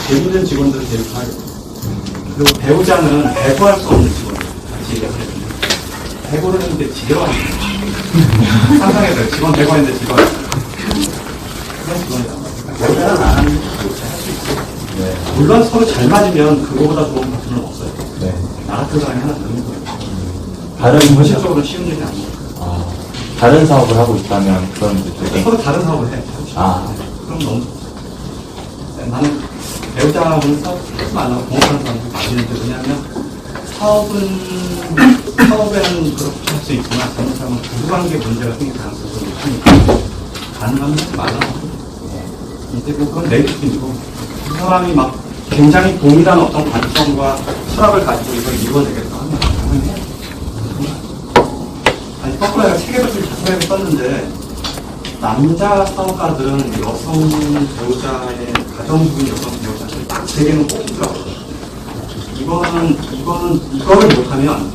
재밌는 직원들을 대우하겠죠. 그리고 배우자는 배부할 수 없는 직원들 같이 얘기를 해요. 배부를 했는데 지대로 하는 거예요. 상상해서요. 직원 배부했는데 직원. 그런 직원이란 말이에요. 배우자는 안 하는 게 그렇게 할 수 있어요. 네. 물론 서로 잘 맞으면 그거보다 좋은 파트너는 없어요. 네. 나 같은 사람이 하나 넣는 거예요. 다른 현실적으로 쉬운 일이 아니에요. 다른 사업을 하고 있다면 그런 분들이 서로 다른 사업을 해. 그럼 너무 좋죠. 나는 배우자하고는 사업을 안 하고 공업하는 사람들 맞는데 왜냐하면 사업에는 그렇게 할 수 있지만 잘못하면 부부관계 문제가 생길 가능성이 높으니까 가능하면 하지 말라. 이제 그건 내 느낌이고 그 사람이 막 굉장히 동일한 어떤 관점과 철학을 가지고 이걸 이루어내겠다 하면 당연히 해. 아니 거꾸로 내가 책에도 좀 자세하게 썼는데 남자 사업가들은 여성 배우자의 가정주부인 여성 배우자를 딱 세 개는 꼽히더라고요. 이거를 못하면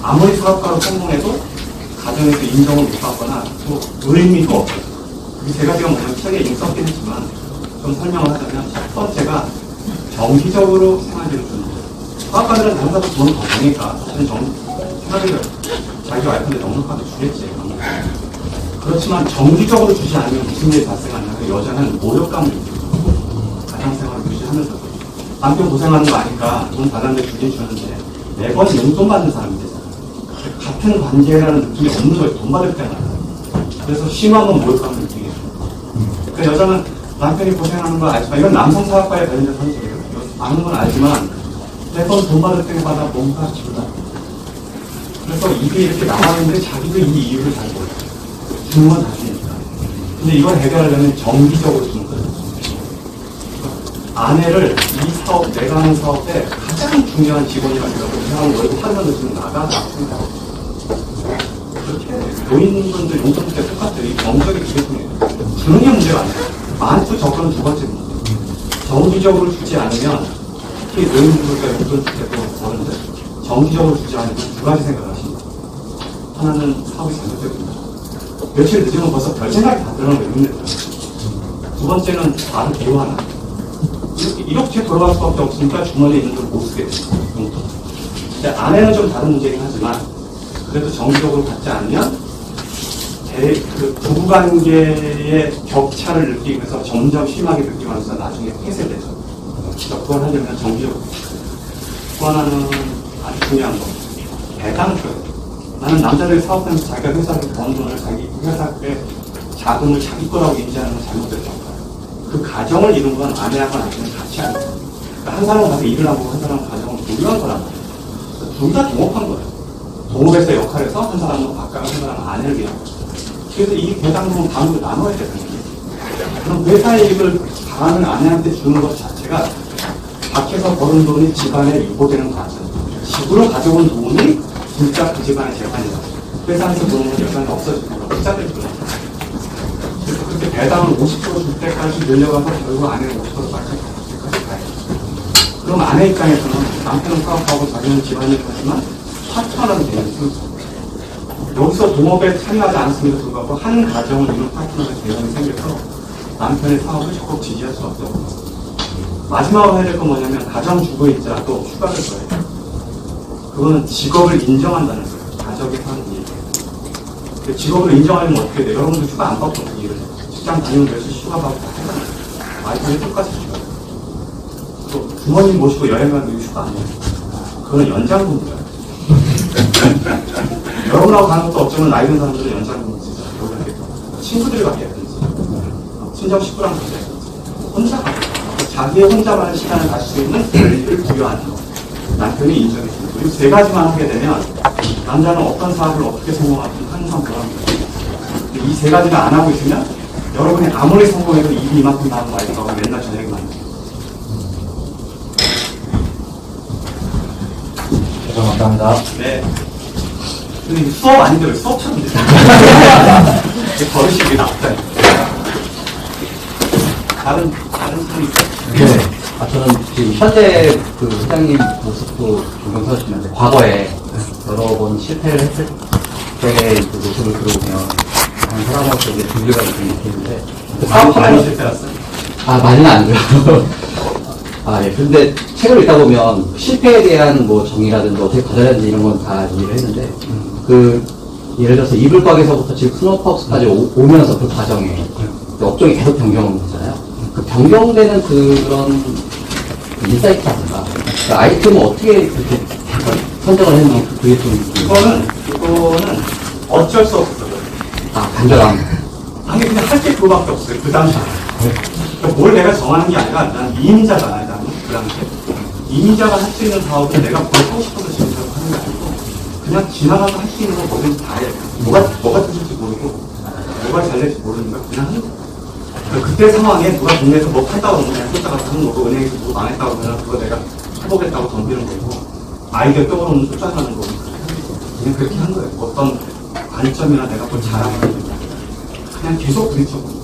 아무리 사업가로 성공해도 가정에서 인정을 못 받거나 또 의미가 없어요. 이 세 가지가 뭐냐면 책에 이미 썼긴 했지만 좀 설명을 하자면 첫 번째가 정기적으로 생활비를 주는 거예요. 사업가들은 다른 사람도 돈을 더 버니까 사실 생활비를 자기 와이프한테 넉넉하게 주겠지. 그렇지만 정기적으로 주지 않으면 무슨 일이 발생하냐면 여자는 모욕감을 느끼고 가정생활을 유지하면서 남편 고생하는 거 아니까 돈 달라는데 주긴 주는데 매번 용돈 받는 사람이 되잖아요. 같은 관계라는 느낌이 없는 거예요. 돈 받을 때만. 그래서 심하면 모욕감을 느끼게 돼요. 그 여자는 남편이 고생하는 걸 알지만 이건 남성 사업가에 관련된 소리예요. 아는 건 알지만 매번 돈 받을 때마다 뭔가 주다. 그래서 입이 이렇게 나왔는데 자기도 이 이유를 잘 몰라요. 주는 건 다 주니까. 근데 이걸 해결하려면 정기적으로 주는 거예요. 아내를 이 사업, 내가 하는 사업에 가장 중요한 직원이라고 이 사람 월급 하루만 넣으면 나가라고 생각해요. 그렇게 노인분들 용돈 때 똑같아요. 이 정적이 그게 중요해요. 주는 게 문제가 아니에요. 많고 적고는 두 번째 문제. 정기적으로 주지 않으면 특히 노인분들과 용돈 줄 때도 그러는데 정기적으로 주지 않으면 두 가지 생각을 하십니다. 하나는 사업이 잘못되고 있다. 며칠 늦으면 벌써 별 생각이 다 들어가는 거 있는데 두 번째는 나를 미워하나 이렇게 돌아갈 수밖에 없으니까 주머니에 있는 걸 못 쓰게 됩니다. 근데 아내는 좀 다른 문제긴 하지만 그래도 정기적으로 받지 않으면 그 부부관계의 격차를 느끼면서 점점 심하게 느끼면서 나중에 폐쇄되죠. 그걸 하려면 정기적으로. 또 하나는 아주 중요한 거 배당을 줘야 돼요. 나는 남자들이 사업하면서 자기가 회사를 번 돈을 자기 회사의 자금을 자기 거라고 인지하는 건 잘못됐다고 봐요. 그 가정을 이룬 건 아내하고 남편이 같이 하는 거예요. 그러니까 한 사람은 가서 일을 하고 한 사람은 가정을 공유한 거란 말이에요. 둘 다 동업한 거예요. 동업에서 역할에서 한 사람은 바깥, 한 사람은 아내를 위한 거예요. 그래서 이 배당금은 반으로 나눠야 되는 거예요. 그럼 회사의 이익을 반을 아내한테 주는 것 자체가 밖에서 버는 돈이 집안에 유보되는 과정. 집으로 가져온 돈이 진짜 그 집안의 재산이다. 회사에서 보는 건 여전히 없어지는 거 투자될 거예요. 그래서 그렇게 배당을 50% 줄 때까지 늘려가서 결국 아내는 50%까지 가요. 그럼 아내 입장에서는 남편은 사업하고 자기는 집안일 하지만 파트너라는 개념이 생겨요. 여기서 동업에 참여하지 않았음에도 불구하고 한 가정을 이룬 파트너의 개념이 생겨서 남편의 사업을 적극 지지할 수 없죠. 마지막으로 해야 될 건 뭐냐면 가정주부이자도 휴가를 줘야 돼요. 그거는 직업을 인정한다는 거예요. 가족이 하는 일이에요. 직업을 인정하려면 어떻게 돼요? 여러분들 휴가 안 받고 일을 해요. 직장 다니는 데서 휴가 받고 다 해요. 와이프는 똑같이 휴가. 또 부모님 모시고 여행 가는 게 휴가 아니에요. 그거는 연장근무예요. 여러분하고 가는 것도 어쩌면 나이 든 사람들은 연장근무 쓰죠. 친구들이 가게든지 친정 식구랑 가게든지 혼자 가게 자기의 혼자만의 시간을 가질 수 있는 권리를 부여하는 거. 남편이 인정해주는 거. 이 세 가지만 하게 되면 남자는 어떤 사업을 어떻게 성공하든 항상 보람입니다. 이 세 가지를 안 하고 있으면 여러분이 아무리 성공해도 일이 이만큼 나온 와이프가 맨날 저녁에만 해요. 감사합니다. 네. 근데 이게 수업 아닌데 왜 수업처럼 돼요? 버릇이 이게 나쁘다. 다른 분이 있어요? 네. 저는 지금 현재 그 회장님 모습도 종종 서주시는데 과거에 여러 번 실패를 했을 때의 그 모습을 들어보면 사람으로서 이제 준비가 좀 있는데 많이 실패했어요? 많이는 아니고요. 아, 예. 근데 책을 읽다 보면 실패에 대한 뭐 정의라든지 어떻게 가져야 되는지 이런 건 다 이해를 했는데, 예를 들어서 이불곽에서부터 지금 스노우팍스까지 오면서 그 과정에 업종이 계속 변경되잖아요. 그 변경되는 그런 인사이트라든가 그 아이템을 어떻게 그렇게 선정을 했는지 그게 좀. 이거는 어쩔 수 없어요. 아, 간절함. 아니, 그냥 할 게 그거밖에 없어요. 그 당시에. 그러니까 뭘 내가 정하는 게 아니라 난 이민자잖아요. 나는 그 당시에. 이민자가 할 수 있는 사업을 내가 뭘 하고 싶어서 지금 하는 게 아니고 그냥 지나가서 할 수 있는 거 뭐든지 다 해. 뭐가 뜻일지 모르고 뭐가 잘 될지 모르니까 그냥 하는 거야. 그때 상황에 누가 동네에서 뭐 팔다고 하면 그냥 쫓아가서 하는 거고 은행에서 뭐 망했다고 하면 그거 내가 해보겠다고 덤비는 거고 아이디어 떠오르면 쫓아가는 거고 그냥 그렇게 한 거예요. 어떤 관점이나 내가 뭘 잘하는 게 그냥 계속 부딪혀보는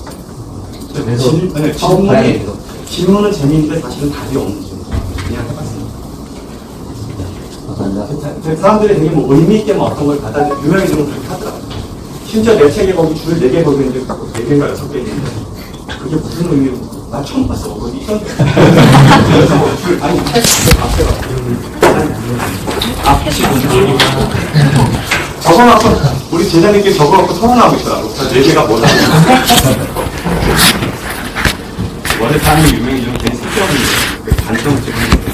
거예요. 질문은 재미있는데 사실은 답이 없는 질문. 그냥 해봤습니다. 감사합니다. 사람들이 되게 뭐 의미있게 뭐 어떤 걸 받아들여 유명해지면 그렇게 하더라고요. 심지어 내 책에 거기 줄 4개 거기 있는데 4개인가 6개 있는데 그게 무슨 의미로 나 처음 봤어. 거기 있던데. 아니 책 앞에 앞에 적어놓고 우리 제자님께 적어놓고 토론하고 있더라고. 4개가 뭐다. 원래 사람이 유명해지면 괜히 쓸데없는 단점을 찍는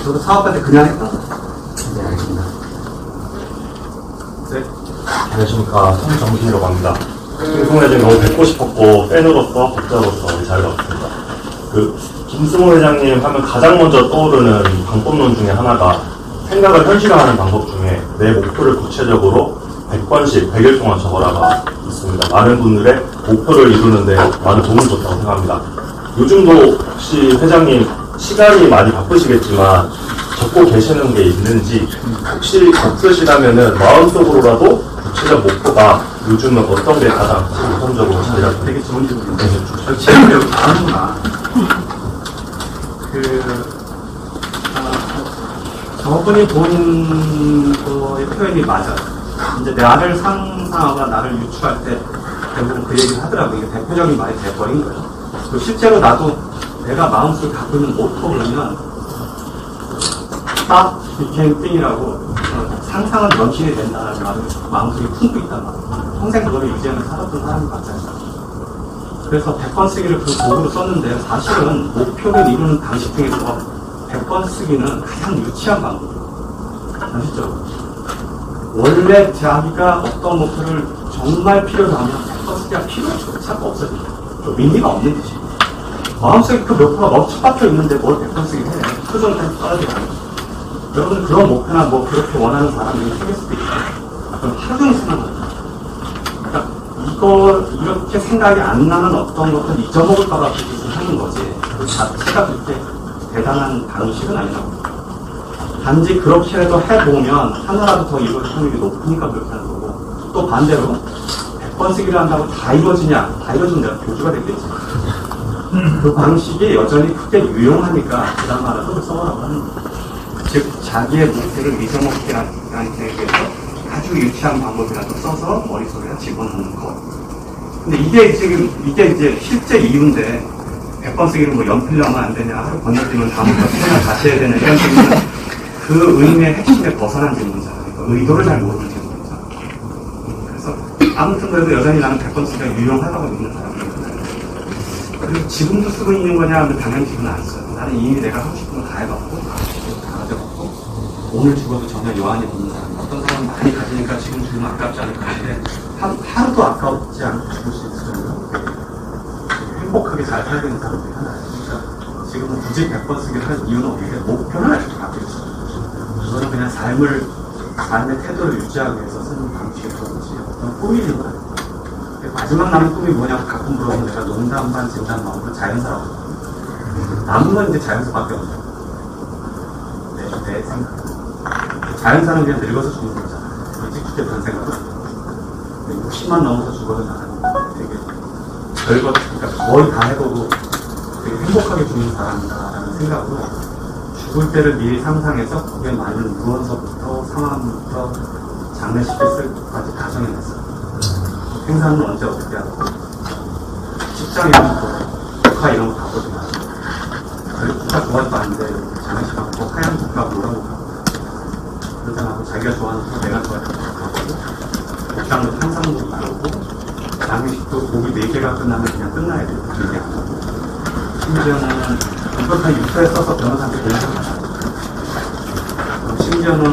저도 사업할 때 그냥 했다. 네, 알겠습니다. 네. 안녕하십니까. 손정진이라고 합니다. 김승호 회장님 너무 뵙고 싶었고, 팬으로서, 독자로서 잘 봤습니다. 김승호 회장님 하면 가장 먼저 떠오르는 방법론 중에 하나가 생각을 현실화하는 방법 중에 내 목표를 구체적으로 100번씩 100일 동안 적어라가 있습니다. 많은 분들의 목표를 이루는데 많은 도움을 줬다고 생각합니다. 요즘도 혹시 회장님 시간이 많이 바쁘시겠지만 적고 계시는 게 있는지 혹시 없으시다면은 마음속으로라도 구체적 목표가 요즘은 어떤 게 가장 우선적으로 제가 되게 좋은 질문인데 질문을 여기 다 하는구나. 저분이 본 거의 표현이 맞아요. 이제 나를 상상하거나 나를 유추할 때 대부분 그 얘기를 하더라고요. 이게 대표적인 말이 돼버린 거예요. 그리고 실제로 나도 내가 마음속에 갖고 있는 모토 그러면 딱 became thing이라고 상상은 연실이 된다는 말을 마음속에 품고 있단 말이에요. 평생 그거를 유지하면서 살았던 사람이 맞아요. 그래서 100번 쓰기를 그 도구로 썼는데 사실은 목표를 이루는 방식 중에서 100번 쓰기는 가장 유치한 방법이에요. 아시죠? 원래 자기가 어떤 목표를 정말 필요로 하면 100번 쓰기가 필요조차 없어져요. 의미가 없는 뜻이에요. 마음속에 그 목표가 멈춰박혀 있는데 뭘 100번 쓰기 해. 표정까지 떨어지고 여러분 그런 목표나 뭐 그렇게 원하는 사람이 생길 수도 있어요. 그럼 하루 종일 생각합니다. 그러니까 이걸 이렇게 생각이 안 나는 어떤 것을 잊어먹을까봐 그렇게 하는 거지. 그 자체가 그렇게 대단한 방식은 아니라고. 단지 그렇게라도 해보면 하나라도 더 이루어질 확률이 높으니까 그렇게 하는 거고 또 반대로 100번 쓰기를 한다고 다 이루어지냐? 다 이루어지는 데가 교주가 됐겠지. 그 방식이 여전히 크게 유용하니까 그 다음 말아서 써보라고 하는 거예요. 즉 자기의 목표를 잊어먹지 않게 위해서 아주 유치한 방법이라도 써서 머릿속에 집어넣는 것. 근데 이게 이제 실제 이유인데 100번 쓰기를 뭐 연필로 하면 안 되냐, 하루 건너뛰면 다음부터 생각 다시 해야 되냐 이런 질문은 그 의미의 핵심에 벗어난 질문이잖아요. 그러니까 의도를 잘 모르는 질문이잖아요. 그래서 아무튼 그래도 여전히 나는 100번 쓰기가 유용하다고 믿는 사람이에요. 그리고 지금도 쓰고 있는 거냐 하면 당연히 지금은 안 써요. 나는 이미 내가 하고 싶은 거 다 해봤고 다 가져봤고 오늘 죽어도 전혀 여한이 없는 사람. 어떤 사람은 많이 가지니까 지금 죽으면 아깝지 않을까 하는데 하루도 아깝지 않고 죽을 수 있을 정도로 행복하게 잘 살게 되는 사람들이 하나예요. 그러니까 지금은 굳이 100번 쓰기를 할 이유는 없는데 목표는 아직도 갖고 있어요. 그거는 그냥 삶의 태도를 유지하기 위해서 쓰는 방식의 그런지 어떤 꿈이는 건 아니에요. 마지막 남은 꿈이 뭐냐고 가끔 물어보면 내가 농담 반 진담 마음으로 자연사라고 남은 건 이제 자연사밖에 없어요. 내 생각. 자연사는 그냥 늙어서 죽는 거잖아요. 일찍 죽게 된 생각은 60만 넘어서 죽어도 나는 되게 별것, 그러니까 거의 다 해보고 되게 행복하게 죽는 사람이다라는 생각으로 죽을 때를 미리 상상해서 거기에 맞는 무언서부터 상황부터 장례식을 쓸 때까지 가정해놨어요. 행사는 언제 어떻게 하고 직장 복장 이런 거, 국화 이런 거 가거든요. 그리고 국화 좋아도 아닌데, 장례식하고 뭐 하얀 국화, 노란 국화. 그러다가 자기가 좋아하는 거, 내가 좋아하는 거 가거든. 복장도 항상도 그러고, 장례식도 목이 4개가 끝나면 그냥 끝나야 돼요. 그게 안 하고. 심지어는 이걸 다 유서에 써서 변호사한테 공부를 하잖아요. 심지어는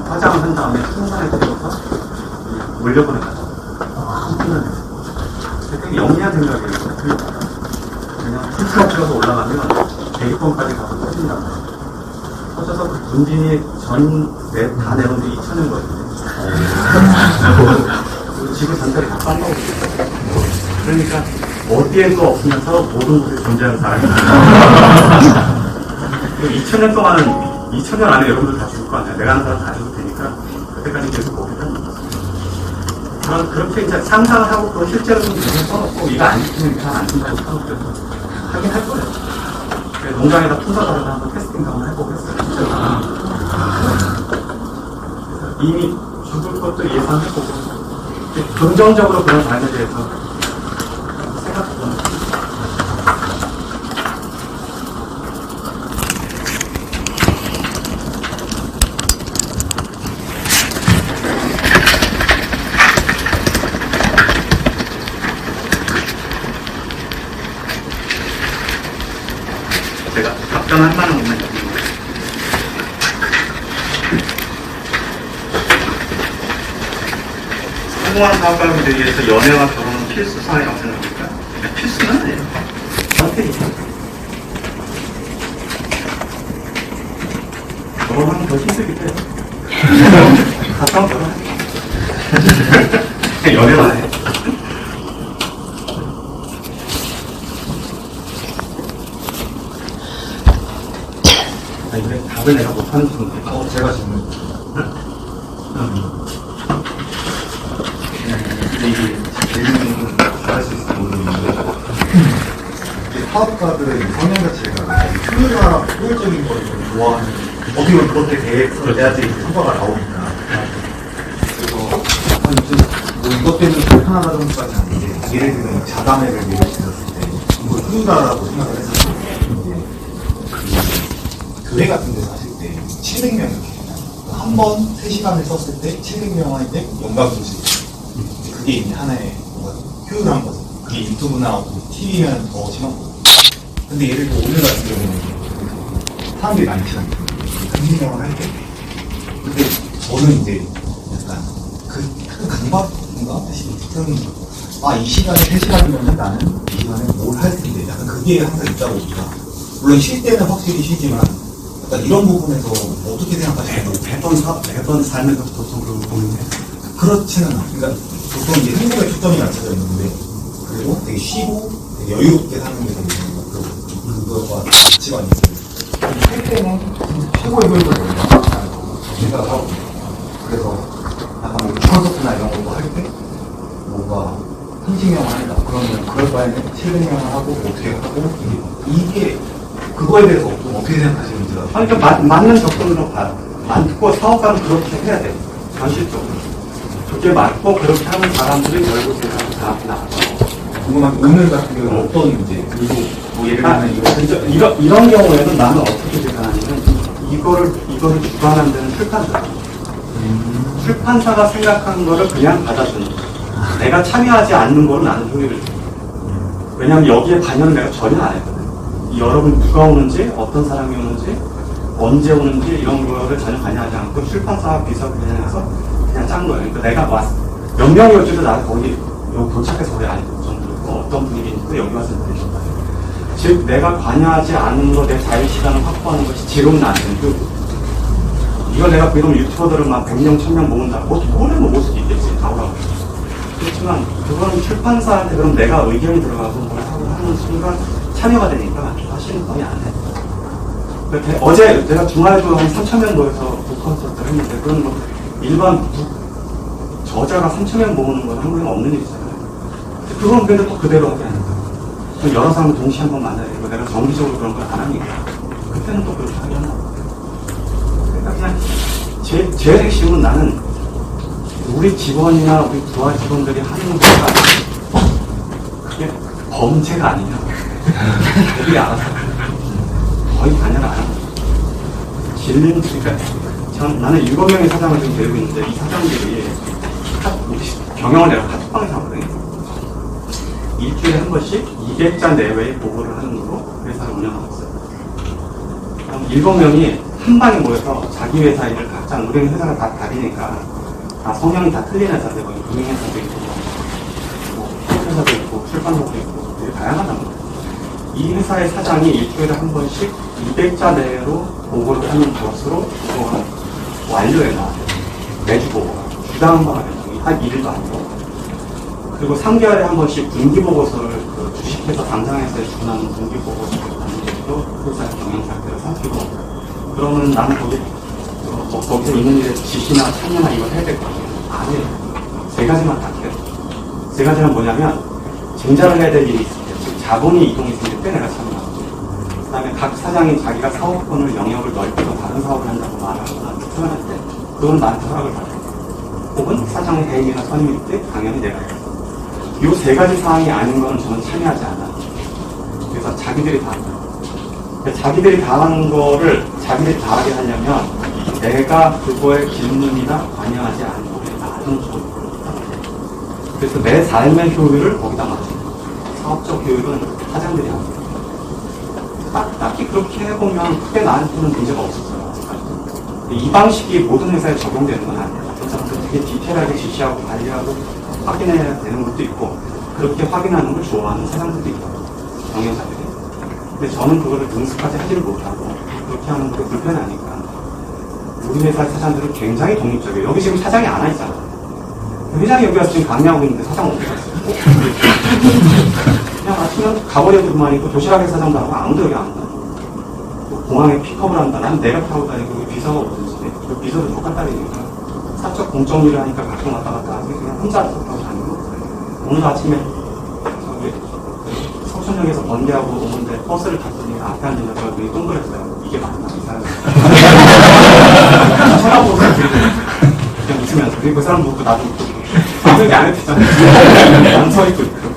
화장을 한 다음에 풍선에 들어서 물려보내 가죠. 되게 영리한 생각이에요. 그냥 풍선 찍어서 올라가면 100번까지 가서 터진다고. 터져서 그 군진이 다 내놓은 게 2,000년 거든요. 그리고 지구 전체를 다 ปั้아오고 있어요. 그러니까 어디에도 없으면서 모든 곳에 존재하는 사람이에요. 그리고 2,000년 동안은 2,000년 안에 여러분들 다 죽을 거 아니야. 내가 하는 사람 다 죽을 테니까 그때까지 계속 거기다. 그렇게 이제 상상을 하고 또 실제로 좀 써놓고 이거 안 지키면 잘 안 준다고 써놓고 하긴 할 거예요. 농장에다 풍선 가려다 한번 테스팅 한번 해보고 했어요. 실제로. 이미 죽을 것도 예상해보고 긍정적으로 그런 삶에 대해서 생각해보는 제가 답변할 만한 것만 있는 거예요. 성공한 사업가들에 의해서 연애와 결혼은 필수 사항이라고 생각합니까? 필수는 아니에요. 선택이죠. 결혼하면 더 힘들기 때문에. 가까운 결혼해. 연애만 해. 이게 답을 내가 못하는 친구인데. 제가 질문. 근데 이게 질문은 잘할 수 있을지 모르겠는데, 사업가들의 성향 자체가 효율적인 걸 좋아하는, 어떻게 보면 그것에 대해서 내야지 성과가 나오니까. 그래서 요즘 뭐 이것 때문에 불편하다던까지 아닌데, 예를 들면 자담회를 예를 들었을 때, 이걸 효율화라고 생각을 했었어요. 교회 같은 데서 하실 때 700명 이렇게 한 번 3시간을 썼을 때 700명한테 연가금씩 그게 이제 하나의 뭔가 효율한 거죠. 그게 유튜브나 TV면 더 심한 거죠. 근데 예를 들어 오늘 같은 경우는 사람들이 많잖아요. 30명을 할 때. 근데 저는 이제 약간 그 강박인가? 이 시간에 3시간이면 나는 이 시간에 뭘 할 텐데 약간 그게 항상 있다 보니까 물론 쉴 때는 확실히 쉬지만 약간 이런 부분에서 어떻게 생각하시나요? 매번 삶에서 보통 그걸 보는데. 그렇지는 않아요. 그러니까 보통 이제 행복에 초점이 맞춰져 있는데, 그리고 되게 쉬고 되게 여유롭게 사는 게 되게 그거가 가치관이 있어요. 할 때는 최고의 효율을 내려고 생각을 하고, 그래서 약간 뭐 콘서트나 이런 것도 할 때, 뭔가 30명을 한다. 그러면 그럴 바에는 700명을 하고, 어떻게 하고, 이게 그거에 대해서 어떻게 생각하시는지가. 아니, 그러니까 맞는 접근으로 봐요. 맞고 사업가는 그렇게 해야 돼요. 현실적으로. 그게 맞고 그렇게 하는 사람들이 결국 세상에 다 나와요. 궁금한 게 오늘 같은 경우는 어떤 이제, 그리고 뭐 예를 들면 이런 경우에는 나는 어떻게 생각하냐면 이거를 주관하는 데는 출판사. 출판사가 생각하는 거를 그냥 받아주는 거예요. 내가 참여하지 않는 거는 나는 효율을 줘. 왜냐하면 여기에 관여를 내가 전혀 안 했거든. 여러분 누가 오는지, 어떤 사람이 오는지, 언제 오는지 이런 거를 전혀 관여하지 않고 출판사와 비서관에서 그냥 짠 거예요. 그러니까 내가 몇 명이 올지도 나는 거기 여기 도착해서 거기 안 했고 정도고 어떤 분위기인지도 여기 와서 느끼는 거예요. 즉 내가 관여하지 않은 거 내 자유 시간을 확보하는 것이 지금은 안 되고 이걸 내가 그럼 유튜버들을 막 100명, 1000명 모은다. 뭐 오래는 모을 수도 있겠지. 나오라고. 그렇지만 그거는 출판사한테 그럼 내가 의견이 들어가서 뭘 하는 순간 참여가 되니까 사실은 거의 안 해. 어제 내가 주말에도 한 3,000명 모여서 북콘서트를 했는데 그건 뭐 일반 저자가 3,000명 모으는 건 한국에 없는 일이잖아요. 그건 근데 또 그대로 하게 하는 거예요. 여러 사람을 동시에 한번 만나야 되고 내가 정기적으로 그런 걸 안 하니까 그때는 또 그렇게 하게 하나 봐요. 그러니까 그냥 제일 핵심은 나는 우리 직원이나 우리 부하 직원들이 하는 거가 그게 범죄가 아니냐. 애들이 알아서 거의 관여를 안 합니다. 그러니까 나는 7명의 사장을 지금 데리고 있는데 이 사장들이 경영을 내가 카톡방에서 하거든요. 일주일에 한 번씩 200자 내외의 보고를 하는 걸로 회사를 운영하고 있어요. 그럼 7명이 한 방에 모여서 자기 회사 일을 각자 우리는 회사가 다 다르니까 다 성향이 다 틀린 회사들, 금융회사도 있고 뭐 회사도 있고 출판사도 있고 되게 다양하단 말이에요. 이 회사의 사장이 일주일에 한 번씩 200자 내로 보고를 하는 것으로 그동안 완료해 놔요. 매주 보고가. 주당 한 번가 되죠. 한 1일도 아니고. 그리고 3개월에 한 번씩 분기보고서를 그 주식회사 당상회사에 주문하는 분기보고서를 받는 것도 회사의 경영 상태를 살피고, 그러면 나는 거기서 있는 일에 지시나 참여나 이걸 해야 될 거 아니에요. 안 해요. 3가지만 딱 해요. 3가지는 뭐냐면, 증자를 해야 될 일이 있을 때, 즉 자본이 이동했을 때 내가 참여하고, 그 다음에 각 사장이 자기가 사업권을 영역을 넓혀서 다른 사업을 한다고 말하거나 표현할 때, 그건 나한테 허락을 받아요. 혹은 사장의 대행이나 선임일 때 당연히 내가 해요. 이 3가지 사항이 아닌 거는 저는 참여하지 않아요. 그래서 자기들이 다 합니다. 자기들이 다 하는 거를 자기들이 다 하게 하려면 내가 그거에 질문이나 관여하지 않고 놔두는 쪽으로. 그래서 내 삶의 효율을 거기다 맞춥니다. 사업적 효율은 사장들이 합니다. 딱히 그렇게 해보면 크게 나한테는 문제가 없었어요. 이 방식이 모든 회사에 적용되는 건 아니에요. 그래서 되게 디테일하게 지시하고 관리하고 확인해야 되는 것도 있고, 그렇게 확인하는 걸 좋아하는 사장들도 있고, 경영자들이. 근데 저는 그거를 능숙하게 하지를 못하고, 그렇게 하는 게 불편하니까. 우리 회사 사장들은 굉장히 독립적이에요. 여기 지금 사장이 안 와 있잖아요. 회장이 여기 와서 지금 강의하고 있는데 사장 어디 갔어요? 그냥 아침에 가버려도 그만이고, 도시락에 사장도 하고, 아무도 여기 안 온다. 공항에 픽업을 한다. 난 내가 타고 다니고, 비서가 오든지, 그 비서도 똑같다니까. 사적 공적 일을 하니까 가끔 왔다 갔다 하지, 그냥 혼자 타고 다니고. 오늘 아침에 저기 석천역에서 번개하고 오는데 버스를 탔더니 앞에 앉은 여자가 눈이 동그랬어요. 이게 맞나? 이 사람이. 쳐다보고 그냥 웃으면서. 그리고 그 사람 웃고 나도 웃고. 방송이 안 했잖아요. 안 서있고 있고.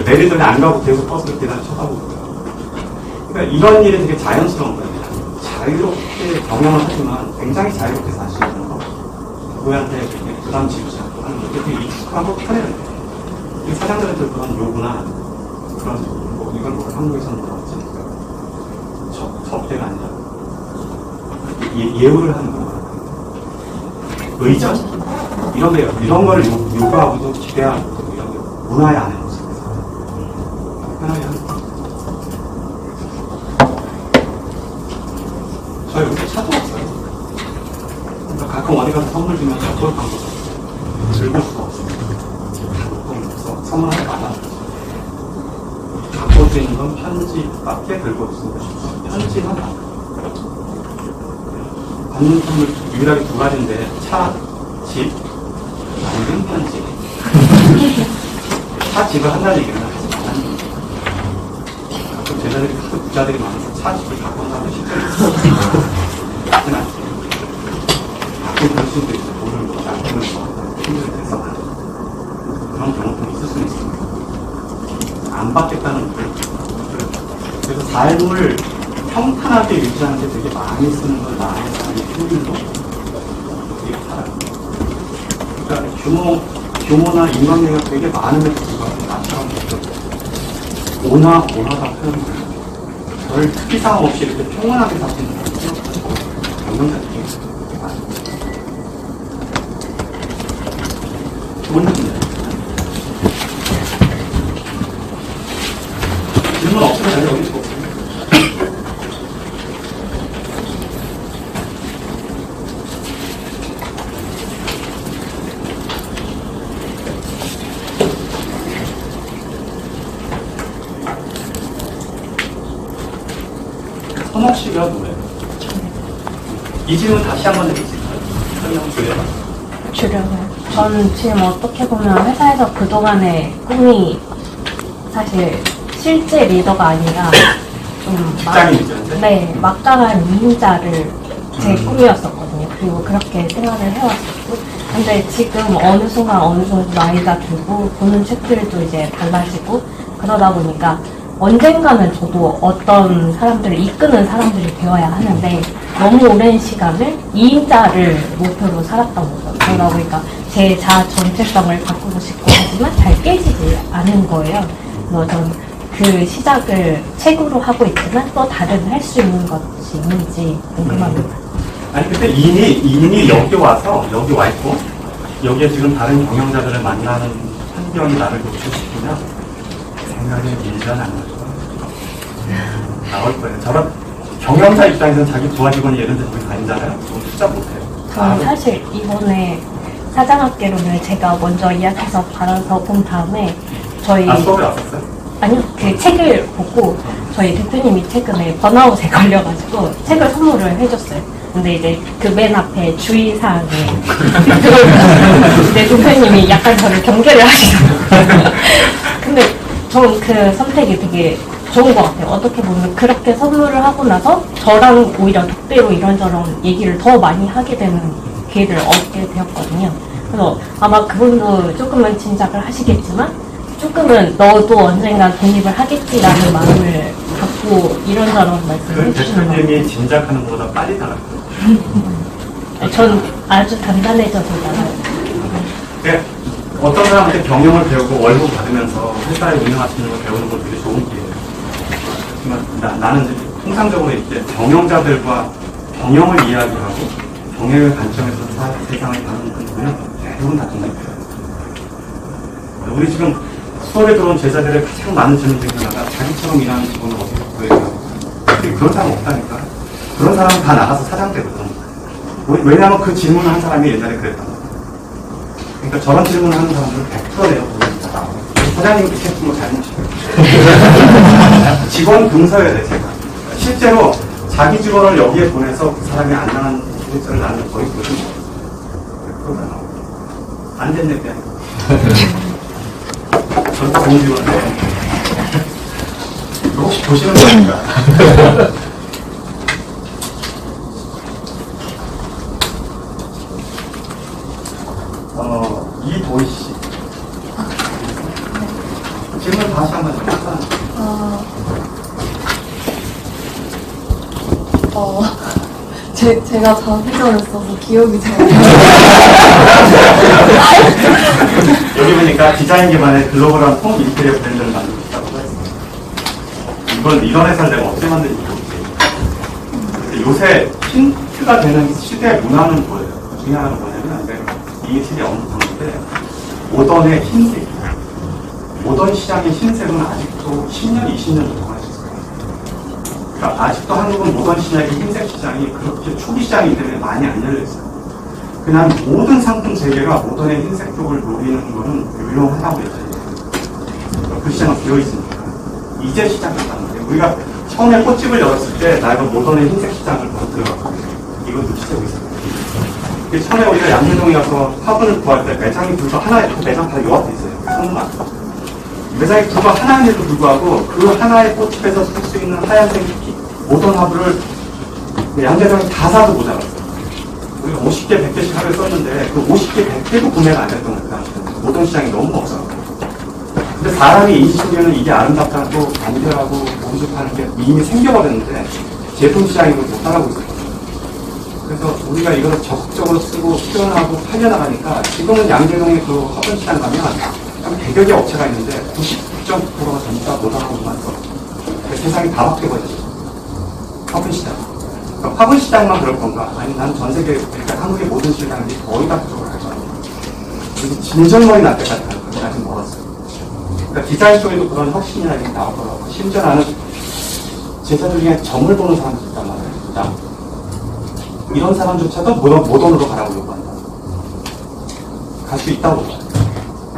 내리더니 안 가고 계속 버스를 계단 쳐다보고. 그러니까 이런 일이 되게 자연스러운 거예요. 자유롭게 경영을 하지만 굉장히 자유롭게 사시는 거. 누구한테 부담 지우지 않고 하는 게 되게 익숙하고 편해요. 사장들한테 그런 요구나 그런 뭐 이걸 뭐 한국에서는 뭐라지 접대가 아니라 예우를 하는 거, 의전 이런 게 이런 걸 요구하고도 기대하고 이런 게 문화의 안에 모습에서 편하게 하는 거. 저 여기 차도 없어요. 그러니까 가끔 어디 가서 선물 주면 저걸 광고 들고 수가 없어요. 선물하지 말라. 갖고 있는 건 편지밖에 들고 있습니다. 편지는 받는 선물 유일하게 2가지인데 차, 집, 당근 편지. 차, 집을 한다는 얘기는 하지 말라는 거예요. 가끔 제자들이 하도 부자들이 많아서 차, 집을 갖고 온 사람이 실제로 있어요. 가끔 그럴 수도 있어요. 돈을 뭐 남편을 좋아한다고 힘들게 돼서 그런 경우도 있을 수 있습니다. 안 받겠다는 거예요. 그래서 삶을 평탄하게 유지하는 데 되게 많이 쓰는 건 나의 삶의 효율로 되게 살아요. 그러니까 규모나 인간관계가 되게 많음에도 불구하고 나처럼 오나다 표현을 별 특이사항 없이 이렇게 평온하게 사시는 경영자들이 되게 많아요. 좋은 일입니다. 질문 없으면 잘 여기 있고. 선옥 씨가 누구예요? 이 질문 다시 한번 해주실까요? 설명 줄여봐. 저는 지금 어떻게 보면 회사에서 그동안의 꿈이 사실 실제 리더가 아니라 좀 직장인이죠? 네, 막강한 2인자를 제 꿈이었었거든요. 그리고 그렇게 생활을 해왔었고, 근데 지금 어느 순간 어느 정도 나이가 들고 보는 책들도 이제 달라지고 그러다 보니까 언젠가는 저도 어떤 사람들을 이끄는 사람들이 되어야 하는데 너무 오랜 시간을 2인자를 목표로 살았던 거죠. 그러다 보니까 제 자아 정체성을 바꾸고 싶고 하지만 잘 깨지지 않은 거예요. 그래서 전 그 시작을 책으로 하고 있지만 또 다른 할 수 있는 것이 있는지 궁금합니다. 아니 근데 이인이 여기 와서 여기 와 있고 여기에 지금 다른 경영자들을 만나는 환경이 나를 노출시키면 생각이 밀려나는 거죠. 나올 거예요. 저런 경영자 입장에서는 자기 부하 직원이 예를 들어 저기 다니잖아요. 좀 투자 못해요. 저는 사실 이번에 사장학개론을 제가 먼저 예약해서 받아서 본 다음에 저희 수업에 왔었어요? 아니요, 그 책을 보고 저희 대표님이 최근에 번아웃에 걸려가지고 책을 선물을 해줬어요. 근데 이제 그 맨 앞에 주의사항에 그걸 내 대표님이 약간 저를 경계를 하시더라고요. 근데 저는 그 선택이 되게 좋은 것 같아요. 어떻게 보면 그렇게 선물을 하고 나서 저랑 오히려 독대로 이런저런 얘기를 더 많이 하게 되는 기회를 얻게 되었거든요. 그래서 아마 그분도 조금은 짐작을 하시겠지만 조금은 너도 언젠가 독립을 하겠지라는 마음을 갖고 이런저런 말씀을 그 해주시는 것 대표님이 짐작하는 것보다 빨리 나갔어요. 같아요. 전 아주 단단해져서 나가요. 그러니까 어떤 사람한테 경영을 배우고 월급 받으면서 회사에 운영하시는 걸 배우는 건 되게 좋은 기회예요. 하지만 나는 이제 통상적으로 이제 경영자들과 경영을 이야기하고 경영의 관점에서 세상을 다루는 분들은 대부분 다 독립해요. 우리 지금 수업에 들어온 제자들의 가장 많은 질문 중에 하나가 자기처럼 일하는 직원을 어떻게 구해요? 근데 그런 사람 없다니까. 그런 사람은 다 나가서 사장 되거든. 왜냐하면 그 질문을 한 사람이 옛날에 그랬단 말이야. 그러니까 저런 질문을 하는 사람들은 100% 내가 보니까 사장님 캐스팅을 잘못해요. 직원 금서여야 돼, 제가. 실제로 자기 직원을 여기에 보내서 그 사람이 안 나간 기획서를 나는 거의 거든요. 안 됐네, 그냥. 저도 좋은 직원인데. 혹시 보시는 겁니까? 이도희 씨. 질문 다시 한번 해볼까요? 제가 자기전했어서 기억이 잘 안 나요. 여기 보니까 디자인 기반의 글로벌한 홈 인테리어 브랜드를 만들고 있다고 했습니다. 이걸 이런 회사를 내가 어떻게 만드는지 모르겠어요. 요새 힌트가 되는 시대의 문화는 뭐예요? 그 중에 하나는 뭐냐면, 이 시대에 언급하는데, 모던의 흰색. 모던 시장의 흰색은 아직도 10년, 20년 동안 있어요. 그러니까 아직도 한국은 모던 시장의 흰색 시장이 그렇게 초기 시장이기 때문에 많이 안 열려있어요. 그냥 모든 상품 재개가 모던의 흰색 쪽을 노리는 거는 유용하다고 여겨져요. 그 시장은 비어있으니까. 이제 시작했다는 거예요. 우리가 처음에 꽃집을 열었을 때, 나 이거 모던의 흰색 시장을 들어갔거든요. 이거 눈치채고 있어요. 처음에 우리가 양재동에 가서 화분을 구할 때 매장이 불과 하나에, 그 매장 다 요 앞에 있어요. 성만. 매장이 불과 하나인데도 불구하고 그 하나의 꽃집에서 살 수 있는 하얀색 모던 화분을 양재동에 다 사도 모자랐어요. 우리가 50개, 100개씩 하루에 썼는데 그 50개, 100개도 구매가 안 됐던 거예요. 그 당시에는. 모던 시장이 너무 없어요. 근데 사람이 인식하기에는 이게 아름답다고 간결하고 보고 싶어하는 게 이미 생겨버렸는데 제품 시장이 그걸 못 따라가고 있어요. 그래서 우리가 이걸 적극적으로 쓰고 표현하고 팔려나가니까 지금은 양재동의 그 화분 시장 가면 한 100여 개 업체가 있는데 99.9%가 전부 다 모던하고만 써. 세상이 다 바뀌어버렸죠. 화분 시장. 그러니까 화분 시장만 그럴 건가? 아니, 난 전 세계, 그러니까 한국의 모든 시장이 거의 다 그쪽으로 갈 거야. 그래서 진정머리 날 때까지 갈 거야. 아직 멀었어요. 그러니까 디자인 쪽에도 그런 혁신이라는 게 나오더라고요. 심지어 나는 제자들 중에 점을 보는 사람도 있단 말이에요. 이런 사람조차도 모던으로 가라고 요구한다. 갈 수 있다고.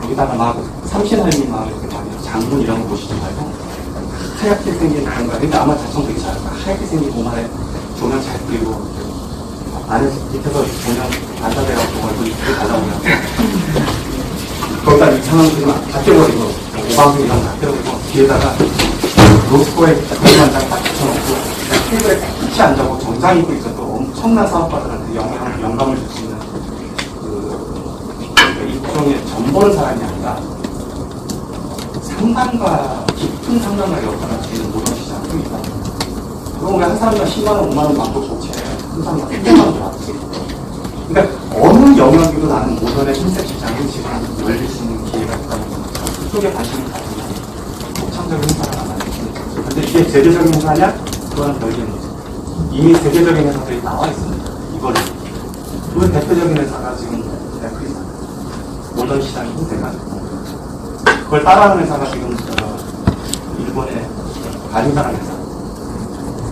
여기다가 막 삼신할미 막 이렇게 장군 이런 거 보시지 말고 하얗게 생긴 그런 거. 근데 아마 작성 되게 잘할 거야. 하얗게 생긴 몸안에 조명 잘 뿌리고 안에 밑에서 조명 반사돼가지고 얼굴 이렇게 달라고 그냥 거기다 이상한 그냥 다 떼버리고 오방수 이런 거 다 떼버리고 뒤에다가 로스코에 그런 딱 붙여놓고 테이블에 같이 앉아고 정장 입고 있어도 엄청난 사업가들한테 영감을 줄 수 있는 일종의 점 보는 사람이 아니라 상담과 큰 상당한 역할을 하는 모던 시장 크기다. 그런 게한 사람당 10만 원, 5만 원 받고 좋지. 한 사람당 100만 원 받고. 그러니까 어느 영역이도 나는 모던의 흰색 시장이 지금 열릴 수 있는 기회가 있다는 거죠. 그쪽에 관심을 가지면 독창적인 행사가 나가는 거죠. 근데 이게 세계적인 행사냐? 그거는 별개인 거죠. 이미 세계적인 회사들이 나와 있습니다. 이걸 그 대표적인 회사가 지금 넷플릭스입니다. 모던 시장이 흰색가지고 그걸 따라하는 회사가 지금 일본의 가리사라는 회사.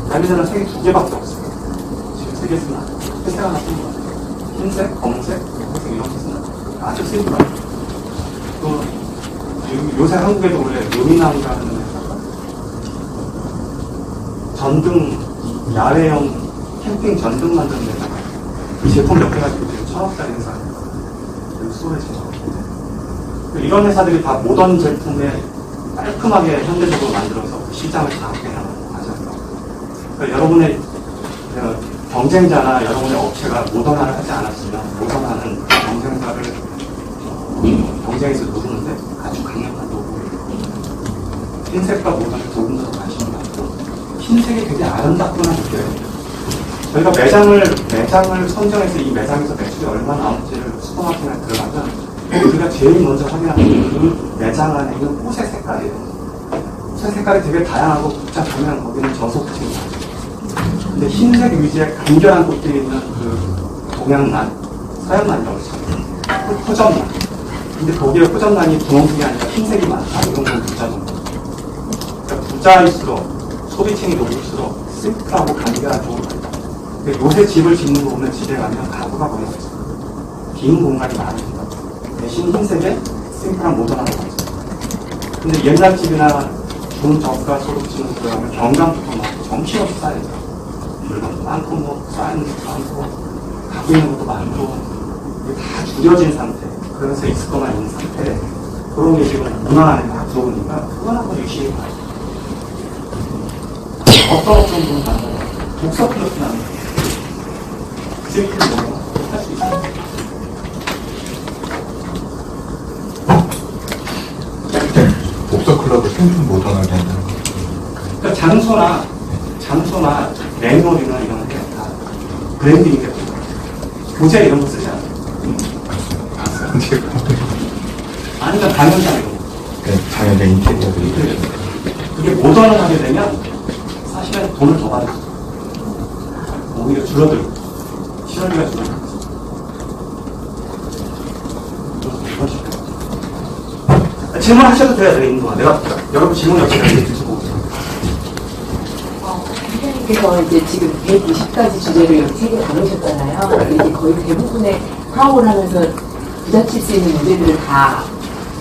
가리사는 세계 2개밖에 없어요. 지금 세계 쓰나? 흰색 하나 쓰는 거예요. 흰색, 검은색, 회색 이렇게 쓰나? 아주 심플하죠. 또 요새 한국에도 원래 루미나이라는 회사가 전등 야외형 캠핑 전등 만드는 회사가 이 제품 몇 개가 지금 1,000억짜리 회사예요. 수호의 제품. 이런 회사들이 다 모던 제품에 깔끔하게 현대적으로 만들어서 시장을 장악해나가는 과정이에요. 그러니까 여러분의 경쟁자나 여러분의 업체가 모던화를 하지 않았으면 모던화는 경쟁자를 경쟁에서 누르는데 아주 강력한 도구예요. 흰색과 모던에 조금 더 관심이 많고 흰색이 되게 아름답구나 느껴요. 저희가 매장을 선정해서 이 매장에서 매출이 얼마나 나올지를 슈퍼마켓에 들어가면 우리가 제일 먼저 확인하는 그 매장 안에 있는 꽃의 색깔이에요. 꽃의 색깔이 되게 다양하고 복잡하면 거기는 저속층이 나죠. 근데 흰색 위주의 간결한 꽃들이 있는 그 동양란, 서양란이라고 그러죠. 호접란. 근데 거기에 호접란이 분홍색이 아니라 흰색이 많다. 이런 건 부자입니다. 그러니까 부자일수록 소비층이 높을수록 심플하고 간결한 쪽으로 간다. 요새 집을 짓는 거 보면 집에 가면 가구가 보여요. 빈 공간이 많으니까. 대신 흰색에 심플한 모던하고 있어요. 근데 옛날 집이나 좋은 저가 소득층으로 들어가면 경감부터 많고 정신없이 쌓여요. 물건도 많고 뭐 쌓이는 것도 많고 갖고 있는 것도 많고 이게 다 줄여진 상태. 그래서 있을 것만 있는 상태. 그런 게 지금 문화 안에 막 들어오니까 그건 한번 유심히 봐요. 어떤 분은 나는 독서 플러스 나는 심플 모던 할 수 있어요. 독서클럽을 생품 모던하게 한다는 거. 그러니까 장소나 매뉴얼이나 이런 게 다 브랜딩이 되고 교재 이런 거 쓰지 않아요. 아니면 강연장 이런 거. 네, 당연히 인테리어들이. 그게 모던을 하게 되면 사실은 돈을 더 받을 수 있어요. 오히려 줄어들고 실현비가 줄어들고 질문하셔도 돼요. 있는 동안 내가 여러분 질문 없이 듣고 선생님께서 이제 지금 120가지 주제를 여기 책에 다루셨잖아요. 이제 거의 대부분의 파악을 하면서 부딪힐 수 있는 문제들을 다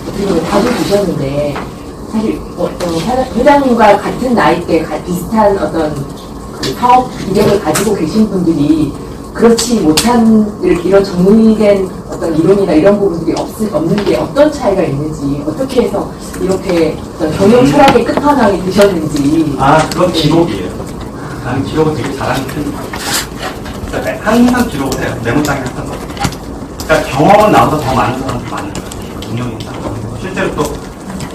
어떻게 보면 다뤄주셨는데 사실 회장님과 같은 나이대 비슷한 어떤 그 사업 이력을 가지고 계신 분들이 그렇지 못한 이런 정리된 어떤 이론이나 이런 부분들이 없는 게 어떤 차이가 있는지, 어떻게 해서 이렇게 어떤 경영 철학의 끝판왕이 되셨는지. 그건 기록이에요. 나는 기록을 되게 잘하는 편이에요. 그러니까 항상 기록을 해요. 메모장에 항상 넣어요. 그러니까 경험은 나보다 더 많은 사람들이 많은 거예요. 운영인사. 실제로 또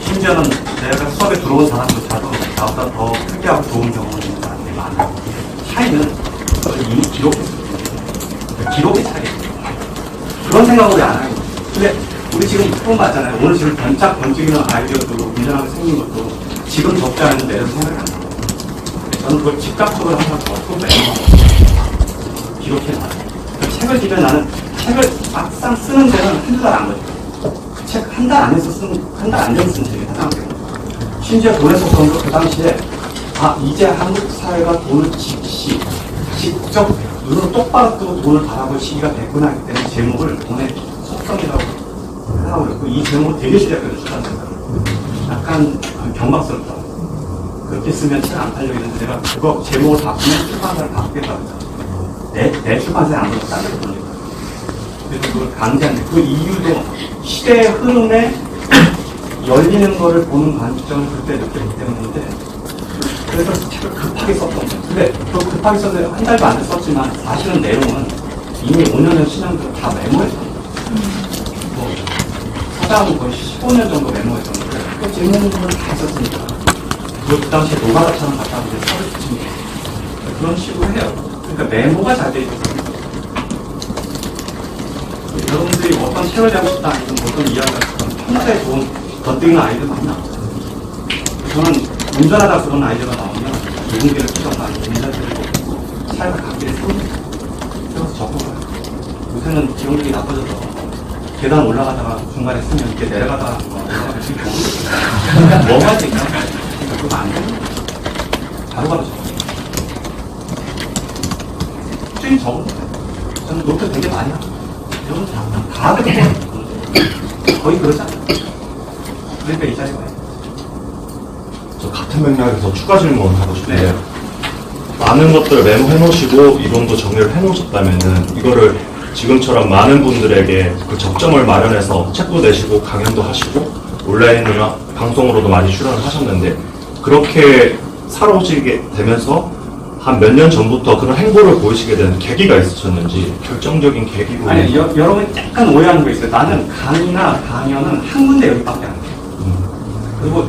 심지어는 내가 수업에 들어온 사람조차도 나보다 더 특이하고 좋은 경험을 있는 사람들이 많아요. 차이는 이미 기록했어요. 기록의 차이예요. 그런 생각을 왜 안 하는 거예요? 근데 우리 지금 처음 봤잖아요. 오늘 지금 번쩍이는 아이디어도 운전하게 생긴 것도 지금 적지 않은 내려서 생각이 안 나요. 저는 그걸 즉각적으로 항상 적고 메모하고 기록해놔요. 책을 지면 나는 책을 막상 쓰는 데는 한두 달 안 걸려요. 그 책 한 달 안에서 한 달 안 되면 쓴 책이 하나 돼요. 심지어 돈에서 그런도 그 당시에 이제 한국 사회가 돈을 직접 눈으로 똑바로 뜨고 돈을 바라볼 시기가 됐구나 하기 때문에 제목을 돈의 속성이라고 하고 있고 이 제목을 되게 시작해요. 약간 경박스럽다. 그렇게 쓰면 책 안 팔려 있는데 내가 그거 제목을 바꾸면 출판사를 바꾸겠다고 했잖아요. 내 출판사에 안 들어서 딴 데로 돌리고 그래서 그걸 강제한데 그 이유도 시대의 흐름에 열리는 거를 보는 관점을 그때 느꼈기 때문인데 그래서 책을 급하게 썼던 거예요. 근데 그 급하게 썼는데 한 달도 안 썼지만 사실은 내용은 이미 5년 전, 10년 전 다 메모했던 거예요. 사장은 거의 15년 정도 메모했던 거예요. 그 제목은 다 있었으니까 그 당시에 노가다처럼 갖다 이제 서를 붙인 거예요. 그런 식으로 해요. 그러니까 메모가 잘 돼 있어서. 여러분들이 어떤 책을 배우고 싶다 아니면 어떤 이야기가 싶다 평소에 좋은 덧대기는 아이들 많이 나와요. 저는 운전하다 그런 아이디어가 나오면 유흥비를 필요하다 아니면 운전대를 차를 갓길에 세워서 적어봐요. 요새는 기억력이 나빠져서 계단 올라가다가 중간에 쓰면 이렇게 내려가다가 올라가면 지금 뭐가 되냐? 그거 안 되는 거예요. 바로바로 적어요. 수준이 적은 거예요. 저는 노트 되게 많이 하고 여러분 다 그렇게 거의 그러잖아요. 그러니까 이 자리가 와요. 저 같은 맥락에서 추가 질문 하고 싶은데요. 네. 많은 것들을 메모해 놓으시고 이론도 정리를 해 놓으셨다면은 이거를 지금처럼 많은 분들에게 그 접점을 마련해서 책도 내시고 강연도 하시고 온라인이나 방송으로도 많이 출연을 하셨는데 그렇게 살아오시게 되면서 한 몇 년 전부터 그런 행보를 보이시게 된 계기가 있으셨는지 결정적인 계기로. 아니, 여러분이 약간 오해하는 거 있어요. 나는 강의나 강연은 한 군데 여기밖에 안 해요. 그리고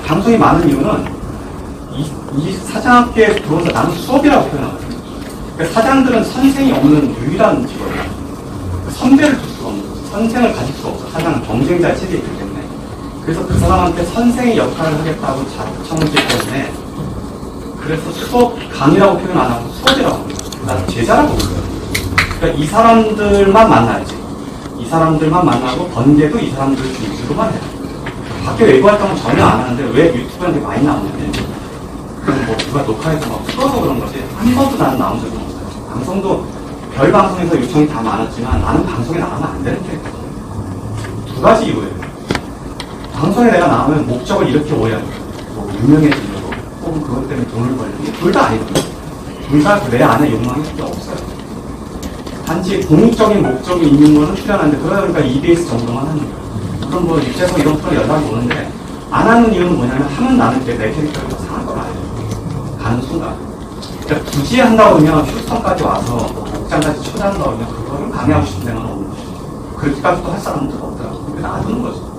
방송이 많은 이유는 이 사장학교에 들어와서 나는 수업이라고 표현하거든요. 그러니까 사장들은 선생이 없는 유일한 직업이에요. 선배를 둘 수가 없는 거죠. 선생을 가질 수가 없어. 사장은 경쟁자의 체제에 있기 때문에. 그래서 그 사람한테 선생의 역할을 하겠다고 자청을 했기 때문에 그래서 수업, 강의라고 표현 안 하고 수업이라고 합니다. 나는 제자라고 불러요. 그러니까 이 사람들만 만나야지. 이 사람들만 만나고 번개도 이 사람들 위주로만 해요. 밖에 외부 활동은 전혀 안 하는데 왜 유튜브한테 많이 나오냐면 그건 뭐 누가 녹화해서 막 풀어서 그런 거지 한 번도 나는 나온 적은 없어요. 방송도 별 방송에서 요청이 다 많았지만 나는 방송에 나가면 안 되는 게 두 가지 이유예요. 방송에 내가 나오면 목적을 이렇게 오해하고 뭐 유명해지려고 혹은 그것 때문에 돈을 벌려고 둘 다 아니거든요. 둘 다 내 안에 욕망이 진짜 없어요. 단지 공익적인 목적이 있는 거는 필요한데 그러다 보니까 EBS 정도만 하는 거예요. 그럼 뭐 유재석 이런 프로 연락이 오는데 안 하는 이유는 뭐냐면 하면 나는 내 캐릭터가 더 상할 걸 알아요. 가는 순간. 그러니까 굳이 한다고 하면 휴스턴까지 와서 목장까지 초대한다고 하면 그거를 강의하고 싶은 데는 없는 거죠. 그렇게까지도 할 사람도 없더라고요. 그러니까 놔두는 거죠.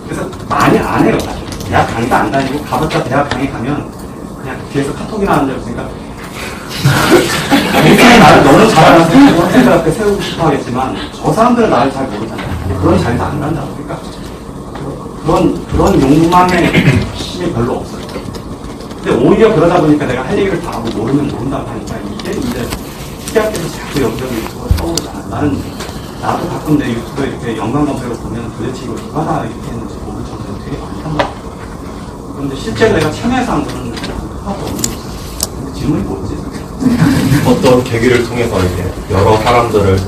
그래서 많이 안 해요. 대학 강의도 안 다니고 가봤자 대학 강의 가면 그냥 뒤에서 카톡이나 하는 줄 알았으니까 굉장히 나를 너무 잘하는 학생들 앞에 세우고 싶어 하겠지만 저 사람들은 나를 잘 모르잖아요. 그런 자리도 안 간다고. 그러니까 그런 욕망의 힘이 별로 없어요. 근데 오히려 그러다 보니까 내가 할 얘기를 다 하고 모르면 모른다고 하니까 이게 이제 시작해서 자꾸 여기저기 유튜브가 떠오르잖아. 나도 가끔 내 유튜브에 이렇게 연관 검색을 보면 도대체 이거 누가 다 이렇게 했는지 모를 정도로 되게 많단 말이야. 그런데 실제로 내가 참여해서 한 거는 하나도 없는 거죠. 질문이 뭐지? 어떤 계기를 통해서 이렇게 여러 사람들을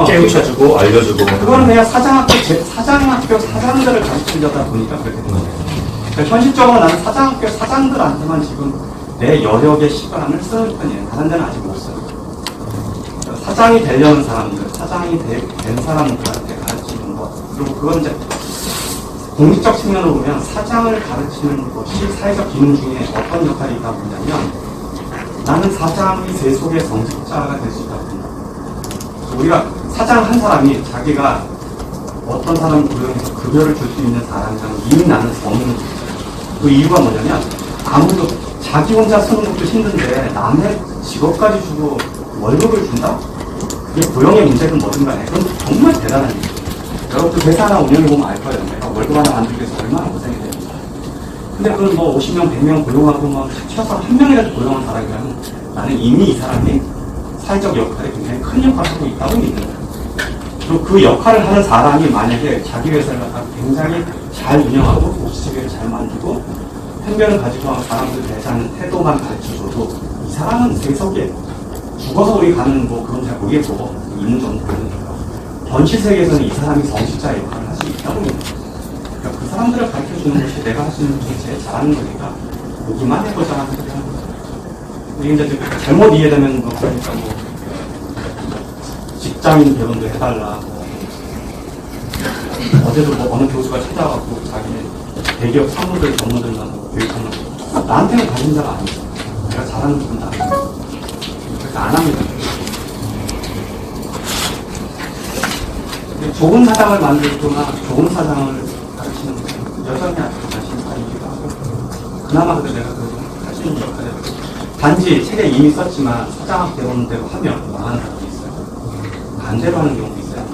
깨우쳐주고 알려주고. 그거는 그냥 사장학교 사장들을 가르치려다 보니까 그렇게 된 거예요. 그러니까 현실적으로 나는 사장학교 사장들한테만 지금 내 여력의 시간을 쓰는 편이에요. 다른 데는 아직 못 써요. 그러니까 사장이 되려는 사람들, 사장이 된 사람들한테 가르치는 것. 그리고 그건 이제 공익적 측면으로 보면 사장을 가르치는 것이 사회적 기능 중에 어떤 역할이 있다고 보냐면 나는 사장이 제 속의 정직자가 될 수 있다고 봅니다. 우리가 사장 한 사람이 자기가 어떤 사람을 고용해서 급여를 줄 수 있는 사람이라는 이미 나는 없는 거죠. 그 이유가 뭐냐면 아무도 자기 혼자 쓰는 것도 힘든데 남의 직업까지 주고 월급을 준다? 그게 고용의 문제든 뭐든 간에 그건 정말 대단한 일이에요. 여러분들 회사 하나 운영해보면 알 거예요. 내가 월급 하나 만들기 위해서 얼마나 고생이 되는지. 근데 그건 뭐 50명, 100명 고용하고 막 최소 한 명이라도 고용한 사람이라면 나는 이미 이 사람이 사회적 역할에 굉장히 큰 역할을 하고 있다고 믿는 거예요. 그리고 그 역할을 하는 사람이 만약에 자기 회사를 갖다가 굉장히 잘 운영하고 복지체계를 잘 만들고 편견을 가지고 사람들 대하는 태도만 가르쳐줘도 이 사람은 세속에 죽어서 우리 가는 뭐 그건 잘 모르겠고 있는 정도는 현실 세계에서는 이 사람이 성실자의 역할을 할 수 있다고 믿는 거예요. 그러니까 그 사람들을 가르쳐주는 것이 내가 할 수 있는 것 중에 제일 잘하는 거니까 보기만 해보자 하는 소리 하는 거죠. 이게 이제 잘못 이해되면 뭐 그러니까 뭐 직장인 결혼도 해달라. 어제도 뭐 어느 교수가 찾아와갖고 자기네 대기업 사무들 전무들만 교육하는 거. 나한테는 관심사가 아니죠. 내가 잘하는 부분도 아니고. 그래서 안 합니다. 좋은 사장을 만들거나 좋은 사장을 가르치는 것은 여전히 아주 관심사이기도 하고 그나마 그래도 내가 그래도 할 수 있는 역할을 해요. 단지 책에 이미 썼지만 서장학 배우는 대로 하면 망하는 사람도 있어요. 반대로 하는 경우도 있어요.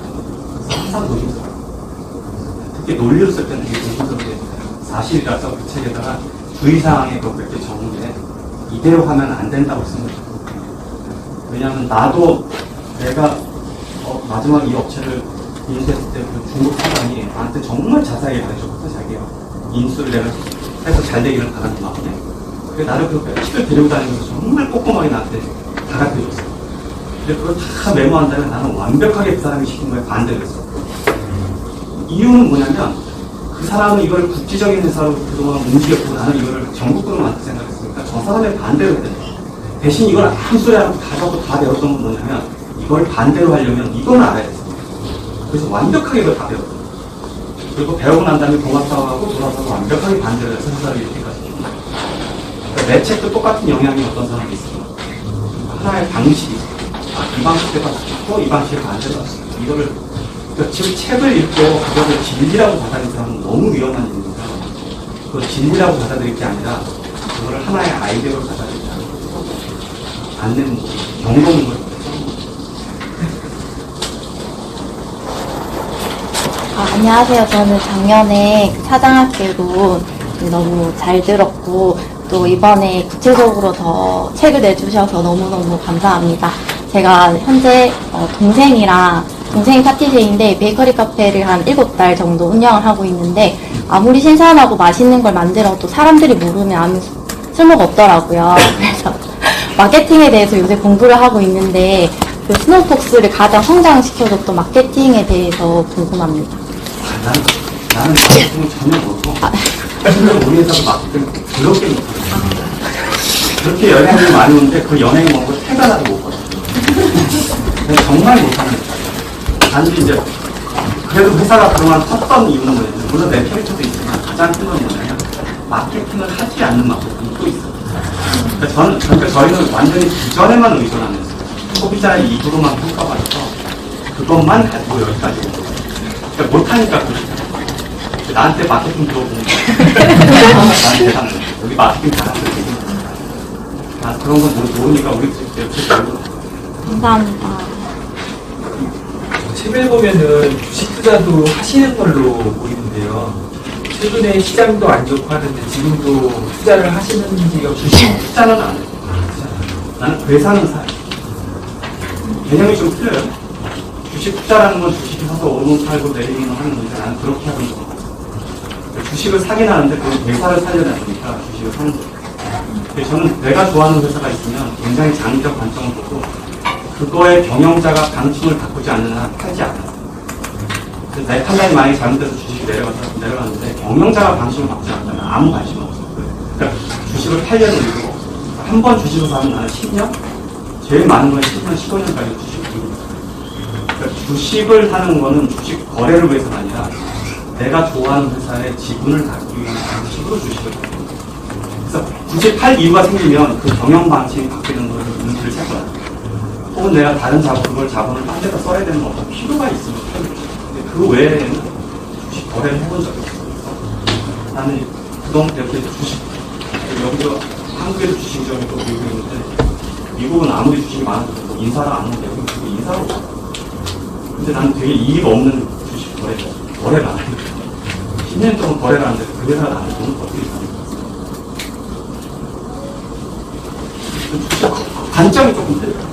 그래서 항상 조심스러워요. 특히 논리로 쓸 때는 되게 조심스럽게 사실이라서 그 책에다가 주의사항에 그 몇 개 적는데 이대로 하면 안 된다고 씁니다. 왜냐하면 나도 내가 마지막 이 업체를 인수했을 때 그 중국 사장이 나한테 정말 자세하게 가르쳐줬어. 자기가 인수를 내가 해서 잘 되기를 바라는 마음에. 그래서 나를 그 며칠을 데리고 다니면서 정말 꼼꼼하게 나한테 다 가르쳐줬어. 근데 그걸 다 메모한 다음에 나는 완벽하게 그 사람이 시킨 거에 반대를 했어. 이유는 뭐냐면 그 사람은 이걸 국지적인 회사로 그동안 움직였고 나는 이거를 전국구로 만들 생각했으니까 저 사람의 반대로 했대. 대신 이걸 아무 소리 안 하고 다 잡고 다 배웠던 건 뭐냐면 이걸 반대로 하려면 이걸 알아야 됐어. 그래서 완벽하게 이걸 다 배웠어. 그리고 배우고 난 다음에 동학사하고 돌아서서 완벽하게 반대로 해서 회사를 이렇게까지 키운 거야. 그러니까 내 책도 똑같은 영향이 어떤 사람이 있어. 하나의 방식이 있어. 이 방식대로 좋고 이 방식이 반대로 왔어. 이거를 그러니까 지금 책을 읽고 그거를 진리라고 받아들이는 사람은 너무 위험한 일입니다. 그걸 진리라고 받아들일 게 아니라 그거를 하나의 아이디어로 받아들이지 않고 안내문, 경고문을 안녕하세요. 저는 작년에 사장학개론 너무 잘 들었고 또 이번에 구체적으로 더 책을 내주셔서 너무너무 감사합니다. 제가 현재 동생이 파티셰인데 베이커리 카페를 한 7달 정도 운영을 하고 있는데 아무리 신선하고 맛있는 걸 만들어도 사람들이 모르면 아무 쓸모가 없더라고요. 그래서 마케팅에 대해서 요새 공부를 하고 있는데 그 스노우폭스를 가장 성장시켜줬던 마케팅에 대해서 궁금합니다. 나는 마케팅을 전혀 모르고 실제로 우리 회사도 마케팅을 그렇게 못하거든요. 그렇게 연예인이 많이 오는데 그 연예인 먹고 태가 나도 못 거든요. 정말 못하는 회사예요. 단지 이제 그래도 회사가 그동안 컸던 이유는 뭐냐면 물론 내 캐릭터도 있지만 가장 큰 건 뭐냐면 마케팅을 하지 않는 마케팅이 또 있어요. 그러니까 저희는 완전히 기존에만 의존하면서 소비자의 입으로만 평가받아서 그것만 가지고 여기까지 온 거예요. 그러니까 못하니까 그렇잖아요. 나한테 마케팅 들어보는 나한테 대단해. 여기 마케팅 잘하는 거 나 그런 건 모르니까 우리 이렇게 배우고 감사합니다. 책을 보면은 주식 투자도 하시는 걸로 보이는데요. 최근에 시장도 안 좋고 하는데 지금도 투자를 하시는지가 주식 투자는 안 해요. 나는 회사는 사요. 개념이 좀 틀려요. 주식 투자라는 건 주식이 사서 오르면 팔고 내리면 하는 건데 나는 그렇게 하는 거. 주식을 사긴 하는데 그 회사를 살려다 보니까 주식을 사는 거예요. 저는 내가 좋아하는 회사가 있으면 굉장히 장기적 관점을 보고 그거의 경영자가 방침을 바꾸지 않는 한 팔지 않아요. 그래서 내 판단이 만약에 잘못돼서 주식이 내려갔는데 경영자가 방침을 바꾸지 않다면 아무 관심 없어요. 그러니까 주식을 팔려는 의도가 없어요. 한 번 주식을 사면 나는 10년? 제일 많은 건 10년, 15년까지 주식을 들고 있어요. 그러니까 주식을 사는 거는 주식 거래를 위해서가 아니라 내가 좋아하는 회사의 지분을 갖기 위한 방식으로 주식을 사요. 그래서 굳이 팔 이유가 생기면 그 경영 방식이 바뀌는 것을 눈치를 챌 거야. 혹은 내가 다른 그걸 자본을 딴 데다 써야 되는 어떤 필요가 있으면 팔겠지. 근데 그 외에는 주식 거래를 해본 적이 없어요. 나는 그동안 이렇게 주식, 여기서 한국에도 주식점이 있고 미국에 있는데 미국은 아무리 주식이 많아도 인사를 안 하는데 여기 주고 인사를 못 하고. 근데 나는 되게 이익 없는 주식 거래를 안 해요. 10년 동안 거래를 하는데 그 회사가 나한테 돈을 어떻게 사는 거야. 관점이 조금 틀려요.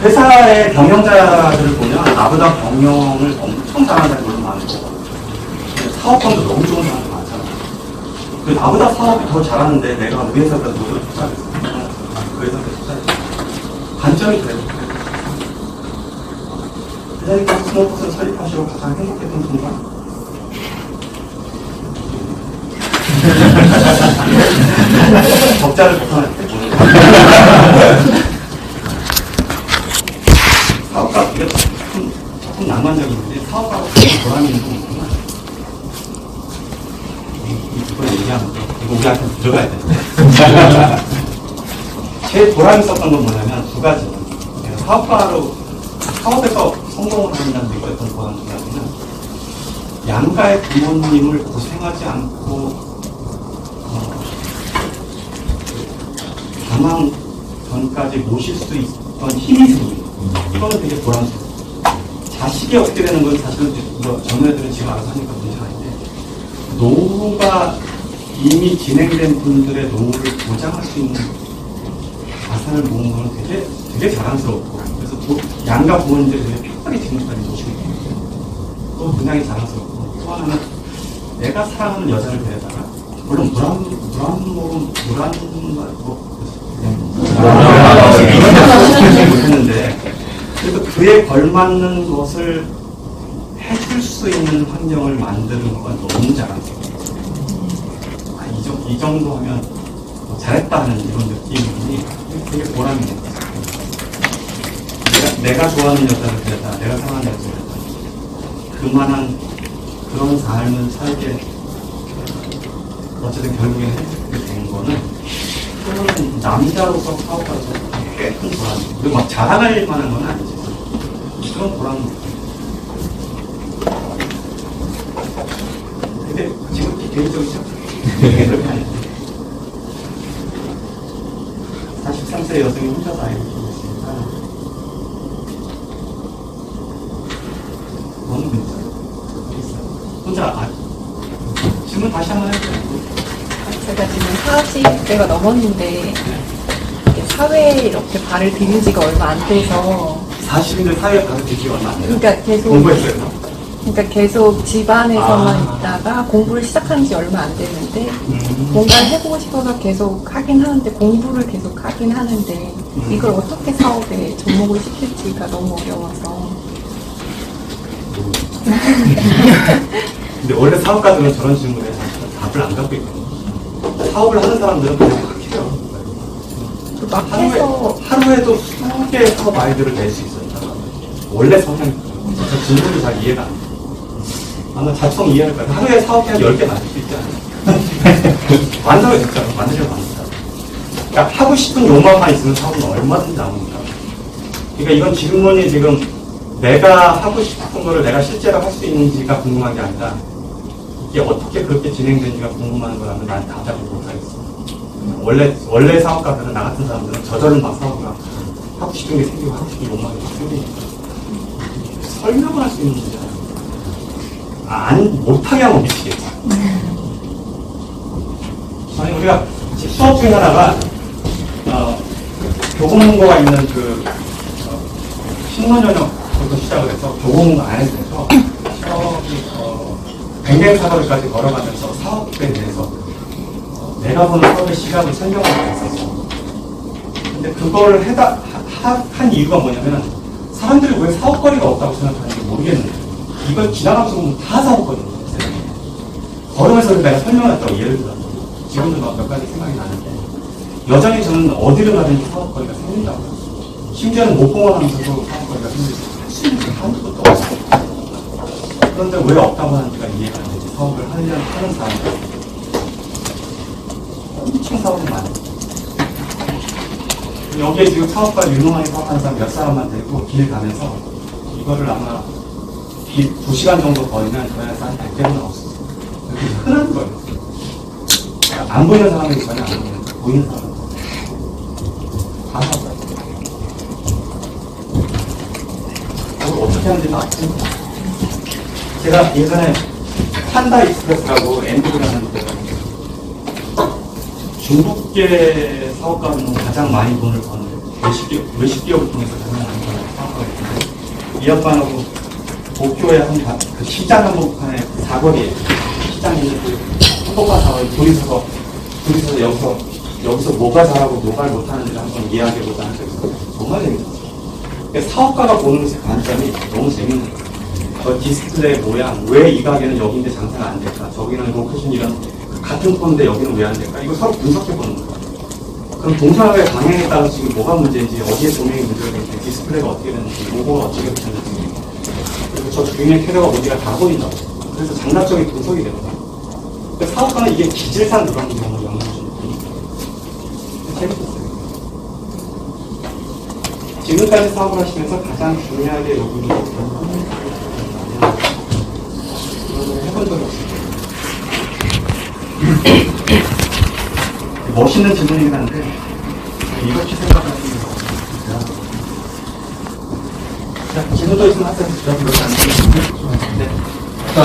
회사의 경영자들을 보면 나보다 경영을 엄청 잘하는 사람이 너무 많고 사업권도 너무 좋은 사람이 많잖아. 나보다 사업이 더 잘하는데 내가 우리 회사보다 노력을 투자했어. 그 회사에 투자했어. 관점이 그래요. 회장님께서 스노우폭스를 설립하시고 가장 행복했던 순간? 적자를 벗어날 때 사업가 이게 조금 낭만적인데 사업가가 보람이 있는 거구나. 이걸 얘기하면 이거 우리한테 들어가야 돼. 제일 보람이 있었던 건 뭐냐면 두 가지. 사업에서 성공을 한다는 데 어떤 보람 두 가지는 양가의 부모님을 고생하지 않고 사망 전까지 모실 수 있던 힘이 생깁니다. 이거는 되게 보람스러워요. 자식이 어떻게 되는 건 사실은 전우애들은 지금 알아서 하니까 문제가 아닌데, 노후가 이미 진행된 분들의 노후를 보장할 수 있는 자산을 모은 거는 되게 자랑스럽고, 그래서 양가 부모님들이 되게 편하게 지금까지 모시고 있거든요. 그건 굉장히 자랑스럽고, 또 하나는 내가 사랑하는 여자를 데려다가, 물론 못했는데, 그래도 그에 걸맞는 것을 해줄 수 있는 환경을 만드는 건 너무 자랑스러워요. 이 정도 하면 잘했다는 이런 느낌이 되게 보람이 있는 거죠. 내가 좋아하는 여자를 데려다, 내가 사랑하는 여자를 데려다, 그만한 그런 삶을 살게, 어쨌든 결국에 해주게 된 거는, 그거는 남자로서 사업가로서 꽤 큰 보람이에요. 그리고 막 자랑할 만한 건 아니지. 그런 보람은 근데 지금 개인적이죠? 그렇게 아니에요. 43세 여성이 혼자서 아이를 키우고 있으니까 너무 괜찮아요. 혼자 질문 다시 한번 해주세요. 제가 지금 40대가 넘었는데 사회에 이렇게 발을 들인 지가 얼마 안 돼서 40인데 사회에 가서 되기 얼마 안 돼요? 그러니까 계속 공부했어요? 그러니까 계속 집안에서만 있다가 공부를 시작한 지 얼마 안 됐는데 뭔가를 해보고 싶어서 계속 하긴 하는데 공부를 계속 하긴 하는데 이걸 어떻게 사업에 접목을 시킬지가 너무 어려워서 근데 원래 사업가들은 저런 질문에 답을 안 갖고 있거든요. 사업을 하는 사람들은 그냥 그렇게 해요. 막 해서 하루에도 20개의 사업 아이디어를 낼 수 있어요. 원래 성향이 저 질문이 잘 이해가 안 돼요. 아마 자청 이해할 거예요. 하루에 사업 한 10개 만들 수 있지 않아요? 만들어요, 진짜. 만들려고 만든다. 그러니까 하고 싶은 욕망만 있으면 사업은 얼마든지 나옵니다. 그러니까 이건 질문이 지금 내가 하고 싶은 거를 내가 실제로 할 수 있는지가 궁금한 게 아니라 이게 어떻게 그렇게 진행되는지가 궁금한 거라면 난 답을 못하겠어. 원래 사업가들은, 나 같은 사람들은 저절로 막 사업을 하고 싶은 게 생기고 하고 싶은 욕망이 생기니까 설명을 할 수 있는 문제잖아요. 못하게 하면 미치겠죠. 아니, 우리가 수업 중에 하나가 교보문고가 있는 그 신문연역부터 시작을 해서 교보문고 안에서 백년사거리까지 걸어가면서 사업에 대해서 내가 보는 사업의 시각을 설명하고 있었어. 근데 그걸 한 이유가 뭐냐면 사람들이 왜 사업거리가 없다고 생각하는지 모르겠는데 이걸 지나가면서 보면 다 사업거리거든요. 걸으면서 내가 설명했다고 예를 들어서 지금도 몇 가지 생각이 나는데 여전히 저는 어디를 가든지 사업거리가 생긴다고요. 심지어는 목공을 하면서도 사업거리가 생기고 할 수 있는 게 한두 것도 없어요. 그런데 왜 없다고 하는지가 이해가 안 되지. 사업을 하는 사람들 엄청 사업이 많아요. 여기에 지금 사업가 유능하게 사업하는 사람 몇 사람만 데리고 길 가면서 이거를 아마 길 2시간 정도 걸으면 저희한테 한 100개는 없어요. 그게 흔한 거예요. 그러니까 안 보이는 사람이 전혀 안 보이는 거예요. 보이는 사람은 다 사업가예요. 그걸 어떻게 하는지는 아십니까? 제가 예전에 판다 익스프레스라고 엔드라는 중국계 사업가는 가장 많이 돈을 버는 외식 기업을 통해서 가장 많이 버는 사업가가 있는데 이 양반하고 도쿄의 그 시장 한복판에 사거리에 시장에 있는 그 한복판 사거리 둘이서 여기서 뭐가 잘하고 뭐가 못하는지를 한번 이야기해보자 한 적이 있어요. 정말 재밌었어요. 사업가가 보는 것의 관점이 너무 재밌는 거예요. 디스플레이 모양, 왜 이 가게는 여기인데 장사가 안 될까? 저기는 로케이션 이런 같은 폰인데 여기는 왜 안 될까? 이거 서로 분석해보는 거예요. 그럼 동사의 방향에 따라서 지금 뭐가 문제인지, 어디에 조명이 문제가 있는지, 디스플레이가 어떻게 되는지, 로고가 어떻게 붙였는지, 그리고 저 주인의 캐리어가 어디가 다 보인다고. 그래서 장납적인 분석이 되는 거예요. 그러니까 사업가는 이게 기질상 그런 경우를 영향을 주는 거니까. 재밌었어요. 지금까지 사업을 하시면서 가장 중요하게 여기는 적으로 해본 적이 없어요. 멋있는 질문이긴 한데 이렇게 생각하시는 거 같아요. 질문도 있으면 하세요. 네. 아까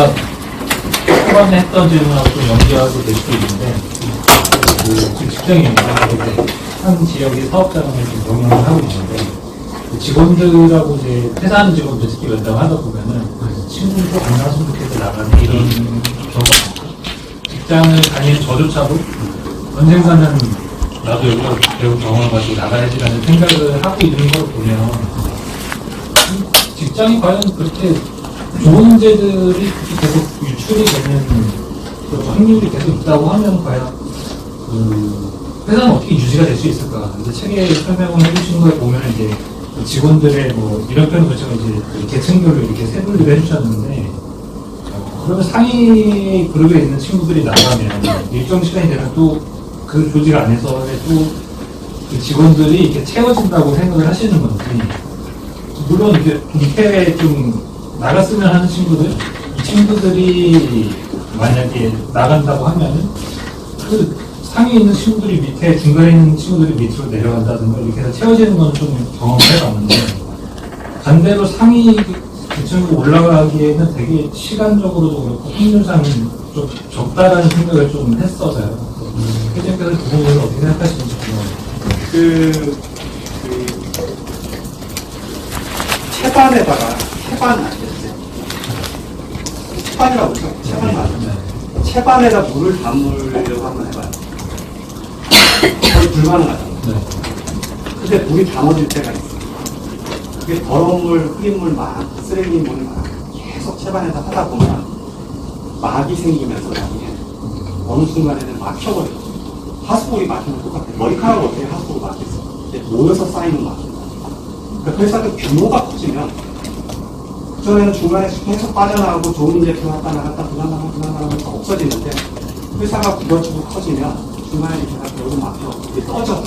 초반에 했던 질문하고 좀 연결이 될 수도 있는데, 지금 직장인입니다. 한 지역의 사업자랑을 좀 경영을 하고 있는데, 직원들하고 이제 회사하는 직원들 특히 면담을 하다 보면은 친구도 안 나왔으면 좋겠어 나가는 이런 경우가 있고, 직장을 다니는 저조차도 언젠가는 나도 여기서 배운 경험을 가지고 나가야지라는 생각을 하고 있는 걸 보면 직장이 과연 그렇게 좋은 문제들이 계속 유출이 되는 확률이 계속 있다고 하면 과연 회사는 어떻게 유지가 될 수 있을까? 이제 책에 설명을 해주신 거에 보면 이제 직원들의 뭐 이런 표현을 제가 이제 계층별로 이렇게 세분류를 해주셨는데 그러면 상위 그룹에 있는 친구들이 나가면 일정 시간이 되면 또 그 조직 안에서 또 그 직원들이 이렇게 채워진다고 생각을 하시는 건지, 물론 이제 밑에 좀 나갔으면 하는 친구들, 이 친구들이 만약에 나간다고 하면은 그 상위에 있는 친구들이 밑에, 중간에 있는 친구들이 밑으로 내려간다든가 이렇게 해서 채워지는 건 좀 경험을 해봤는데, 반대로 상위 계층으로 올라가기에는 되게 시간적으로도 그렇고 확률상 좀 적다라는 생각을 좀 했어서요. 회장님께서 그 부분을 어떻게 생각하시는지 궁금합니다. 채반에다가 채반 아시겠어요? 채반이라고 그러죠? 채반 맞죠? 채반에다 물을 담으려고 한번 해봐요. 거의 불가능하죠. 근데 물이 담아질 때가 있어요. 그게 더러운 물, 흐린 물 막, 쓰레기 물을 막 계속 채반에다 하다 보면 막이 생기면서 나중에 어느 순간에는 막혀버려요. 하수구이 막히면 똑같아요. 머리카락을 어떻게 하수구로 막겠어? 모여서 쌓이는 막입니다. 그러니까 회사도 규모가 커지면 그전에는 중간에 계속 빠져나가고 좋은 제품 왔다 나갔다 그나마하면서 없어지는데 회사가 부러지고 커지면 중간에 회사가 결국 막혀 이게 떠져.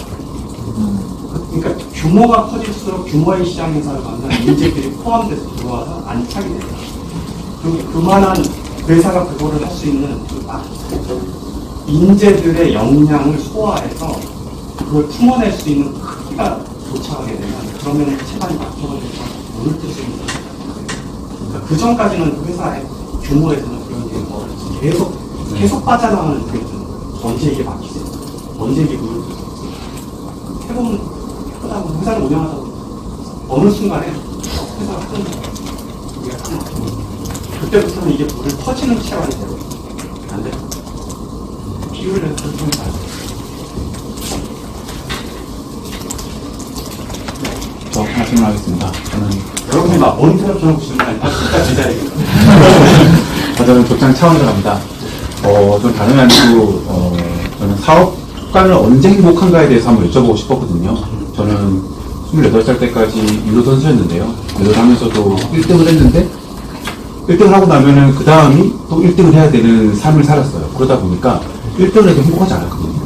그러니까 규모가 커질수록 규모의 시장에서 만난 인재들이 포함돼서 들어와서 안착이 돼요. 그리고 그만한 회사가 그거를 할 수 있는 인재들의 역량을 소화해서 그걸 품어낼 수 있는 크기가 도착하게 되면 그러면 채반이 막혀버려서 물을 뜰 수 있는 거예요. 그러니까 그 전까지는 회사의 규모에서는 그런 일이 계속 빠져나가는 그게 있는 거예요. 언제 이게 막히지? 언제 이게 물을 뜰 수 있지? 해보면 해보다가 회사를 운영하다 보면 어느 순간에 회사가 끊는 거예요. 우리가 딱 막히는 거예요. 그때부터는 이게 물을 퍼지는 채반이 되고 안 돼요. 비율을 해서 그렇게 봐요. 저 하나 질문하겠습니다. 저는 여러분이 막 모니터처럼 보시는 거 아니라 진짜 제자리입니다. 저는 독장 차원자입니다. 좀 다른 아니고 저는 사업가는 언제 행복한가에 대해서 한번 여쭤보고 싶었거든요. 저는 28살 때까지 유도 선수였는데요. 유도를 하면서도 1등을 했는데 1등을 하고 나면은 그 다음이 또 1등을 해야 되는 삶을 살았어요. 그러다 보니까 1등을 해도 행복하지 않았거든요.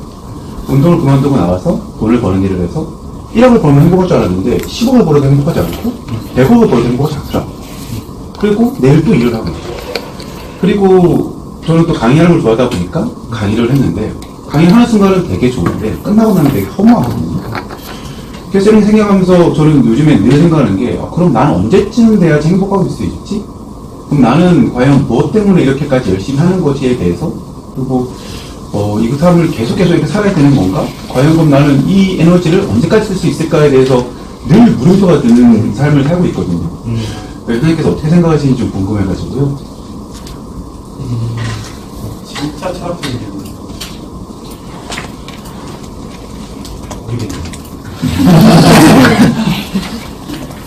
운동을 그만두고 나와서 돈을 버는 일을 해서 1억을 벌면 행복할 줄 알았는데 10억을 벌어도 행복하지 않고 100억을 벌어도 행복하지 않더라고요. 그리고 내일 또 일을 하고 있어요. 그리고 저는 또 강의하는 걸 좋아하다 보니까 강의를 했는데 강의하는 순간은 되게 좋은데 끝나고 나면 되게 허무하거든요. 그래서 이런 생각하면서 저는 요즘에 늘 생각하는 게 그럼 나는 언제쯤 돼야지 행복하게 될 수 있지? 그럼 나는 과연 무엇 때문에 이렇게까지 열심히 하는 것에 대해서 그리고 이 삶을 계속해서 이렇게 살아야 되는 건가? 과연 그럼 나는 이 에너지를 언제까지 쓸 수 있을까에 대해서 늘 물음표가 드는 삶을 살고 있거든요. 선생님께서 어떻게 생각하시는지 좀 궁금해가지고요. 진짜 철학적인 질문. 모르겠네요.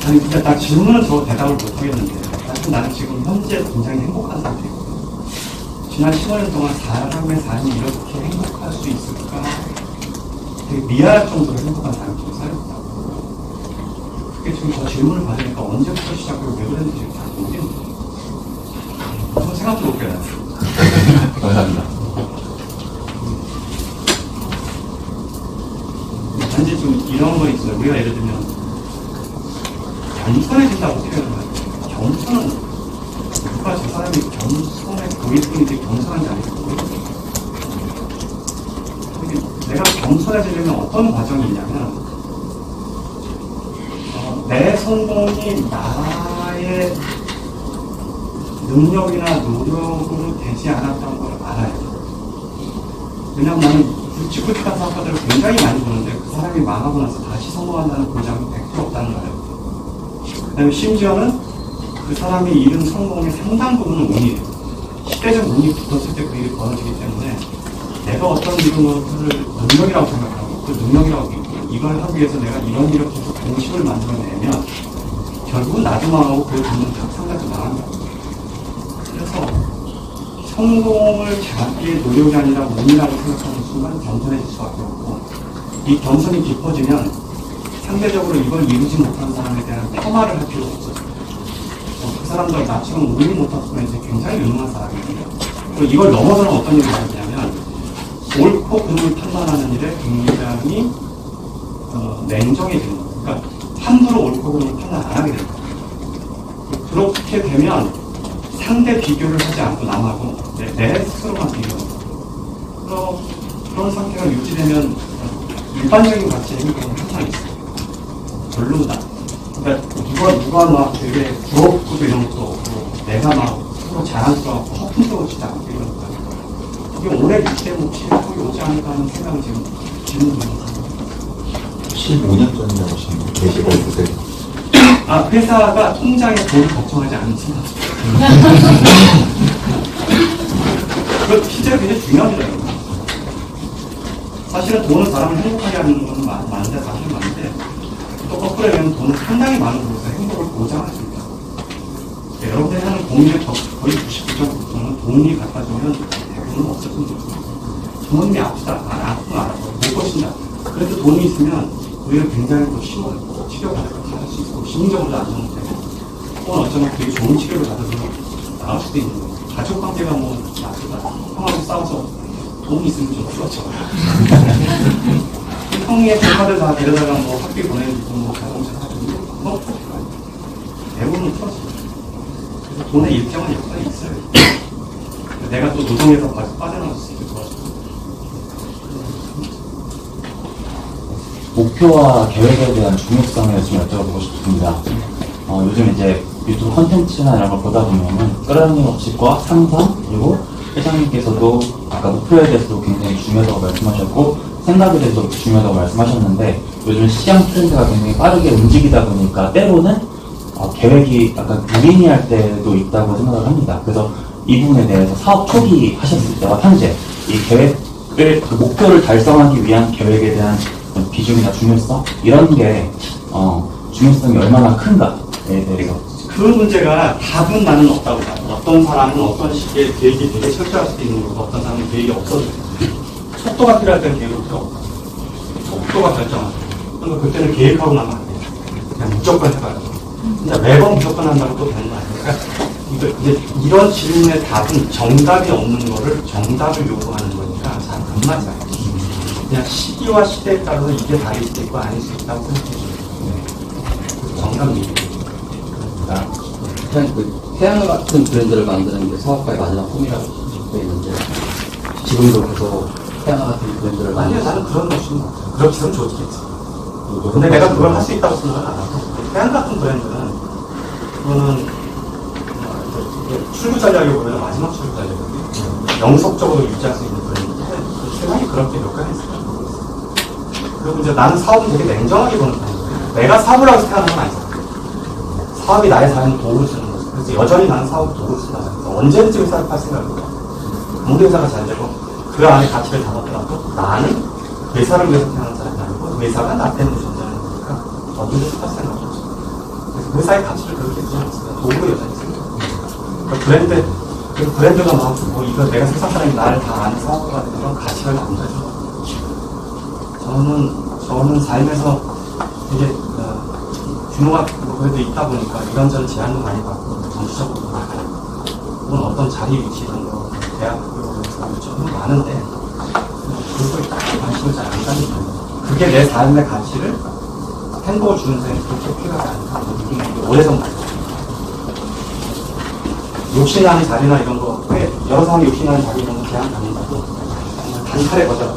아니, 진짜 나 질문은 저 대답을 못하겠는데, 사실 나는 지금 현재 굉장히 행복한 상태거든요. 지난 15년 동안 사람의 삶이 이렇게 행복할 수 있을까? 되게 미안할 정도로 행복한 삶을 살았다고. 그게 지금 저 질문을 받으니까 언제부터 시작하고 왜 그랬는지 잘 모르겠는데. 저 생각도 못 해요. 감사합니다. 단지 좀 이런 거 있어요. 우리가 예를 들면 겸손해진다고 표현을 하죠. 겸손은 누가 저 사람이 겸손해 보일 뿐이지 겸손한지 아닌지 모르겠어요. 내가 겸손해지려면 어떤 과정이 있냐면 내 성공이 나의 능력이나 노력으로 되지 않았다는 걸 알아야 돼. 왜냐면 나는 굵직굵직한 사업가들을 굉장히 많이 보는데 그 사람이 망하고 나서 다시 성공한다는 보장이 100% 없다는 걸 알아요. 그 다음에 심지어는 그 사람이 이룬 성공의 상당 부분은 운이에요. 시대적 운이 붙었을 때 그 일이 벌어지기 때문에 내가 어떤 이름을 능력이라고 생각하고 그 능력이라고 이걸 하기 위해서 내가 이런 이렇게 해서 공식을 만들어내면 결국은 나도 망하고 그걸 듣는 상대도 망합니다. 그래서 성공을 잡기의 노력이 아니라 운이라고 생각하는 순간 겸손해질 수밖에 없고 이 겸손이 깊어지면 상대적으로 이걸 이루지 못한 사람에 대한 폄하를 할 필요가 없어요. 그 사람들 나처럼 운이 못했으면 이제 굉장히 유능한 사람이거든요. 그리고 이걸 넘어서는 어떤 일이 있냐면 옳고 그름을 판단하는 일에 굉장히 냉정해지는 거예요. 그러니까 함부로 옳고 그름을 판단 안 하게 되는 거예요. 그렇게 되면 상대 비교를 하지 않고 남하고 내 스스로만 비교하는 거예요. 그런 상태가 유지되면 일반적인 가치의 행동은 항상 있어요. 별로다. 그러니까 누가 막 되게 부럽고 이런 것도 없고 내가 막 서로 자랑스러워하고 허풍스러워지지 않고 이런 거. 이게 오래 유지되면 혹시 오지 않을까 하는 생각을 지금 드는 거예요. 15년 전이라고 하시는 거 계시고 있으세요? 회사가 통장에 돈을 걱정하지 않는 순간. 그거 실제로 굉장히 중요한 일이에요. 사실은 돈은 사람을 행복하게 하는 건 많은데, 사실 많은데, 또 거꾸로 얘기하면 돈은 상당히 많은 곳에서 행복을 보장할 수 있다. 여러분들이 하는 고민의 거의 99.9%는 돈이 갖다 주면 대부분 없어집니다. 부모님이 아프다, 아프면 알아서 못 보신다. 그래도 돈이 있으면 오히려 굉장히 더 쉬워요. 치료받을 거 다 할 수 있고, 심리적으로도 안정되고, 또는 어쩌면 되게 좋은 치료를 받아서 나을 수도 있는 거예요. 가족 관계가 뭐, 나쁘다. 형하고 싸워서 돈이 있으면 좀 풀어져. 형의 조카들 다 데려다가 뭐 학교 보내주고, 뭐 자동차 사주고, 뭐 풀어져요. 대부분 풀어져요. 그래서 돈의 일정한 역할이 있어요. 내가 또 노동에서 빠져나갈 수 있을 것 같아요. 목표와 계획에 대한 중요성을 좀 여쭤보고 싶습니다. 요즘 이제 유튜브 컨텐츠나 이런 걸 보다 보면은 끌어당김 법칙과 상상, 그리고 회장님께서도 아까 목표에 대해서도 굉장히 중요하다고 말씀하셨고 생각에 대해서도 중요하다고 말씀하셨는데 요즘 시장 트렌드가 굉장히 빠르게 움직이다 보니까 때로는 계획이 약간 무의미할 때도 있다고 생각을 합니다. 그래서 이 부분에 대해서 사업 초기 하셨을 때와 현재 이 계획을, 그 목표를 달성하기 위한 계획에 대한 비중이나 중요성 이런 게 중요성이 얼마나 큰가에 대해서 그 문제가 답은 나는 없다고 봐요. 어떤 사람은 어떤 시기에 계획이 되게 철저할 수도 있는 거고 어떤 사람은 계획이 없어도 돼요. 속도가 필요할 때는 계획이 필요 없고 속도가 결정하죠. 그러니까 그때는 계획하고 나면 안 돼요. 그냥 무조건 해봐요. 근데 매번 무조건 한다고 또 되는 거 아니에요. 그러니까 이제 이런 질문의 답은 정답이 없는 거를 정답을 요구하는 거니까 잘 안 맞아요. 그냥 시기와 시대에 따라서 이게 다를 수도 있고 아닐 수 있다고 생각해요. 정답이 그냥 태양 같은 브랜드를 만드는 게 사업가의 마지막 꿈이라고 적혀 있는데 지금도 계속 태양 같은 브랜드를 아니요, 나는 그런 것이 그렇지는 좋겠지. 근데 내가 그걸 할 수 있다고 생각은 안 하고 태양 같은 브랜드는 그거는 출구 전략이 보면 마지막 출구 전략이거든요. 영속적으로 유지할 수 있는 브랜드인데 세상이 그렇게 몇 가지 있어요. 그리고 이제 나는 사업은 되게 냉정하게 보는 편이거든요. 내가 사업을 하고 생각하는 건 아니잖아. 사업이 나의 삶에 도움을 주는 거죠. 그래서 여전히 나는 사업에 도움을 준다. 언제든지 회사를 팔 생각이고 아무리 회사가 잘 되고 그 안에 가치를 담았더라도 나는 회사를 위해서 태어난 사람이 아니고 회사가 나 때문에 존재하는 거니까 언제든지 팔 생각이죠. 그래서 회사의 가치를 그렇게 두지 않습니다. 도구로 여전히 생각합니다. 그러니까 브랜드가 막 이거 내가 세상 사람이 나를 다 아는 사업가가 되는 건 가치를 안 가져. 저는 삶에서 되게 규모가 그래도 있다 보니까 이런저런 제안도 많이 받고 정치적으로 혹은 어떤 자리 위치 이런 거 대학교에서 요청이 많은데 그거에 딱히 관심을 잘 안 가는 거예요. 그게 내 삶의 가치를 행복을 주는 데는 그렇게 필요하지 않다. 오래전 말이죠. 욕심나는 자리나 이런 거, 꽤 여러 사람이 욕심나는 자리 이런 거 제한 다닌다고 단칼에 거절.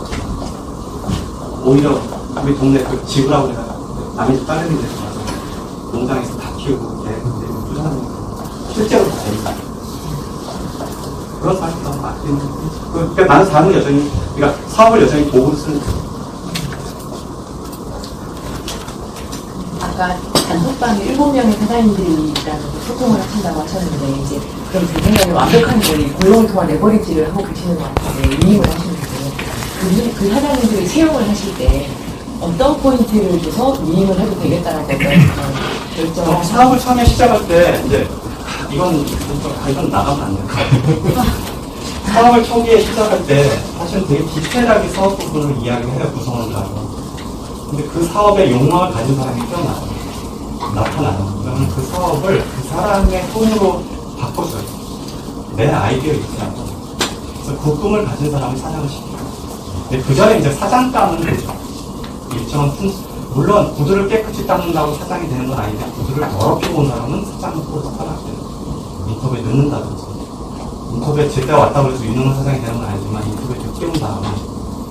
오히려 우리 동네 그 지구라고 내가 남의 집 딸내미 데서 가서 농장에서 다 키우고 투자하는 거 실제로 다 됩니다. 그런 사람이 너무 많기는 그러니까 나는 사람을 여전히, 그러니까 사업을 여전히 도구로 쓰는 거예요. 아까 단톡방에 7명의 사장님들이랑 소통을 하신다고 하셨는데 이제 그럼 제 생각에 완벽한 거리 고용을 통한 레버리지를 하고 계시는 것 같은데 위임을 하시는데 그 사장님들이 채용을 하실 때 어떤 포인트를 줘서 위임을 해도 되겠다라는 어떤 결정을 하셨나요? 사업을 처음에 시작할 때 이제 이건 나가면 안 돼요. 사업을 초기에 시작할 때 사실 되게 디테일하게 사업 부분을 이야기해야 구성을 하고, 근데 그 사업에 욕망을 가진 사람이 나타나요. 그러면 그 사업을 그 사람의 꿈으로 바꿔줘요. 내 아이디어 있지 않고. 그래서 그 꿈을 가진 사람을 사장을 시켜요. 근데 그 전에 이제 사장감은 되죠. 일정한 물론 구두를 깨끗이 닦는다고 사장이 되는 건 아닌데, 구두를 더럽게 본 사람은 사장으로 선발할게요. 인터뷰에 넣는다든지, 인터뷰에 제때 왔다고 해서 유능한 사장이 되는 건 아니지만, 인터뷰에 늦게 온 다음에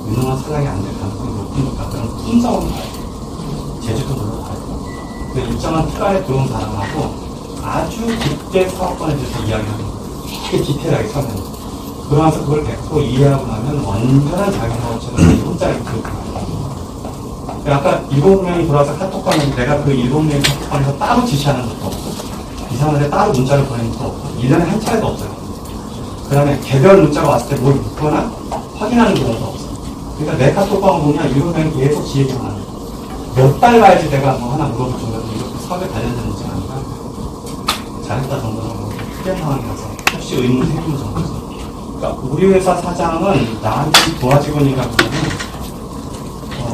유능한 사장이 안 될 가능성이 높으니까 그런 품성은 봐요. 제주도 물론 봐요. 그 일정한 투자에 들어온 사람하고 아주 깊게 사업권에 대해서 이야기하는 거예요. 되게 디테일하게 처음에는. 그러면서 그걸 100% 이해하고 나면 완전한 자기 사업체는 혼자 이렇게 아까 7명이 돌아와서 카톡방에서 내가 그 7명의 카톡방에서 따로 지시하는 것도 없고, 이 사람한테 따로 문자를 보내는 것도 없고, 1년에 한 차례도 없어요. 그 다음에 개별 문자가 왔을 때 뭘 묻거나 확인하는 경우도 없어요. 그러니까 내 카톡방을 보면 7명이 계속 지혜기만 하는 거예요. 몇 달 가야지 내가 뭐 하나 물어볼 정도로 이렇게 사업에 관련된 문제가 아니라 잘했다 정도로 특별 상황이라서 혹시 의문 생기는 정도죠. 그러니까 우리 회사 사장은 나한테 도와직원이라고 하면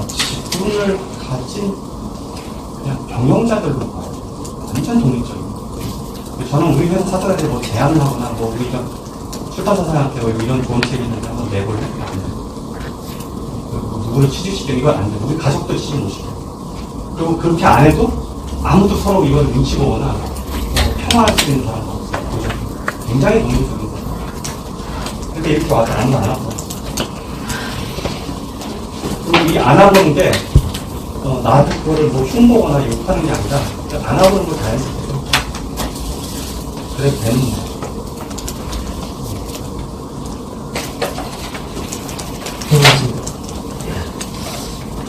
직분을 가진 그냥 경영자들로 봐요. 완전 독립적인. 저는 우리 회사 사장한테 뭐 제안을 하거나 뭐 우리 출판 사장한테 뭐 이런 좋은 책이 있는데 한번 내볼래? 안 돼. 누구를 취직시켜 이건 안 돼. 우리 가족도 취직 못 시켜. 그리고 그렇게 안 해도 아무도 서로 이걸 눈치 보거나 평화할 수 있는 사람도 없어요. 굉장히 독립적인 거예요. 그러니까 이렇게 와서 아무도 안 하고. 그리고 이 안 하보는 게 나한테 그거를 뭐 흉보거나 욕하는 게 아니라 안 하보는 걸 자연스럽게 그래도 되는 거예요.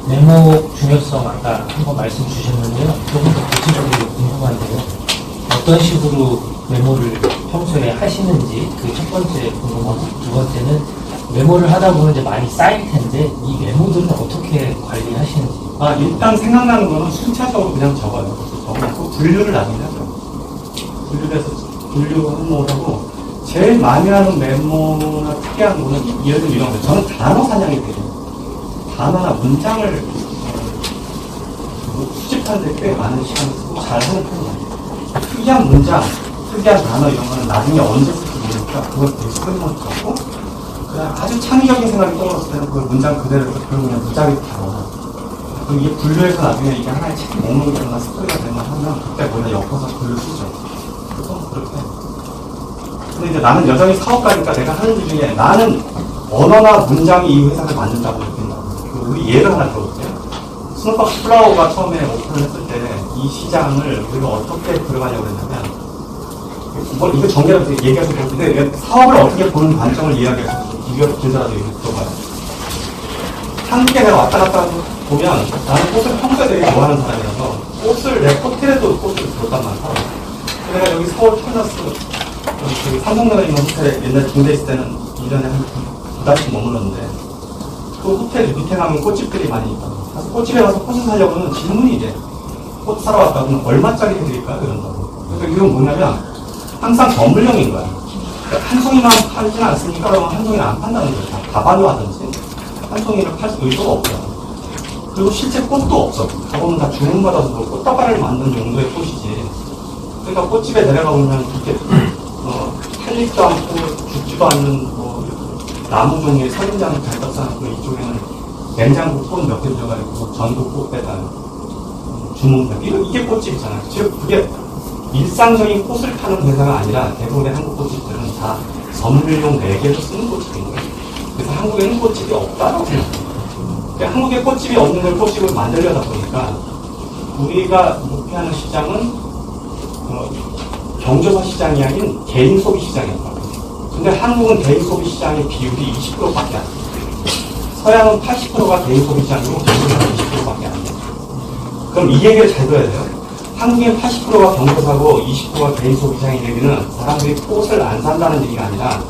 메모 중요성 아까 한번 말씀 주셨는데요. 조금 더 구체적으로 궁금한데요. 어떤 식으로 메모를 평소에 하시는지 그 첫 번째 궁금하고, 두 번째는 메모를 하다 보면 이제 많이 쌓일 텐데 이 메모들은 어떻게 관리하시는지. 일단 생각나는 거는 순차적으로 그냥 적어요. 적어놓고 분류를 나중에 하죠. 분류 항목하고 제일 많이 하는 메모나 특이한 거는 예를 들면 이런 거예요. 저는 단어 사냥이 돼요. 단어나 문장을 수집하는 데 꽤 많은 시간을 쓰고 잘 하는 편이에요. 특이한 문장, 특이한 단어 이런 거는 나중에 언제 쓸지 모르니까 그걸 되게 스크린으로 적고, 그냥 아주 창의적인 생각이 떠올랐을 때는 그걸 문장 그대로 그걸 그냥 무작위로 다 넣어요. 그럼 이게 분류해서 나중에 이게 하나의 책 목록이나 스토리가 되면 하면 그때 뭐냐 엮어서 글로 쓰죠. 그래서 그렇게. 근데 이제 나는 여전히 사업가니까 내가 하는 일 중에 나는 언어나 문장이 이 회사를 만든다고 느낀다. 우리 예를 하나 들어볼게요. 스노박스 플라워가 처음에 오픈을 했을 때 이 시장을 우리가 어떻게 들어가냐고 그랬냐면, 이거 정리해서 얘기하실 것 같은데 사업을 어떻게 보는 관점을 이야기해서 이거 길더라도 얘기 들어봐요. 한국에 내가 왔다 갔다 보면 나는 꽃을 평소에 되게 좋아하는 사람이라서 꽃을 내 호텔에도 꽃을 들었단 말이야. 내가 여기 서울 텔러스 그 삼성동에 있는 호텔에 옛날에 군대 있을 때는 1년에 한 2달씩 머물렀는데, 그 호텔 밑에 가면 꽃집들이 많이 있다. 그래서 꽃집에 가서 꽃을 사려고는 질문이 이제 꽃 사러 왔다 그러면 얼마짜리 해드릴까요? 이런다고. 그러니까 이건 뭐냐면 항상 전불형인 거야. 그러니까 한 송이만 팔지는 않습니까? 그러면 한 송이는 안 판다는 거예요. 가방으로 하든지 한 송이를 팔 의도가 없어요. 그리고 실제 꽃도 없어. 가보면 다 주문받아서 꽃다발을 만든 용도의 꽃이지. 그러니까 꽃집에 내려가 보면 그렇게 팔리지도 않고 죽지도 않는 뭐 나무 종류의 선인장을 잘 떠서 않고, 이쪽에는 냉장고 꽃 몇 개 들어가 있고 전도 꽃배달 주문백 이게 꽃집이잖아요. 즉 그게 일상적인 꽃을 파는 회사가 아니라 대부분의 한국 꽃집들은 다 선물용 매개로 쓰는 꽃집인 거예요. 그래서 한국에는 꽃집이 없다고 생각해요. 그러니까 한국에 꽃집이 없는 걸 꽃집을 만들려다 보니까 우리가 목표하는 시장은 경조사 시장이 아닌 개인 소비 시장이었거든요. 근데 한국은 개인 소비 시장의 비율이 20%밖에 안 돼요. 서양은 80%가 개인 소비 시장이고 경조사는 20%밖에 안 돼요. 그럼 이 얘기를 잘 들어야 돼요. 한국의 80%가 경조사고 20%가 개인 소비 시장이 되면은 사람들이 꽃을 안 산다는 얘기가 아니라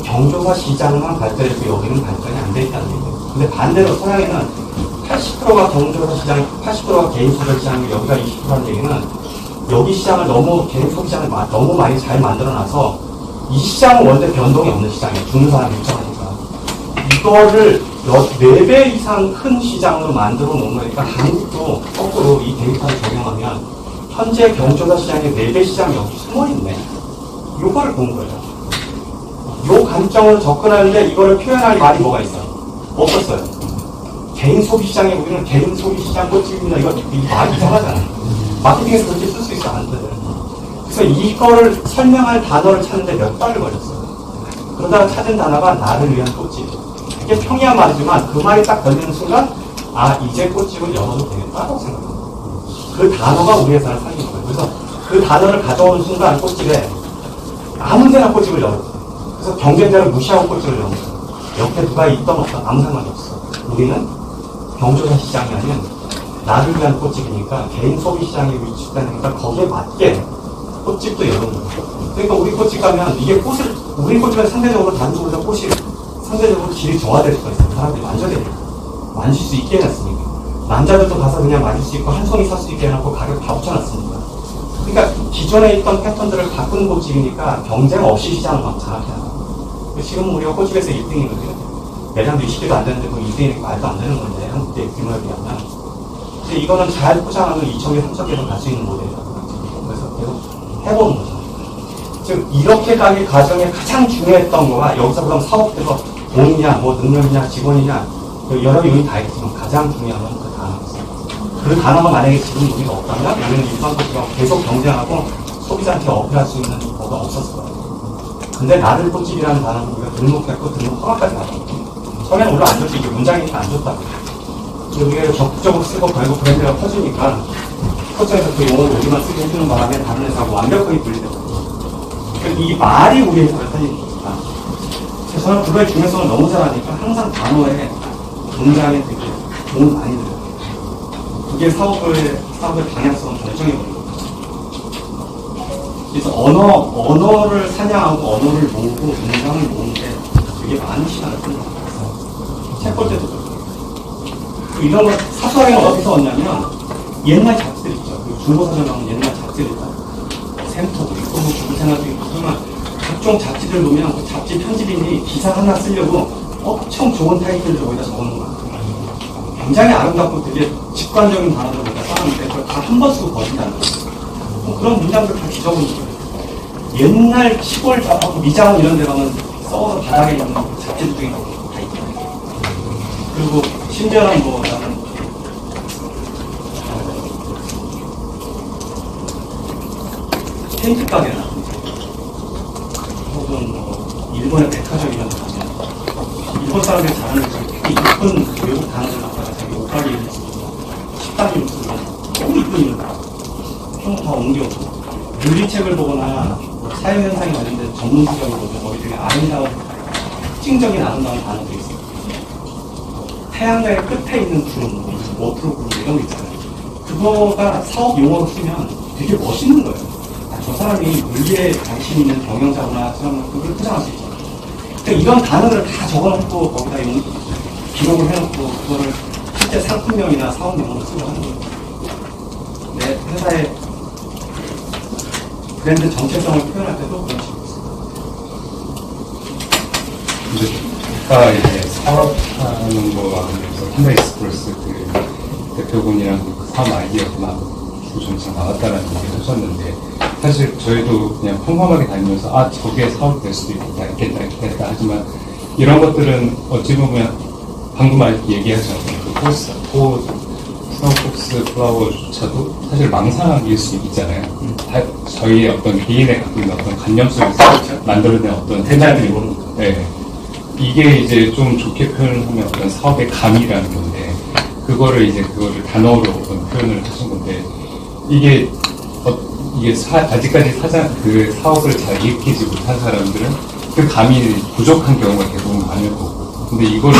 경조사 시장만 발달해서 여기는 발달이 안 돼 있다는 얘기예요. 근데 반대로 서양에는 80%가 경조사 시장, 80%가 개인 소비 시장이고 여기가 20%라는 얘기는 여기 시장을 너무 개인 소비 시장을 너무 많이 잘 만들어놔서 이 시장은 원래 변동이 없는 시장이에요. 죽는 사람이 입장하니까. 이거를 4배 이상 큰 시장으로 만들어 놓은 거니까 한국도 거꾸로 이 데이터를 적용하면 현재 경조사 시장의 4배 시장이 여기 숨어있네. 이거를 본 거예요. 요 관점으로 접근하는데 이거를 표현할 말이 뭐가 있어요? 없었어요. 개인 소비 시장에 우리는 개인 소비 시장 꽃집입니다. 이거 말이 이상하잖아요. 마케팅에서 그렇게 쓸 수 있어 안 돼요. 그래서 이거를 설명할 단어를 찾는데 몇 달을 걸렸어요. 그러다가 찾은 단어가 나를 위한 꽃집. 이게 평이한 말이지만 그 말이 딱 걸리는 순간 아 이제 꽃집을 열어도 되겠다고 생각합니다. 그 단어가 우리 회사를 살린 거예요. 그래서 그 단어를 가져오는 순간 꽃집에 아무데나 꽃집을 열었어요. 그래서 경쟁자를 무시하고 꽃집을 열었어요. 옆에 누가 있던 없던 아무 상관이 없어. 우리는 경조사 시장이 아닌 나를 위한 꽃집이니까 개인 소비 시장에 위치되니까 거기에 맞게 꽃집도 여는 거예요. 그러니까 우리 꽃집 가면 이게 꽃을 우리 꽃집은 상대적으로 다른 쪽보다 꽃이 상대적으로 질이 저하될 수가 있어요. 사람들이 만져야 만질 수 있게 해놨으니까. 남자들도 가서 그냥 만질 수 있고 한 송이 살 수 있게 해놓고 가격 다 붙여놨으니까. 그러니까 기존에 있던 패턴들을 바꾸는 꽃집이니까 경쟁 없이 시장을 막 장악해요. 지금 우리가 꽃집에서 1등이거든요. 매장도 20개도 안 되는데 그 1등이니까 말도 안 되는 건데 한국의 규모에 비하면. 근데 이거는 잘 포장하면 2,000개, 3,000개도 갈 수 있는 모델이라고. 그래서 계속 해보는 거죠. 즉 이렇게 가기 과정에 가장 중요했던 거가 여기서 그럼 사업대가 돈이냐, 뭐 능력이냐, 직원이냐 여러 요인이 다 있지만 가장 중요한 건 그 단어였어요. 그 단어가 만약에 지금 우리가 없다면 우리는 일반 꽃집하고 계속 경쟁하고 소비자한테 어필할 수 있는 뭐가 없었을 거예요. 근데 나를 꽃집이라는 단어를 우리가 등록했고 등록 허가까지 받았거든요. 처음에는 물론 안 줬지. 이게 문장이니까 안 줬다고. 근데 우리가 적극적으로 쓰고 결국 브랜드가 퍼지니까 포장에서 그 용어를 우리만 쓰게 해주는 바람에 다른 회사하고 완벽하게 분리되거든요. 이 말이 우리 회사를 살리니까 저는 그거의 중요성을 너무 잘 아니까 항상 단어에 문장에 되게 도움을 많이 들어요. 그게 사업의 방향성을 결정해버리거든요. 그래서 언어를 사냥하고 언어를 모으고 문장을 모으는데 되게 많은 시간을 쓰는 것 같아요. 책 볼 때도 그렇고. 이런 거 사소하게 어디서 얻냐면 옛날 잡지들 있죠. 중고사전 나오는 옛날 잡지들 있잖아요. 샘터도 있고 뭐 중생활도 있고 그러면 각종 잡지들 보면 그 잡지 편집인이 기사 하나 쓰려고 엄청 좋은 타이틀을 거기다 적어놓은 거야. 굉장히 아름답고 되게 직관적인 단어들을 거기다 써놨는데 그걸 다 한 번 쓰고 버린다는 거예요. 그런 문장들 다 뒤져보는 거예요. 옛날 시골 미장원 이런 데 가면 써서 바닥에 있는 잡지들 중에 다 있잖아요. 그리고 심지어는 뭐 나는 페인트 가게나 혹은 뭐 일본의 백화점 이런 데 가면 일본 사람들이 잘하는 되게 이쁜 외국 단어를 갖다가 자기 옷가게 이름 쓰고 식당 이름 쓰고 너무 이쁜 이름 다 옮겨오고 물리책을 보거나 뭐 사회현상에 관련된 전문적으로 보면 거기 되게 아름다운 특징적인 아름다운 단어들이 있어요. 태양의 끝에 있는 구름, 워프로 구름 이런 거 있잖아요. 그거가 사업 용어로 쓰면 되게 멋있는 거예요. 저 사람이 물리에 관심 있는 경영자구나, 그걸 포장할 수 있죠. 그러니까 이런 단어를 다 적어놓고 거기다 기록을 해놓고 그거를 실제 상품명이나 사업명으로 쓰고 하는 거예요. 내 회사의 브랜드 정체성을 표현할 때도 그런 식으로 있어요. 아까 이제 사업하는 거와 관련해서 홈베이스플러스 그 대표분이랑 그 사업 아이디어가 전체가 나왔다라는 얘기를 하셨는데 사실 저희도 그냥 평범하게 다니면서 아 저게 사업 될 수도 있겠다 하지만 이런 것들은 어찌 보면 방금 얘기하셨던 그 스노우폭스 플라워조차도 사실 망상일 수 있잖아요. 저희의 어떤 개인의 갖고 있는 어떤 관념 속에서 만들어낸 어떤 생각들이고, 네. 이게 이제 좀 좋게 표현하면 어떤 사업의 감이라는 건데, 그거를 단어로 어떤 표현을 하신 건데, 이게 아직까지 그 사업을 잘 일으키지 못한 사람들은 그 감이 부족한 경우가 대부분 많을 거고, 근데 이거를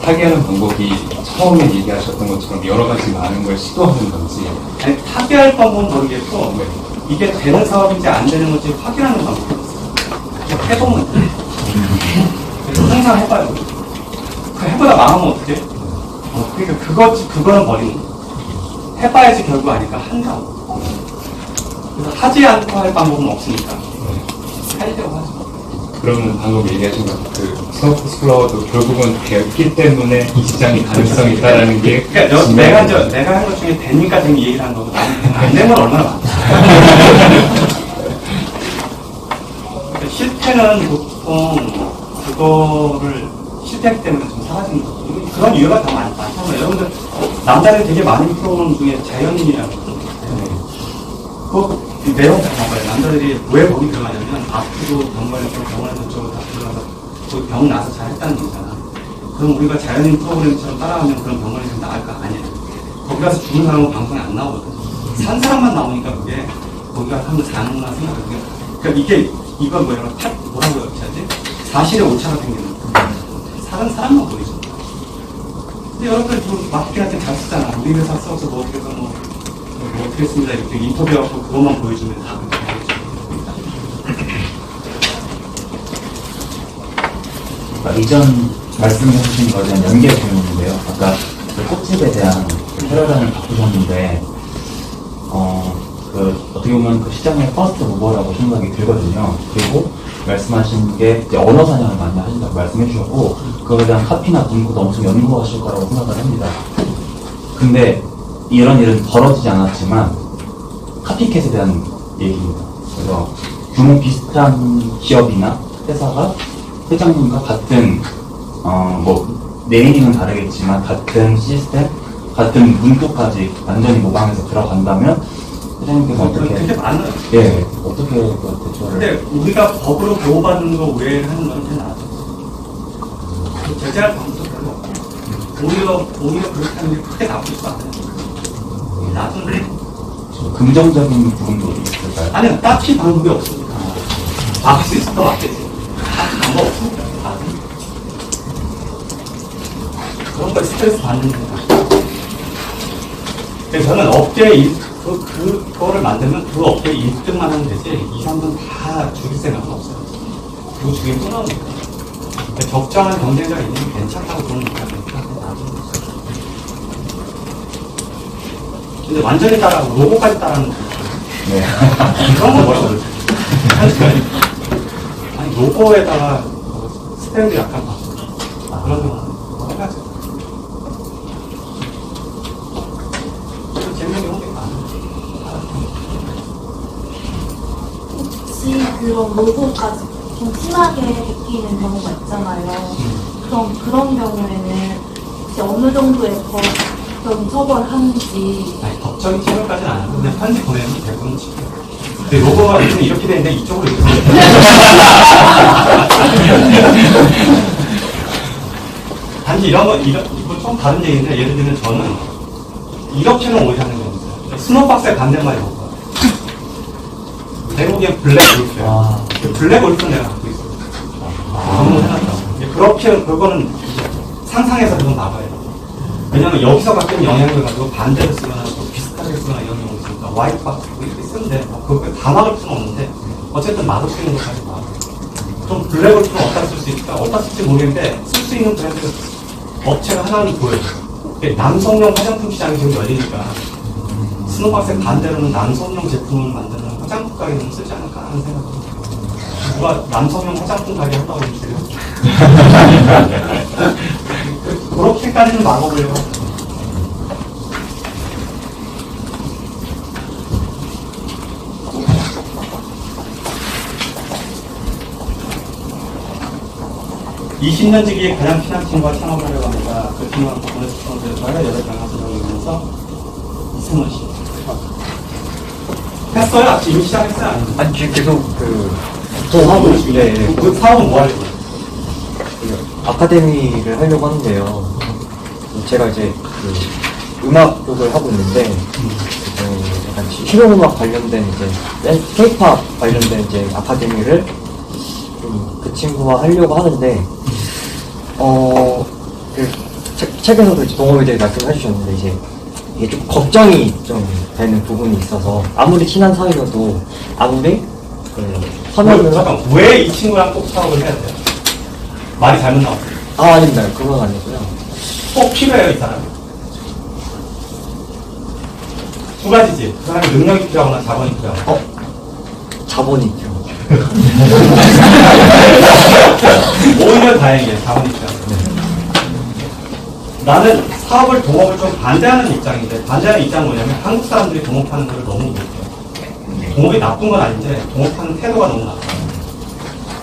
타개하는 방법이 처음에 얘기하셨던 것처럼 여러 가지 많은 걸 시도하는 건지. 아니, 타개할 방법은 모르겠고, 이게 되는 사업인지 안 되는 건지 확인하는 방법이 있어요. 해보면 돼. 항상 해봐요. 해보다 망하면 어떡해? 그러니까 그거는 버리는 거. 해봐야지 결국 아니까 한다고. 그래서 하지 않고 할 방법은 없으니까. 하려고 하죠. 그러면 방금 얘기하신 그 스노우폭스 플라워도 결국은 되었기 때문에 시장이 가능성이 있다라는 게. 그러니까 내가 한 것 중에 되니까 된 얘기를 한 거고, 안 된 건 얼마나 많아. 실패는 보통 그거를 실패하기 때문에 좀 사라지는 거고, 그런 이유가 더 많잖아요. 여러분들, 남자들 되게 많은 프로그램 중에 자연인이라고 그거 내용 다 봐봐요. 남자들이 왜 거기 들어가냐면, 아프고 병원에서 저쪽으로 다 들어가서 그 병 나서 잘했다는 얘기잖아. 그럼 우리가 자연인 프로그램처럼 따라가면 그런 병원에 좀 나을까? 아니에요. 거기 가서 죽는 사람은 방송에 안 나오거든. 산 사람만 나오니까 그게, 거기 가서 하면 사는구나 생각을 해. 그러니까 이건 뭐라고 하지? 사실의 오차가 생기는 거야. 사는 사람만 보이죠. 근데 여러분들 마케팅할 때 잘 쓰잖아. 우리 회사 써서 뭐 어떻게 해서 뭐 어떻게 했습니다. 이렇게 인터뷰하고 그것만 보여주면 다 이전 말씀해 주신 거에 대한 연계 질문인데요. 아까 그 꽃집에 대한 패러다임을 바꾸셨는데, 어떻게 보면 그 시장의 퍼스트 무버라고 생각이 들거든요. 그리고 말씀하신 게 이제 언어 사냥을 많이 하신다고 말씀해 주셨고, 그거에 대한 카피나 문구도 엄청 연구하실 거라고 생각을 합니다. 근데 이런 일은 벌어지지 않았지만, 카피캣에 대한 얘기입니다. 그래서 규모 비슷한 기업이나 회사가 회장님과 같은 네이밍은 다르겠지만 같은 시스템, 같은 문구까지 완전히 모방해서 들어간다면 회장님께서 어떻게 되게 많아요. 예, 어떻게 그 대처를? 근데 우리가 법으로 보호받는 거 외에 하는 건 되게 나아져. 제재할 방법도 별로 없고 오히려 그렇게 하는 게 크게 나쁘지도 않아요. 나중에 긍정적인 부분도 있을까요? 아니요, 딱히 방법이 없으니까. 막을 수 있을 것 같겠지. 방법 없으니까. 그런 걸 스트레스 받는 거야. 그래서 저는 업계에 그거를 만들면 그 업계 1등만 하면 되지, 2, 3등 다 죽일 생각은 없어요. 그거 죽이면 또 나오니까. 적정한 경쟁자가 있는 게 괜찮다고 보는 거예요. 근데 완전히 따라하고 로고까지 따라하는 거. 네. 그런 건 뭐라고 그러지? 아니, 로고에다가 스펠도 약간 바꾸고. 그런 거 해가지고. 재밌는 경우가 많아요. 혹시 그런 로고까지 좀 심하게 베끼는 경우가 있잖아요. 그런 경우에는 혹시 어느 정도의 법적인 처벌을 하는지. 아니, 법적인 처벌까지는 안 하고 그냥 편지 보내면 대부분 지켜요. 근데 로고가 이렇게 되는데 이쪽으로 이렇게 돼요. 단지 이거 좀 다른 얘기인데, 예를 들면 저는 이렇게는 오히려 하는 게 없어요. 스노박스의 반대말이 로고가. 대부분 블랙 골프예요. 블랙 골프는 내가 갖고 있어요. 너무 해놨다. 그거는 상상해서 그건 나가요. 왜냐면 여기서 갖는 영향을 가지고 반대로 쓰거나 또 비슷하게 쓰거나 이런 경우 있으니까 화이트 박스 이렇게 쓰는데 그거 다 막을 수는 없는데 어쨌든 막을 수 있는 것까지 막아요. 좀 블랙 골프는 어디다 쓸 수 있을까? 어디다 쓸지 모르겠는데 쓸 수 있는 브랜드 업체가 하나는 보여요. 남성용 화장품 시장이 지금 열리니까 스노박스의 반대로는 남성용 제품을 만드는 화장품 가게는 쓰지 않을까 하는 생각이 듭니다. 누가 남성용 화장품 가게 한다고 해주세요. 그렇게까지는 막아보려고. (20년) 지기에 가장 친한 팀과 창업을 하려고 합니다. 그 팀은 보내주셨는데 저희가 8명 가서 적용하면서 승원 씨. 했어요? 아직 이미 시작했어요? 아니면? 아니 지금 계속 또 하고 있는데 그 사업은 뭐 하려고? 아카데미를 하려고 하는데요. 제가 이제 그 음악 쪽을 하고 있는데 약간 실용음악 관련된 이제 K-pop 관련된 이제 아카데미를 그 친구와 하려고 하는데 그 책에서도 이제 동업에 대해 말씀해 주셨는데 이제 이게 좀 걱정이 좀 되는 부분이 있어서 아무리 친한 사이여도 아무리 선언을 잠깐 왜 이 친구랑 꼭 사업을 해야 돼요? 말이 잘못 나왔어요. 아닙니다. 그건 아니고요. 꼭 필요해요 이 사람. 두 가지지. 그 사람이 능력이 필요하거나 자본이 필요하거나. 자본이 있죠. 오히려 다행이에요. 자본이 필요하거나. 나는 사업을 동업을 좀 반대하는 입장인데 반대하는 입장은 뭐냐면 한국 사람들이 동업하는 걸 너무 못해요. 동업이 나쁜 건 아닌데 동업하는 태도가 너무 나빠요.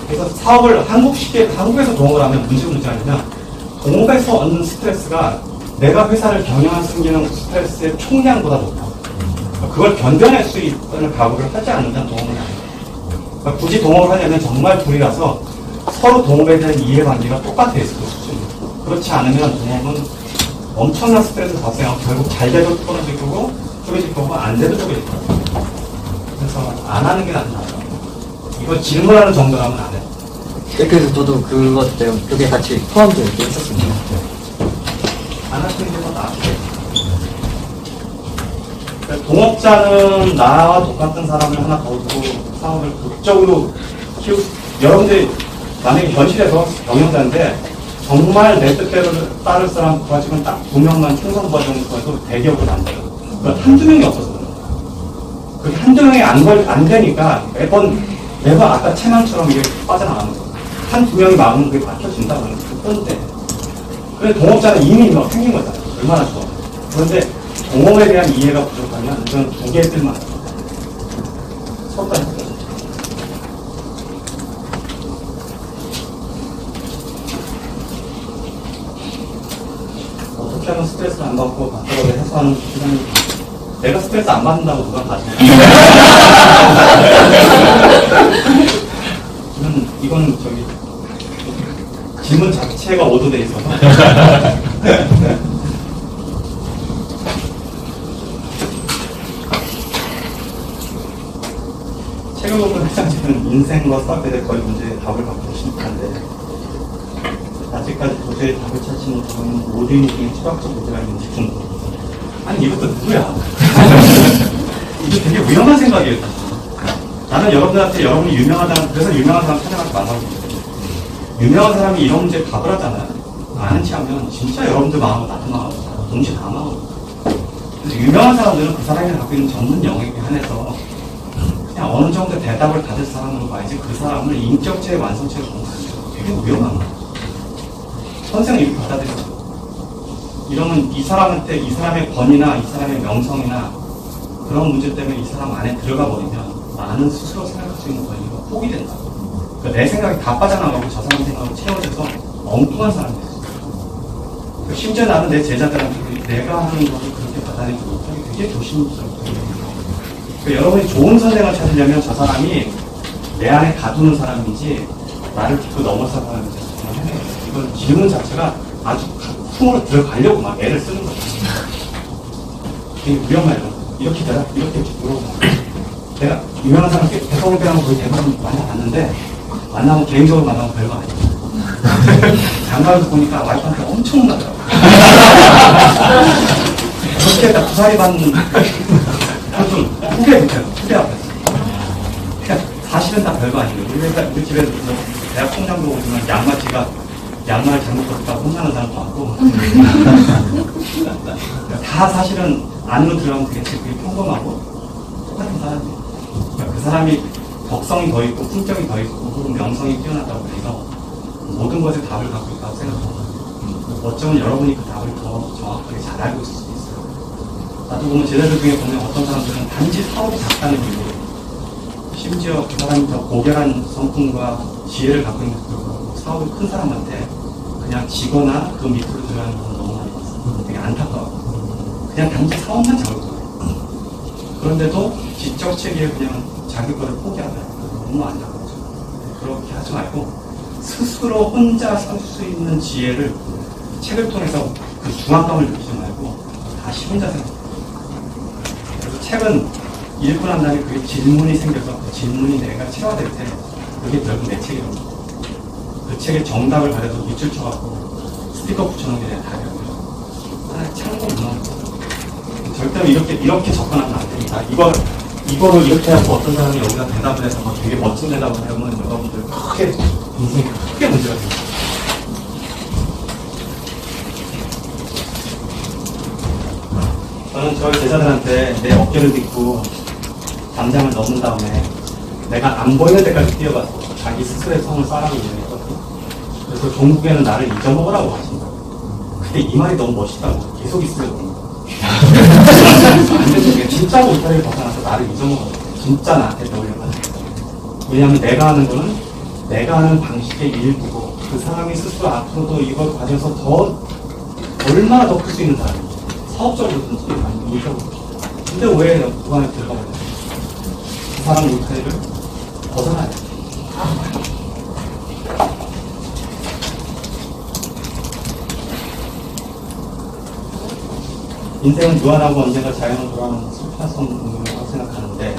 그래서 사업을 한국에서 동업을 하면 문제가 아니면 동업에서 얻는 스트레스가 내가 회사를 경영할 수 있는 스트레스의 총량보다 높아요. 그걸 견뎌낼 수 있다는 각오를 하지 않으면 동업은 안 돼요. 그러니까 굳이 동업을 하려면 정말 둘이라서 서로 동업에 대한 이해관계가 똑같아 있을 수준이에요. 그렇지 않으면 동업은 엄청난 스트레스 발생하고 결국 잘 돼도 떨어질 거고 쪼개질 거고 안 돼도 쪼개질 거고. 그래서 안 하는 게 낫다. 이거 질문하는 정도라면 안 해요. 그래서 저도 그것 때문에 그게 같이 포함되어 있었습니다. 안 하시는 게 더 나아요. 동업자는 나와 똑같은 사람을 하나 더 두고 사업을 극적으로 키우고 여러분들이 만약에 현실에서 경영자인데 정말 내 뜻대로 따를 사람 가지고는 딱 2명만 충성 과정에서 대기업을 만들어요. 그건 한두 명이 없어서 그래요. 그게 한두 명이 안 되니까 매번 아까 채망처럼 이게 빠져나가는 거예요. 한두 명이 마음은 그게 밝혀진다고 하는 건데 그래 동업자는 이미 막 생긴 거잖아요. 얼마나 좋아. 그런데 동업에 대한 이해가 부족하면 이건 두 개들만 서로 다 했어요. 어떻게 하면 스트레스를 안 받고 바꿔서 해소하는 시간이 내가 스트레스 안 받는다고 누가 가지고 이건 저기 질문 자체가 오도돼 있어서 책을 보면 회장님은 인생과 사업에 대해 거의 문제의 답을 갖고 계신데 아직까지 도저히 답을 찾지 못하는 모든 중에 철학적 문제가 있는지 궁금합니다. 아니 이것도 누구야? 이게 되게 위험한 생각이에요. 나는 여러분들한테 여러분이 유명하다는 그래서 유명한 사람 찾아가서 만나고 있거든요. 유명한 사람이 이런 문제에 답을 하잖아요. 아는 체 하면 진짜 여러분들 마음은 나타나고 동시에 다 나오고. 그래서 유명한 사람들은 그 사람이 갖고 있는 전문 영역에 한해서 그냥 어느 정도 대답을 받을 사람으로 봐야지 그 사람을 인격체의 완성체로 보는 거 되게 위험한 거예요. 선생은 이렇게 받아들여요. 이러면 이 사람한테 이 사람의 권위나 이 사람의 명성이나 그런 문제 때문에 이 사람 안에 들어가 버리면 나는 스스로 생각할 수 있는 권위가 포기된다. 그러니까 내 생각이 다 빠져나가고 저 사람 생각으로 채워져서 엉뚱한 사람이 됐어요. 그러니까 심지어 나는 내 제자들한테 내가 하는 것을 그렇게 받아들이지 못하게 되게 조심스럽거든요. 그러니까 여러분이 좋은 선생을 찾으려면 저 사람이 내 안에 가두는 사람인지 나를 딛고 넘어선 사람인지 정말 해내요. 이건 질문 자체가 아주 품으로 들어가려고 막 애를 쓰는 거예요. 되게 위험해요. 이렇게 되라, 이렇게 물어보고. 내가 유명한 사람 대성배하고 거의 대부분 만나봤는데 만나면 개인적으로 만나면 별거 아니에요. 장가에서 보니까 와이프한테 엄청 나더라고요. 그렇게 딱 부사리 받는 좀 후배 밑에서 후배 앞에서. 그러니까 사실은 다 별거 아니에요. 우리 집에서 대학 총장도 오지만 양말 잘못 벗었다고 혼나는 사람도 많고 다 사실은 안으로 들어가면 되게 평범하고 똑같은 사람이에요. 그러니까 그 사람이 덕성이 더 있고 품격이 더 있고 혹은 명성이 뛰어났다고 해서 모든 것에 답을 갖고 있다고 생각합니다. 어쩌면 여러분이 그 답을 더 정확하게 잘 알고 있을 수도 있어요. 나도 보면 제자들 중에 보면 어떤 사람들은 단지 사업이 작다는 이유로 심지어 그 사람이 더 고결한 성품과 지혜를 갖고 있는 그 사업이 큰 사람한테 그냥 지거나 그 밑으로 들어가는 건 너무 많이 봤어요. 되게 안타까워요. 그냥 단지 사업만 잡을 거예요. 그런데도 지적 체계에 그냥 자기 거를 포기하더라고요. 너무 안 나가죠. 그렇게 하지 말고 스스로 혼자 살 수 있는 지혜를 책을 통해서 그 중압감을 느끼지 말고 다시 혼자 생각해요. 그래서 책은 읽고 난 다음에 그게 질문이 생겨서 그 질문이 내가 체화될 때 그게 결국 내 책이라고. 그 책의 정답을 가려서 밑줄 쳐갖고 스티커 붙여놓은 게 내 답이라고요. 하나의 참고 문화인 거죠. 절대로 이렇게 접근하면 안 됩니다. 이거를 이렇게 하고 어떤 사람이 여기다 대답을 해서 막 되게 멋진 대답을 하면 여러분들 인생이 크게 문제가 됩니다. 저는 저희 제자들한테 내 어깨를 딛고 담장을 넘은 다음에 내가 안 보이는 데까지 뛰어가서 자기 스스로의 성을 쌓아가기 위해했거든요. 그래서 종국에는 나를 잊어먹으라고 하신다고. 근데 이 말이 너무 멋있다고 계속 있으려고. 안 되죠. 진짜 울타리를 벗어나서 나를 잊어먹어. 진짜 나한테 떠올려가지고. 왜냐하면 내가 하는 거는 내가 하는 방식의 일부고 그 사람이 스스로 앞으로도 이걸 가져서 얼마나 더 클 수 있는 사람이 사업적으로든지 아니면 일적으로. 근데 왜 그 안에 들어가야 돼? 그 사람 울타리를 벗어나야 돼. 인생은 무한하고 언젠가 자연으로 돌아오는 슬퍼성 운명이라고 생각하는데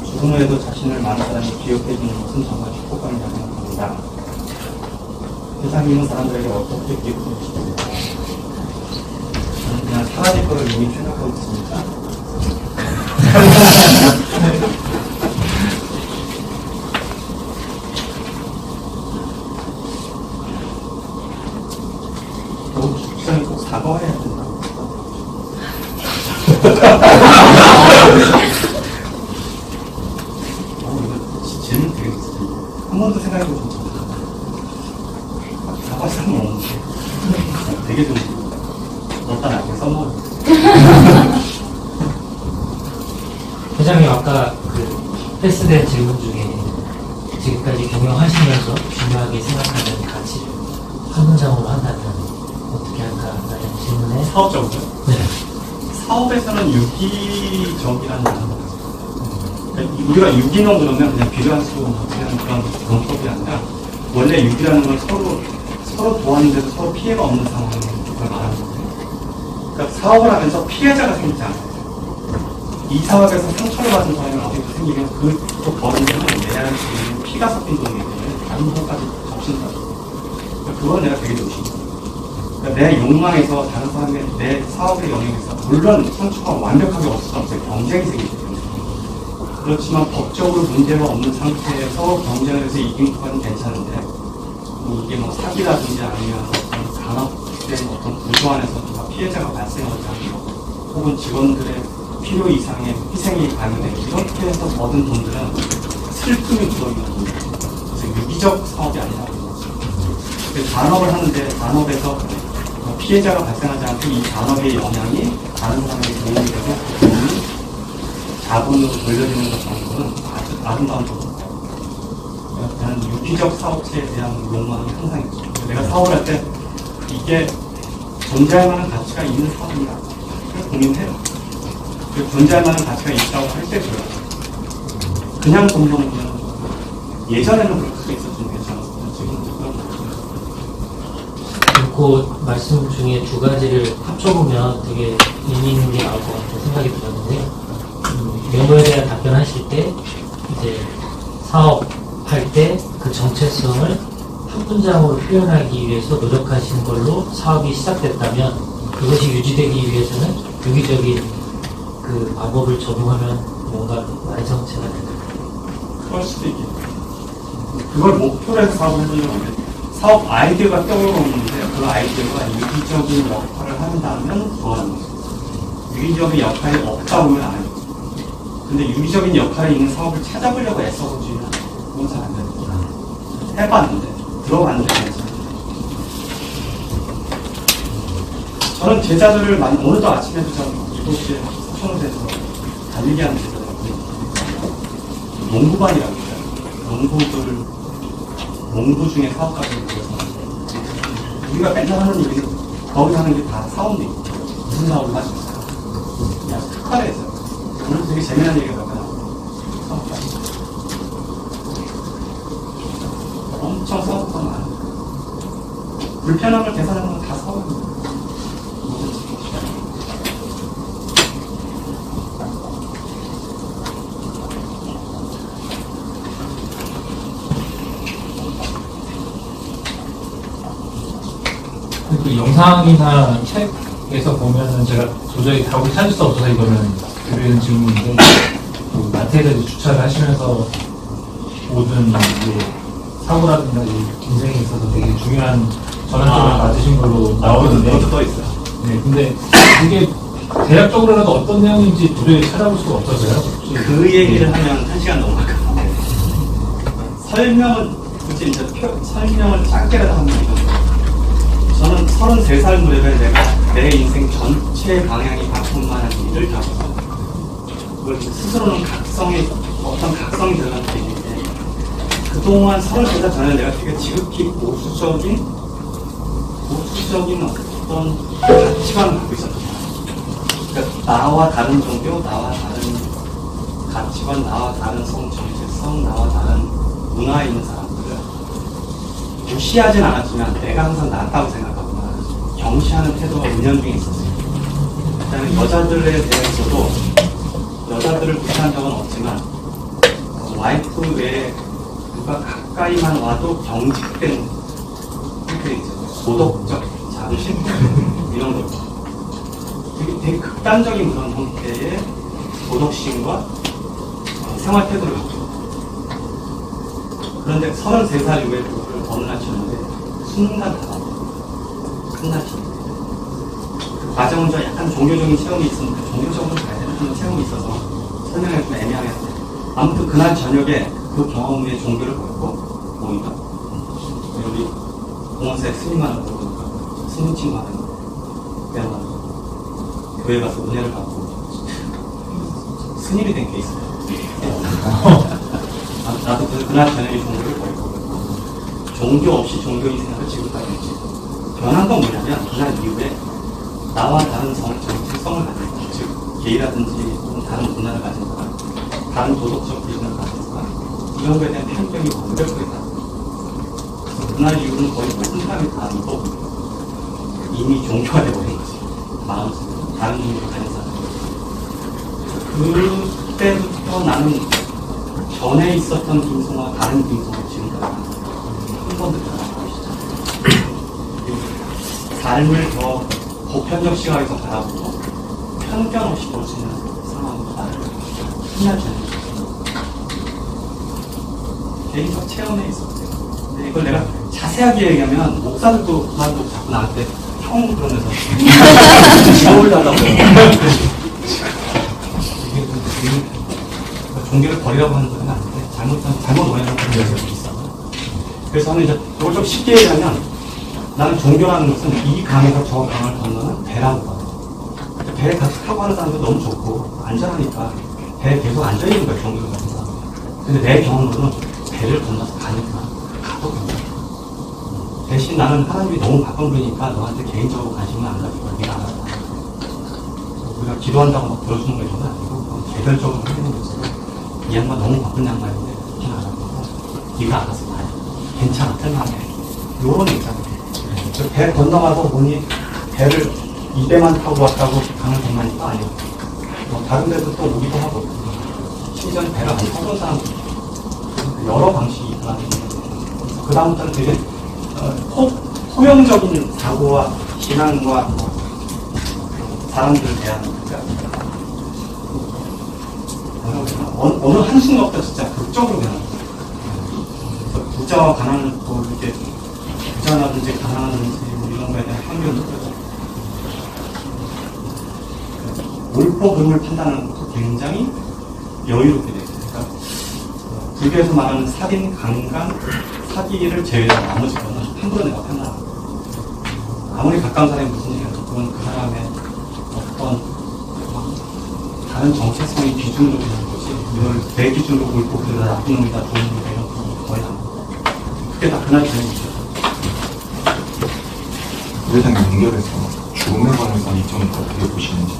죽은 후에도 자신을 많은 사람이 기억해주는 것은 정말 축복감이라고 생각합니다. 회장님은 사람들에게 어떻게 기억해 주십니까? 저는 그냥 사라질 거를 이미 생각하고 있습니다. 죽상이 꼭 사과해야 된다. 이거 질문 되게 한 번도 생각해보지 못했다. 사과상은 없는데 되게 좀 어디다 나중에 써먹어. 회장님 아까 그 패스된 질문 중에 지금까지 경영하시면서 중요하게 생각하는 가치를 한 문장으로 한다면 어떻게 할까라는 질문에 사업적으로? 네. 사업에서는 유기적이라는 단어가 있어요. 그러니까 우리가 유기농 그러면 그냥 비료한 수고 하는 그런 농법이 아니라 원래 유기라는 건 서로 도와주는데도 서로 피해가 없는 상황을 말하는 거예요. 그러니까 사업을 하면서 피해자가 생기지 않아요. 이 사업에서 상처를 받은 사람이 어떻게 생기면 그 버는 돈은 내야 할 수 있는 피가 섞인 돈이기 때문에 다른 돈까지 접신다. 그러니까 그건 내가 되게 조심해요. 그러니까 내 욕망에서 다른 사람의 내 사업의 영역에서 물론 상처가 완벽하게 없을 수 없어요. 경쟁이 생기기 때문에. 그렇지만 법적으로 문제가 없는 상태에서 경쟁을 해서 이긴 것까지는 괜찮은데 이게 뭐 사기라든지 아니면 어떤 간업된 어떤 구조 안에서 피해자가 발생하지 않는 것 혹은 직원들의 필요 이상의 희생이 가능해 이렇게 해서 얻은 돈들은 슬픔이 묻어있는 돈이에요. 그래서 유기적 사업이 아니라고 그래서 잔업을 하는데 잔업에서 피해자가 발생하지 않고 이 잔업의 영향이 다른 사람에게 도움이 되고 그 돈이 자본으로 돌려지는 것 정도는 아주 아름다운 거거든요. 나는 유기적 사업체에 대한 욕망이 항상 있죠. 내가 사업을 할 때 이게 존재할 만한 가치가 있는 사업인가 그래서 고민해요. 존재할 만한 가치가 있다고 할 때 줘요. 그냥 돈 버는 거는 예전에는 그럴 수 있었으면 괜찮았어요. 지금은 그런 거 그 말씀 중에 두 가지를 합쳐보면 되게 의미 있는 게 나올 것 같은 생각이 들었는데 멤버에 대한 답변하실 때 이제 사업할 때 그 정체성을 한 문장으로 표현하기 위해서 노력하시는 걸로 사업이 시작됐다면 그것이 유지되기 위해서는 유기적인 그 방법을 적용하면 뭔가 완성체가 되는 그럴 수도 있겠죠. 그걸 목표로 해서 사업을 해보는 건데 사업 아이디어가 떠오르는데 그 아이디어가 유기적인 역할을 한다면 좋아하는 거죠. 유기적인 역할이 없다 보면 안 해요. 근데 유기적인 역할이 있는 사업을 찾아보려고 애써보지는 그건 잘 안 되는 거죠. 해봤는데 들어봤는데 괜찮아요. 저는 제자들을 오늘도 아침에도 저는 7시에 서천에서 달리기 하는 제자들을 농구반이라고 해요. 농구 중에 사업가들을 모여서 우리가 맨날 하는 얘기는 거기 하는 게 다 사업이 무슨 사업을 하시겠어요? 그냥 특화를 했어요. 오늘 되게 재미난 얘기가 몇 가지 엄청 싸웠던 많아요. 불편함을 계산하는 건 다 싸워요. 그 영상이나 책에서 보면은 제가 도저히 답을 찾을 수 없어서 이거는 드리는 질문인데, 그 마트에서 주차를 하시면서 모든 이제 사고라든가 인생에 있어서 되게 중요한 전환점을 맞으신 걸로 나오는데, 그것도 떠 있어요. 네, 근데 그게 대략적으로라도 어떤 내용인지 도저히 찾아볼 수가 없어서요. 그 얘기를 하면 1시간 넘을 것 같아요. 설명은 굳이 이제 설명을 짧게라도 하면 이거죠. 저는 33살 무렵에 내가 내 인생 전체 방향이 바꾼 만한 일을 겪었어요. 그걸 스스로는 어떤 각성이 들어가는 얘기인데, 그동안 33살 전에 내가 되게 지극히 보수적인 어떤 가치관을 갖고 있었던 거예요. 그러니까 나와 다른 종교, 나와 다른 가치관, 나와 다른 성 정체성, 나와 다른 문화에 있는 사람들을 무시하진 않았지만 내가 항상 낫다고 생각하거나 경시하는 태도가 은연중에 있었어요. 그다음에 여자들에 대해서도 여자들을 무시한 적은 없지만 와이프 외에 누가 가까이만 와도 경직된 형태가 있어요. 도덕적 자부심 이런 거. 되게 극단적인 그런 형태의 도덕심과 생활 태도를 갖고 있어요. 그런데 33살 이후에 그거를 어느 날 쳤는데 순간 다 끝나지. 그 과정은 저 약간 종교적인 체험이 있었는데, 종교적으로 가야 되는 체험이 있어서 설명하기 좀 애매하겠어요. 아무튼 그날 저녁에 그 경험 후에 종교를 버렸고 모이다. 우리 공원사에 스님만을 보고 스님 친구 하는 내가 교회 가서 은혜를 받고 스님이 된 케이스예요. 나도 그날 저녁에 종교를 버리고 종교 없이 종교인 생활을 지금까지 했지. 변한 건 뭐냐면 그날 이후에 나와 다른 정체성을 가진 사람, 즉 게이라든지 다른 문화를 가진 사람, 다른 도덕적 기준을 가진 사람, 이런 거에 대한 편견이 완벽하다. 그날 이후로는 거의 모든 사람이 다 믿고 이미 종교화되어버린 거지. 마음속으로 다른 종교를 가진 사람. 그때부터 나는 전에 있었던 김성과 다른 김성을 지금까지 한 번도 변하고 있잖아요. 삶을 더 보편적 시각에서 바라보고 편견 없이 볼 수 있는 상황으로 나를 끝나지 개인적 체험에 있었어요. 근데 이걸 내가 자세하게 얘기하면 목사들도 그만두고 자꾸 나한테 형 그러면서 지원을 달라고 종교를 버리라고 하는 건 아닌데 잘못 오해하는 그런 여지가 있어요. 그래서 저는 이제 이걸 좀 쉽게 얘기하면 나는 종교라는 것은 이 강에서 저 강을 건너는 배라고 봐요. 배에 같이 타고 하는 사람도 너무 좋고 안전하니까 배에 계속 앉아있는 거예요, 종교를 가진 사람. 근데 내 경험으로는 배를 건너서 가니까 가도 괜찮아. 대신 나는 하나님이 너무 바쁜 분이니까 너한테 개인적으로 관심을 안 가지고 네가 알아서 우리가 기도한다고 막 들어주는 거 이런 건 아니고 개별적으로 하는 거지. 이 양반 너무 바쁜 양반인데 그렇게 안 하고 네가 알아서 봐. 괜찮아, 틀만해. 요런 입장이에요. 배 건너가서 보니 배를 2대만 타고 왔다고 강을 건너니까 아니고 다른 데도 또 오기도 하고 심지어 배를 안 타본 사람도 여러 방식이 있더라고요. 그 다음부터는 되게 포용적인 사고와 신앙과 사람들을 대하는 어느 한순간부터 진짜 극적으로 변하는 거예요. 부자와 가난을 뭐 이렇게 부자라든지 가난하든지 뭐 이런 거에 대한 편견을 느껴져요. 옳고 그름을 판단하는 것도 굉장히 여유롭게 돼요. 그러니까 불교에서 말하는 살인, 강간, 사기를 제외한 나머지 거는 함부로 내가 판단하고 아무리 가까운 사람이 무슨 얘기해도 그건 그 사람의 어떤 다른 정체성이 기준으로 되는 거지 이걸 내 기준으로 옳고 그러다 나쁜 놈이다 좋은 놈이다 이런 거 거의 안 먹어. 그게 다 그날 저녁이죠. 회장님 연결해서 죽음에 관해서 이점을 어떻게 보시는지.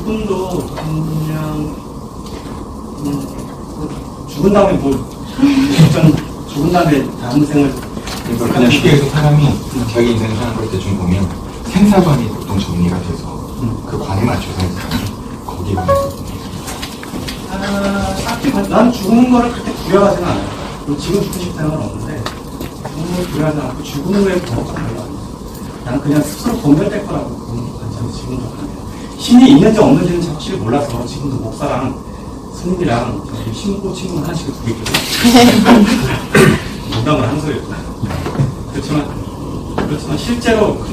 죽음도 그냥 죽은 다음에 뭐 좀 죽은 다음에 다음 생을 그러니까 그냥 쉽게 해서 사람이 자기 인생 사는 걸 대충 보면 생사관이 보통 정리가 돼서 그 관에 맞춰서 거기에 딱히 난 죽는 거를 그렇게 두려워하지는 않아요. 지금 죽고 싶다는 건 없는데 죽는 걸 두려워하지 않고 죽음을 더 가요. 나는 그냥 스스로 공멸될 거라고 보는 관점이 지금도 가요. 신이 있는지 없는지는 확실히 몰라서 지금도 목사랑 스님이랑 신고 친구 하나씩 두고 있거든요. 농담을 한 소리였고. 그렇지만 실제로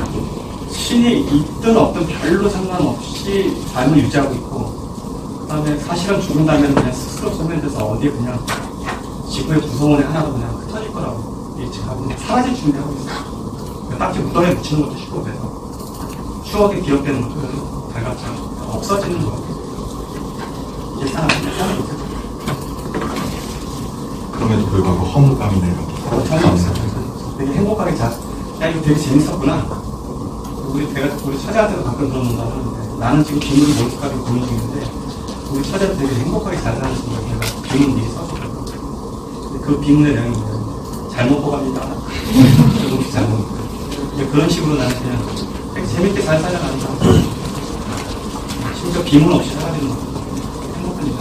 신이 있든 없든 별로 상관없이 삶을 유지하고 있고, 그 다음에 사실은 죽은다면 그냥 스스로 소멸돼서 어디에 그냥 지구의 구성원에 하나도 그냥 흩어질 거라고 예측하고 사라질 준비하고 있어요. 딱히 무덤에 묻히는 것도 쉽고, 그래서 추억에 기억되는 것도 달갑지 않고 없어지는 것 같아요. 이제 사는 못해요. 그럼에도 불구하고 허무감이나 이런 게 전혀 없어요. 되게 행복하게 야 이거 되게 재밌었구나. 우리 처자한테도 가끔 그런 농담을 하는데, 나는 지금 비밀이 뭘까를 고민 중인데 우리 처자도 되게 행복하게 잘 사는 친구가 제가 비밀 미리 썼거든요. 근데 그 비밀의 내용이 뭐냐면 잘 먹고 갑니다. 조금씩 잘 먹고. 그런 식으로 나는 그냥 되게 재밌게 잘 살아가는 거. 심지어 비문 없이 살아가는 거. 행복합니다.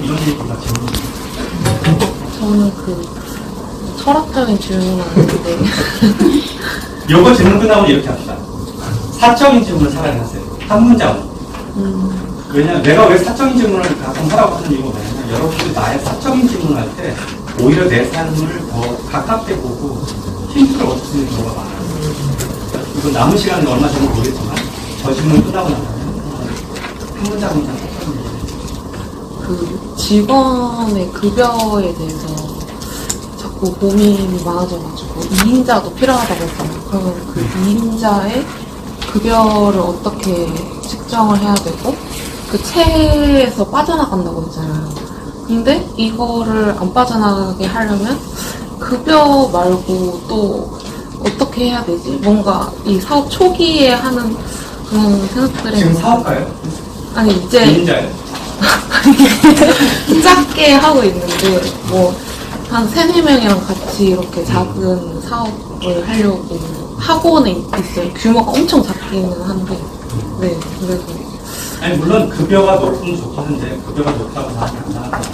이런 얘기가 재밌는 저는 그 철학적인 질문은 아닌데 요거 질문 끝나면 이렇게 합시다. 사적인 질문을 차라리 하세요. 한 문장으로. 왜냐면 내가 왜 사적인 질문을 가끔 하라고 하는 이유가 뭐냐면, 여러분들이 나의 사적인 질문을 할 때 오히려 내 삶을 더 가깝게 보고 힌트를 얻을 수 있는 경우가 많아요. 이거 남은 시간은 얼마 전에 모르겠지만 저 질문 끝나고 나면 한 문장은 다 사적인 질문. 그 직원의 급여에 대해서 자꾸 고민이 많아져가지고 2인자도 필요하다고 했잖아요. 그러면 그 2인자의 급여를 어떻게 측정을 해야 되고, 그 체에서 빠져나간다고 했잖아요. 근데 이거를 안 빠져나가게 하려면 급여 말고 또 어떻게 해야 되지? 뭔가 이 사업 초기에 하는 그런 생각들이 지금 사업가예요? 아니 이제 2인자예요? 작게 하고 있는데 뭐 한 3-4명이랑 같이 이렇게 작은 사업을 하려고 학원에 있어요. 규모가 엄청 작기는 한데. 네, 그래서 아니 물론 급여가 높으면 좋겠는데 급여가 높다고 사람이 안 나가는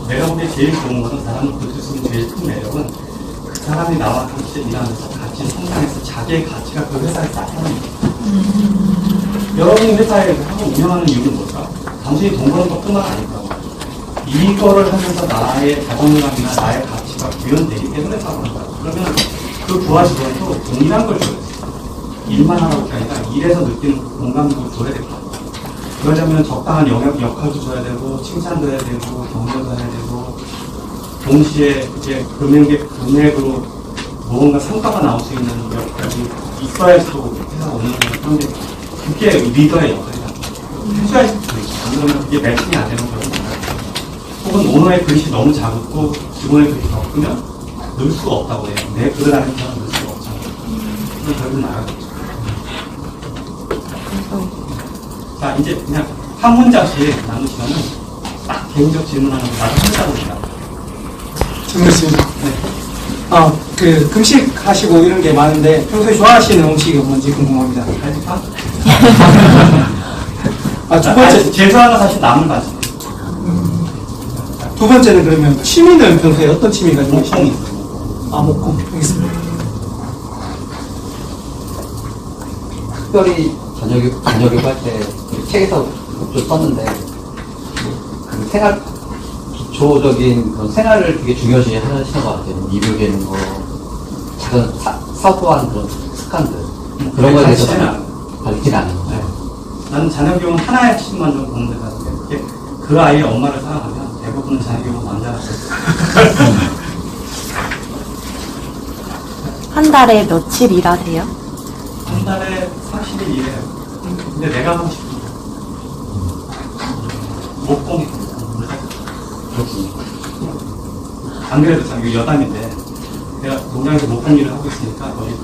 내가 보기에 제일 좋은 거는 사람을 고칠 수 있는 제일 큰 매력은 그 사람이 나와 같이 일하면서 같이 성장해서 자기의 가치가 그 회사에 나타나는 거예요. 여러분이 회사에 하고 운영하는 이유는 뭘까? 단순히 돈 버는 것뿐만 아닐까. 이거를 하면서 나의 자존감이나 나의 가치가 구현되기 때문에 사는 거야. 그러면 그 부하 직원도 동일한 걸 줘야 돼. 일만 하라고 게 아니라 일에서 느끼는 공감도 줘야 될 것 같아. 그러려면 적당한 역할도 줘야 되고, 칭찬도 해야 되고, 격려도 해야 되고, 동시에 이제 금액으로 뭔가 성과가 나올 수 있는 역할이 있어야지 또 회사가 오는 거예요. 그런데 그게 리더의 역할이다. 해줘야지 또 있어. 안 그러면 그게 매칭이 안 되는 거예요. 혹은 오너의 그릇이 너무 작고 직원의 그릇이 더 크면 넣을 수가 없다고 해요. 내 그릇 안에 넣을 수가 없잖아요. 그럼 결국 나가겠죠. 자, 이제 그냥 한 문장씩 나누시면은 딱 개인적 질문하는 거 나도 한다고 합니다. 질문 있습니다. 네. 그 금식 하시고 이런 게 많은데 평소에 좋아하시는 음식이 뭔지 궁금합니다. 갈비탕? 두 번째. 제사하나 사실 남을 맞죠. 두 번째는 그러면 취미는 평소에 어떤 취미가 좀 목공이 목공. 알겠습니다. 특별히 저녁에 할 때 책에서 좀 썼는데 그 생활 기초적인 그런 생활을 되게 중요시 하시는 것 같아요. 이불 개는 거, 작은 사소한 그런 습관들 그런 거에 대해서 가르치지 않는 거예요. 네. 나는 자녀 교육은 하나의 학습만 좀 보는 데 가는데 그 아이의 엄마를 사랑하면 대부분은 자녀 교육은 남자가 한 달에 며칠 일하세요? 한 달에 30일 일해요. 근데 내가 하고 싶은 거 목공이 안 그래도 참 이거 여담인데 내가 농장에서 못한 일을 하고 있으니까 거기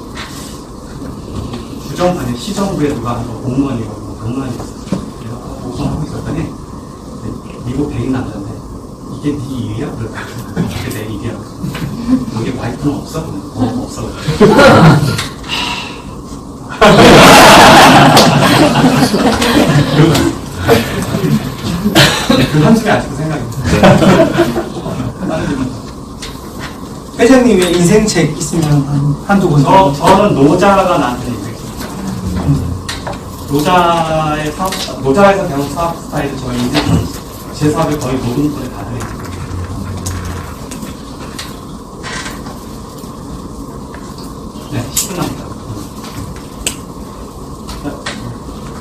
주정 아니 시정부에 누가 한 공무원이고 뭐 공무원이 있었어. 그래서 보송하고 있었더니 미국 백인 남자인데 이게 네 일이야? 그럴까? 이게 내 일이야. 여기 와이프는 없어? 없어. 그 한숨이 아직도 생각이 나. 회장님의 인생책 있으면 한두 권. 저는 노자가 나한테 인생책. 노자에서 배운 사업 스타일은 저의 인생, 제 사업을 거의 모든 분에 다 들어있어요. 네, 10분 남았다.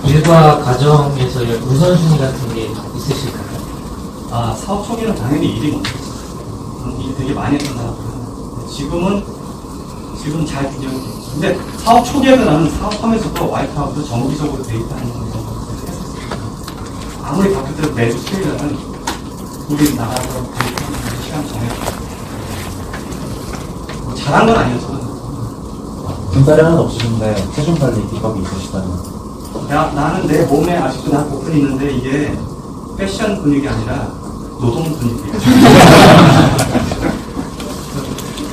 일과 가정에서의 우선순위 같은 게 있으실까요? 아, 사업 초기는 당연히 일이 먼저 있어요. 일이 되게 많이 했던 사람이에요. 지금 잘 균형이 돼. 근데 사업 초기에도 나는 사업하면서도 와이프하고도 정기적으로 데이트하는 거 이런 거 했었어요. 아무리 바쁠 때도 매주 수요일에는 우리 나가서 데이트하는 시간 정해서 뭐 잘한 건 아니었지만 군살이 하나도 없으신데 체중 관리 비법이 있으시다면? 나는 내 몸에 아직도 나 복근이 있는데 이게 패션 근육이 아니라 노동 근육이에요.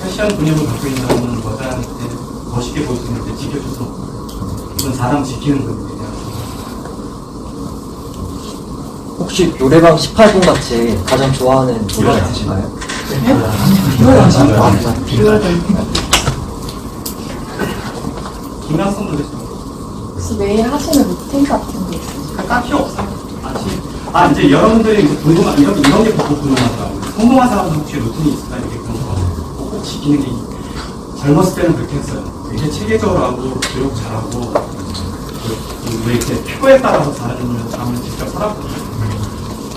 패션 근육을 갖고 있는 사람은 여자한테 멋있게 보일 수 있는데 지켜줄 수 없고 이건 사람 지키는 근육이에요. 혹시 노래방 18분 같이 가장 좋아하는 노래가 있으신가요? 김양성 노래 혹시 매일 하시는 루틴 같은 게 있으실까요? 딱히 없어요. 이제 여러분들이 궁금한, 이런 게 보고 궁금하더라고요. 성공한 사람은 혹시 루틴이 있을까? 이렇게 그런 거 꼭 지키는 게 젊었을 때는 그렇게 했어요. 되게 체계적으로 하고, 교육 잘하고, 왜 이렇게 표에 따라서 사는 삶을 직접 살았거든요.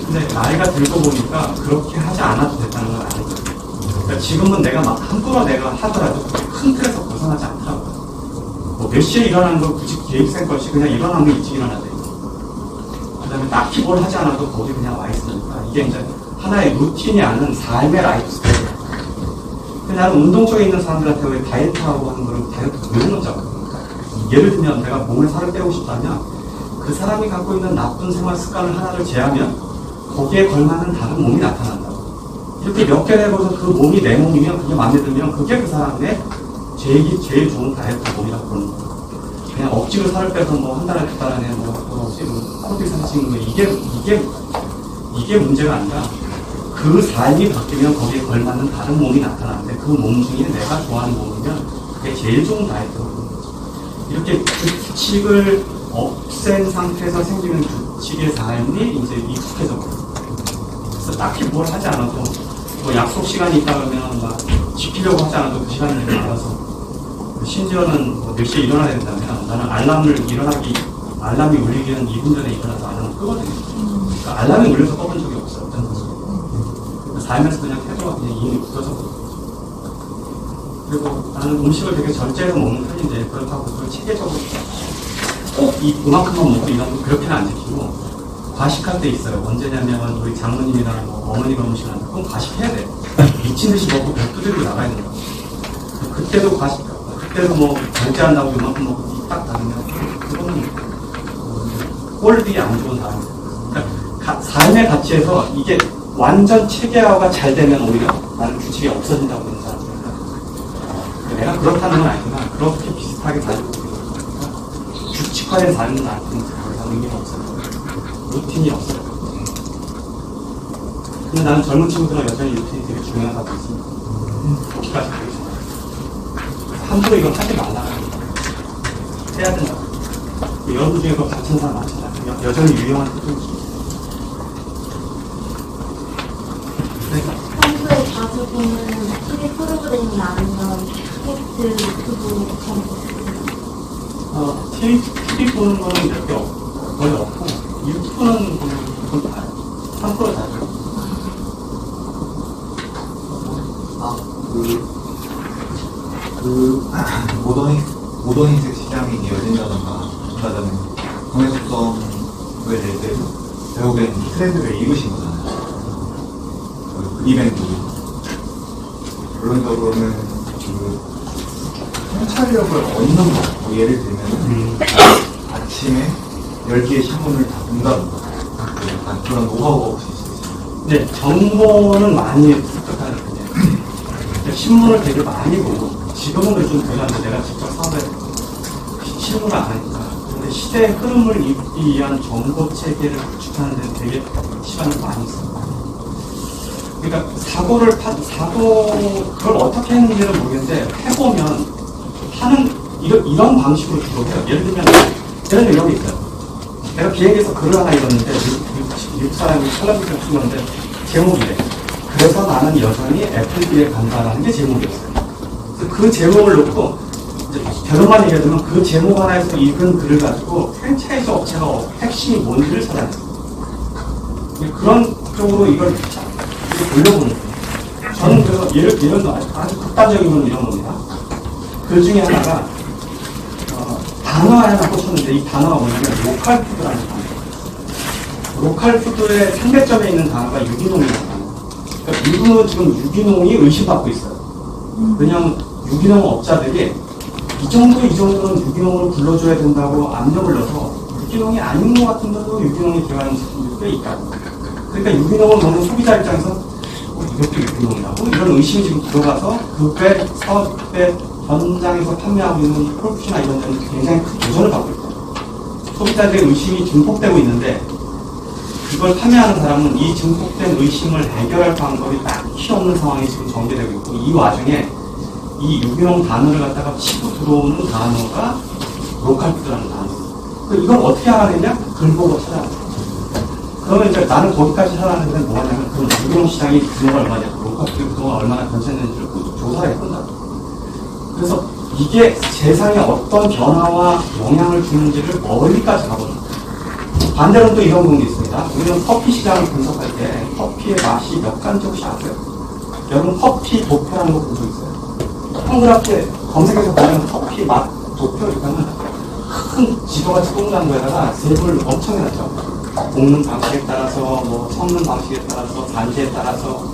근데 나이가 들고 보니까 그렇게 하지 않아도 됐다는 걸 아니거든요. 그러니까 지금은 내가 막 함부로 내가 하더라도 그렇게 큰 틀에서 벗어나지 않더라고요. 뭐 몇 시에 일어나는 걸 굳이 계획생 것이 그냥 일어나면 일찍 일어나야 돼요. 그 다음에 딱히 뭘 하지 않아도 거기 그냥 와 있으니까 이게 이제 하나의 루틴이 아닌 삶의 라이프 스타일이에요. 근데 나는 운동 쪽에 있는 사람들한테 왜 다이어트하고 하는 거를 다이어트 왜 넣자고 그러니까 예를 들면 내가 몸에 살을 빼고 싶다면 그 사람이 갖고 있는 나쁜 생활 습관을 하나를 제하면 거기에 걸맞는 다른 몸이 나타난다고. 이렇게 몇 개를 해보서 그 몸이 내 몸이면 그게 마음에 들면 그게 그 사람의 제일 좋은 다이어트 몸이라고 보는 거예요. 그냥 억지로 살을 빼서 뭐 한 달에 두 달 안에 코피 사진 찍는 거 이게 문제가 아니라 그 삶이 바뀌면 거기에 걸맞는 다른 몸이 나타나는데 그 몸 중에 내가 좋아하는 몸이면 그게 제일 좋은 다이어트거든요. 이렇게 규칙을 없앤 상태에서 생기는 규칙의 삶이 이제 익숙해져 버려요. 그래서 딱히 뭘 하지 않아도 뭐 약속 시간이 있다 그러면 막 지키려고 하지 않아도 그 시간을 내가 알아서 심지어는 뭐 몇 시에 일어나야 된다면 나는 알람이 울리기 전 2분 전에 일어나서 알람을 끄거든요. 그러니까 알람이 울려서 꺼본 적이 없어요. 어떤 거지. 살면서 그냥 태도가 그냥 이미 굳어져 버려요. 그리고 나는 음식을 되게 절제해서 먹는 편인데 그렇다고 그걸 체계적으로 꼭 이만큼만 먹고 이만큼 그렇게는 안 지키고 과식할 때 있어요. 언제냐면 우리 장모님이나 뭐 어머니가 음식을 하는데 꼭 과식해야 돼. 미친 듯이 먹고 배 두드리고 나가야 된다. 그때도 그때도 뭐 절제한다고 이만큼 먹고 딱 다르면 그거는 꼴들이 안 좋은 사람이에요. 그러니까 삶의 가치에서 이게 완전 체계화가 잘 되면 오히려 나는 규칙이 없어진다고 보는 사람들이니까 내가 그렇다는 건 아니지만 그렇게 비슷하게 가지고 있으니까 규칙화된 삶은 나한테는 더 이상 의미가 없어요. 루틴이 없어요. 근데 나는 젊은 친구들은 여전히 루틴이 되게 중요하다고 있습니다. 그렇게까지 되게 중요해요. 함부로 이걸 하지 말라. 해야 된다. 여러분 중에 그거 같은 사람 많잖아요. 여전히 유용한 태도이죠. 평소에 자주 보는 TV 프로그램이나 아니면 팟캐스트, 유튜브 같은 거 TV 보는 거는 몇 개 거의 없고 유튜브는 거의 봐요. 3% 자주. 모더니색 시장이 이어진다던가 그다음에 정해속성을 낼 때도 결국엔 트렌드를 읽으신 거잖아요. 그 이벤트 결론적으로는 통찰력을 얻는 거, 뭐 예를 들면 아침에 10개의 신문을 다 본다던가 약간 그런 노하우가 혹시 있으세요? 네, 정보는 많이 습득하는 편이에요. 신문을 되게 많이 보고, 지금은 좀 덜한데 내가 직접 사업에 신문을 안 하니까. 근데 시대의 흐름을 읽기 위한 정보 체계를 구축하는 데는 되게 시간을 많이 써요. 그러니까 그걸 어떻게 했는지는 모르겠는데, 해보면, 이런 방식으로 주로 해요. 예를 들면, 이런 게 있어요. 내가 비행기에서 글을 하나 읽었는데, 미국 사람이 텔레비전 찍었는데, 제목이래. 그래서 나는 여전히 애플비에 간다라는 게 제목이었어요. 그래서 그 제목을 놓고, 이제 결론만 얘기하자면 그 제목 하나에서 읽은 글을 가지고 프랜차이즈 업체가 핵심이 뭔지를 찾아냈어요. 그런 쪽으로 이걸 돌려보는 거예요. 저는 그래서 예를 아주 극단적인 건 이런 겁니다. 그 중에 하나가 단어에 하나 꽂혔는데 이 단어가 뭐냐면 로컬 푸드라는 단어예요. 로컬 푸드의 상대점에 있는 단어가 유기농이라는 단어예요. 그러니까 일부 지금 유기농이 의심받고 있어요. 왜냐하면 유기농 업자들이 이 정도는 유기농으로 불러줘야 된다고 압력을 넣어서 유기농이 아닌 것 같은데도 유기농이 들어가는 제품들이 꽤 있다고. 그러니까 유기농을 먹는 소비자 입장에서 이것도 유기농이라고 이런 의심이 지금 들어가서 그배 사업배 현장에서 판매하고 있는 콜푸시나 이런 데는 굉장히 큰 도전을 받고 있어요. 소비자들의 의심이 증폭되고 있는데 이걸 판매하는 사람은 이 증폭된 의심을 해결할 방법이 딱히 없는 상황이 지금 전개되고 있고 이 와중에 이 유기농 단어를 갖다가 치고 들어오는 단어가 로컬푸드라는 단어예요. 이걸 어떻게 알아냈냐? 글 보고 찾아봤어요. 그러면 이제 나는 거기까지 찾아내는데 뭐하냐면 그럼 유기농 시장이 그동안 얼마냐, 로컬푸드 그동안 얼마나 변천했는지를 조사를 해본다. 그래서 이게 세상에 어떤 변화와 영향을 주는지를 멀리까지 가보는 거예요. 반대로 또 이런 부분이 있습니다. 우리는 커피 시장을 분석할 때 커피의 맛이 몇 가지 혹시 아세요? 여러분 커피 도표라는 거 본 적 있어요? 동그랗게 검색해서 보면 커피 맛 도표 이렇게 하면 큰 지도같이 동그란 거에다가 세부를 엄청 해놨죠. 볶는 방식에 따라서 뭐 섞는 방식에 따라서 단지에 따라서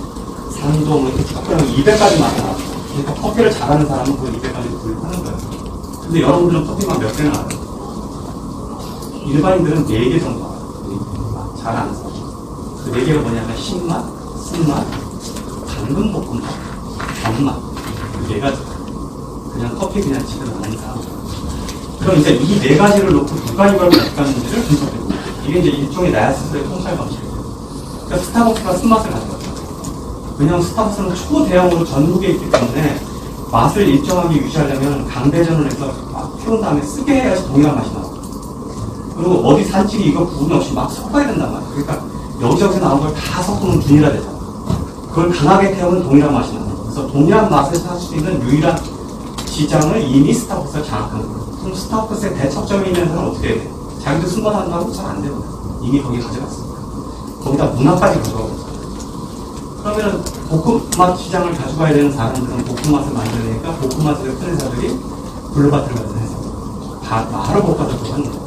산도 뭐 이렇게 쭉 200가지 맛이 나왔어요. 그러니까 커피를 잘하는 사람은 그 200가지 구입하는 거예요. 근데 여러분들은 커피만 몇 개나 알아요? 일반인들은 4개 정도 알아요. 잘 아는 사람. 그 4개가 뭐냐면 신맛, 쓴맛, 당근 볶음맛, 전맛. 그 4가지. 그냥 커피 그냥 집에 넣는 사람. 그럼 이제 이 4가지를 놓고 누가 이걸 가져갔는지를 분석해보고 이게 이제 일종의 나야스스의 통찰 방식이에요. 그러니까 스타벅스가 쓴맛을 가져갔죠. 왜냐하면 스타벅스는 초대형으로 전국에 있기 때문에 맛을 일정하게 유지하려면 강배전을 해서 막 키운 다음에 쓰게 해야지 동일한 맛이 나와요. 그리고 어디 산지기 이거 구분 없이 막 섞어야 된단 말이에요. 그러니까 여기저기서 나온 걸 다 섞으면 균일화되잖아. 그걸 강하게 태우면 동일한 맛이 나요. 그래서 동일한 맛을 살 수 있는 유일한 시장을 이미 스타벅스가 장악한 거예요. 그럼 스타벅스의 대척점에 있는 사람은 어떻게 해야 돼? 자기도 승관한다고 잘 안 되거든요. 이미 거기 가져갔으니까. 거기다 문화까지 가져가고 있어요. 그러면 볶음맛 시장을 가져가야 되는 사람들은 볶음맛을 만들어내니까 볶음맛을 큰 회사들이 블루바트를 가진 회사. 다 바로 볶아서 하는 거예요.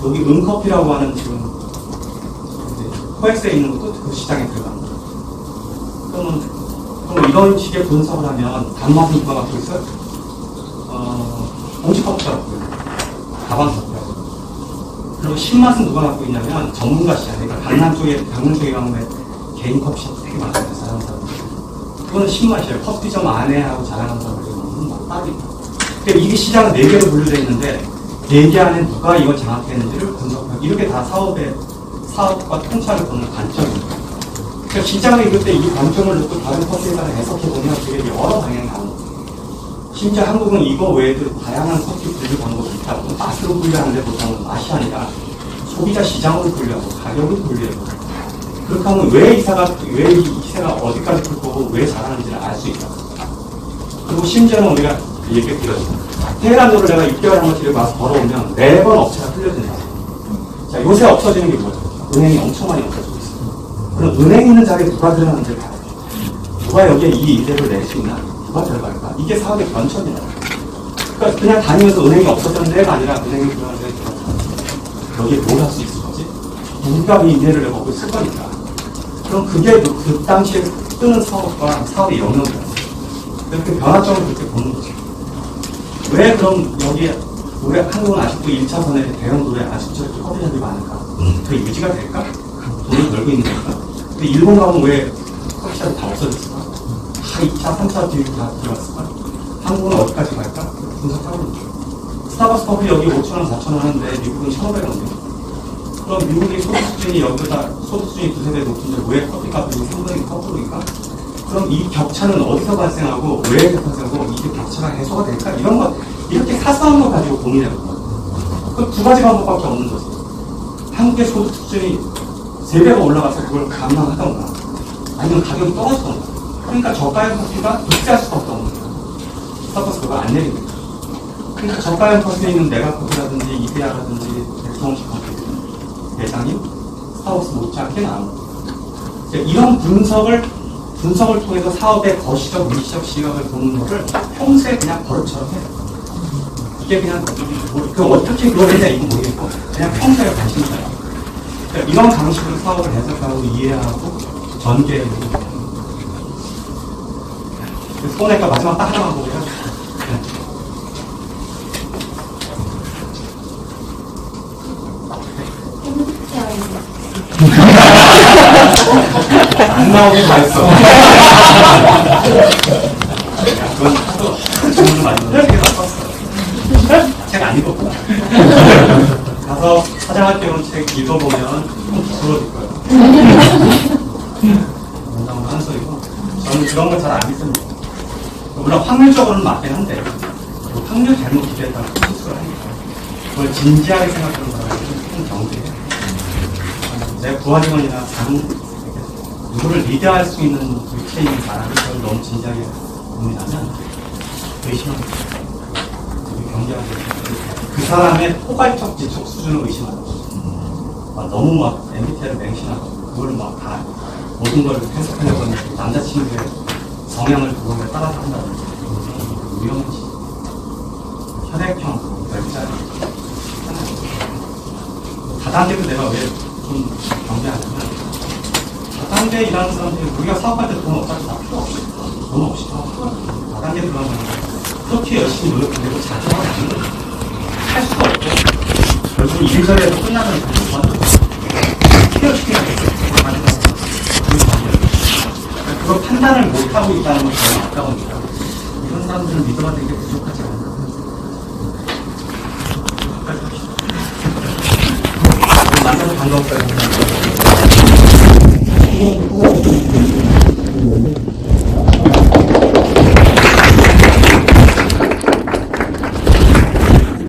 여기 은커피라고 하는 지금 코엑스에 있는 것도 그 시장에 들어가는 거예요. 그럼 이런 식의 분석을 하면 단맛은 누가 갖고 있어요? 공식커피가 갖고 있어요. 다방커피라고. 그리고 신맛은 누가 갖고 있냐면 전문가 시장. 그러니까 강남 쪽에 가면 개인 커피숍 되게 많아요. 사람들. 그거는 신맛이에요. 커피점 안에 하고 자랑하는 사람들이 막 빠지고. 그러니까 이게 시장은 4개로 분류되어 있는데 4개 안에 누가 이걸 장악했는지를 분석하고 이렇게 다 사업과 통찰을 보는 관점입니다. 그러니까 시장을 이럴 때 이 관점을 놓고 다른 커피에 따라 해석해보면 되게 여러 방향이 나오는 거예요. 심지어 한국은 이거 외에도 다양한 커피 분류 방법이 있다고. 맛으로 분류하는데 보통은 맛이 아니라 소비자 시장으로 분류하고 가격을 분류하고. 그렇게 하면 왜 이 기세가 어디까지 클 거고 왜 잘하는지를 알 수 있다. 그리고 심지어는 우리가 얘기가 길어져. 테헤란도를 내가 6개월 한 번씩 와서 걸어오면 매번 업체가 틀려진다. 자, 요새 없어지는 게 뭐죠? 은행이 엄청 많이 없어지고 있어요. 그럼 은행 있는 자리에 누가 들어가는지를 봐야 돼요. 누가 여기에 이 이대를 낼 수 있나? 누가 들어갈까? 이게 사업의 변천이에요. 그러니까 그냥 다니면서 은행이 없어졌는 데가 아니라 은행이 들어가는 데가 들어가서 여기에 뭘 할 수 있을 거지? 누가 이 이대를 내가 먹고 있을 거니까. 그럼 그게 그 당시에 뜨는 사업과 사업의 영역이에요. 그렇게 변화점을 그렇게 보는 거죠. 왜 그럼 여기 우리 한국은 아직도 1차선에 대형 도로에 아직도 저렇게 커피숍이 많을까? 그게 유지가 될까? 돈을 벌고 있는 걸까? 근데 일본 가면 왜 커피숍이 다 없어졌을까? 다 2차, 3차 뒤로 다 들어왔을까? 한국은 어디까지 갈까? 분석하고 있는 거죠. 스타벅스 커피 여기 5,000원, 4,000원 하는데 미국은 1,500원이에요. 그럼 미국의 소득 수준이 여기보다 소득 수준이 두세 배 높은데 왜 커피값이 상당히 커프니까? 그럼 이 격차는 어디서 발생하고 왜 발생하고 이게 격차가 해소가 될까? 이런 것 이렇게 사소한 거 가지고 고민해보고 그 두 가지 방법밖에 없는 거지. 한국의 소득 수준이 3배가 올라가서 그걸 감당하던가 아니면 가격이 떨어지던가. 그러니까 저가형 커피가 급제할 수밖에 없는 거야. 스타벅스 그거 안 내립니다. 그러니까 저가형 커피에 있는 메가커피라든지 이데아라든지 백종원식 커피들은 매장이 스타벅스 못지않게 나옵니다. 이런 분석을 통해서 사업의 거시적, 미시적 시각을 보는 것을 평소에 그냥 버릇처럼 해요. 이게 그냥 어떻게 그걸 했냐 이거 모르겠고 그냥 평소에 관심이 가요. 그러니까 이런 방식으로 사업을 해석하고 이해하고 전개해보고 소원할까 마지막 딱 하나만 보고요. 안 나오긴 다 했어. 그건 하도 질문을 많이 책에다 썼어. 책 안 읽었구나. 가서 사장학교원 책 읽어보면 좀 부끄러질 거예요. 농담은 한 소리고 저는 그런 걸 잘 안 믿습니다. 물론 확률적으로는 맞긴 한데 확률 잘못 기대했다가 실수를 하니까 그걸 진지하게 생각하는 사람이 좀 경계해요. 내 부하직원이나 누구를 리드할 수 있는 그 체인을 말하는 걸 너무 진지하게 고민하면 의심합니다. 되게 경계하게 그 사람의 포괄적 지적 수준을 의심하는 거죠. 너무 막 MBTI를 맹신하고 그걸 막 다 모든 걸 해석하려고 하는 남자친구의 성향을 그거에 따라서 한다든지 위험하지. 혈액형, 별자리 다단계도 내가 왜 좀 경계하냐면 다단계에 일하는 사람들이 우리가 사업할 때 돈 어차피 다 필요 없이 돈 없이 다 필요 없어. 다단계 들어가면 그렇게 열심히 노력하고 자기하고 하는 거죠. 할 수가 없고 결국 일자리에서 끝나면 케어시켜야겠어요. 그걸 판단을 못하고 있다는 건 저는 아까우니까 이런 사람들은 믿어야 되는 게 부족하지 않나. 만나서 반가웠어요.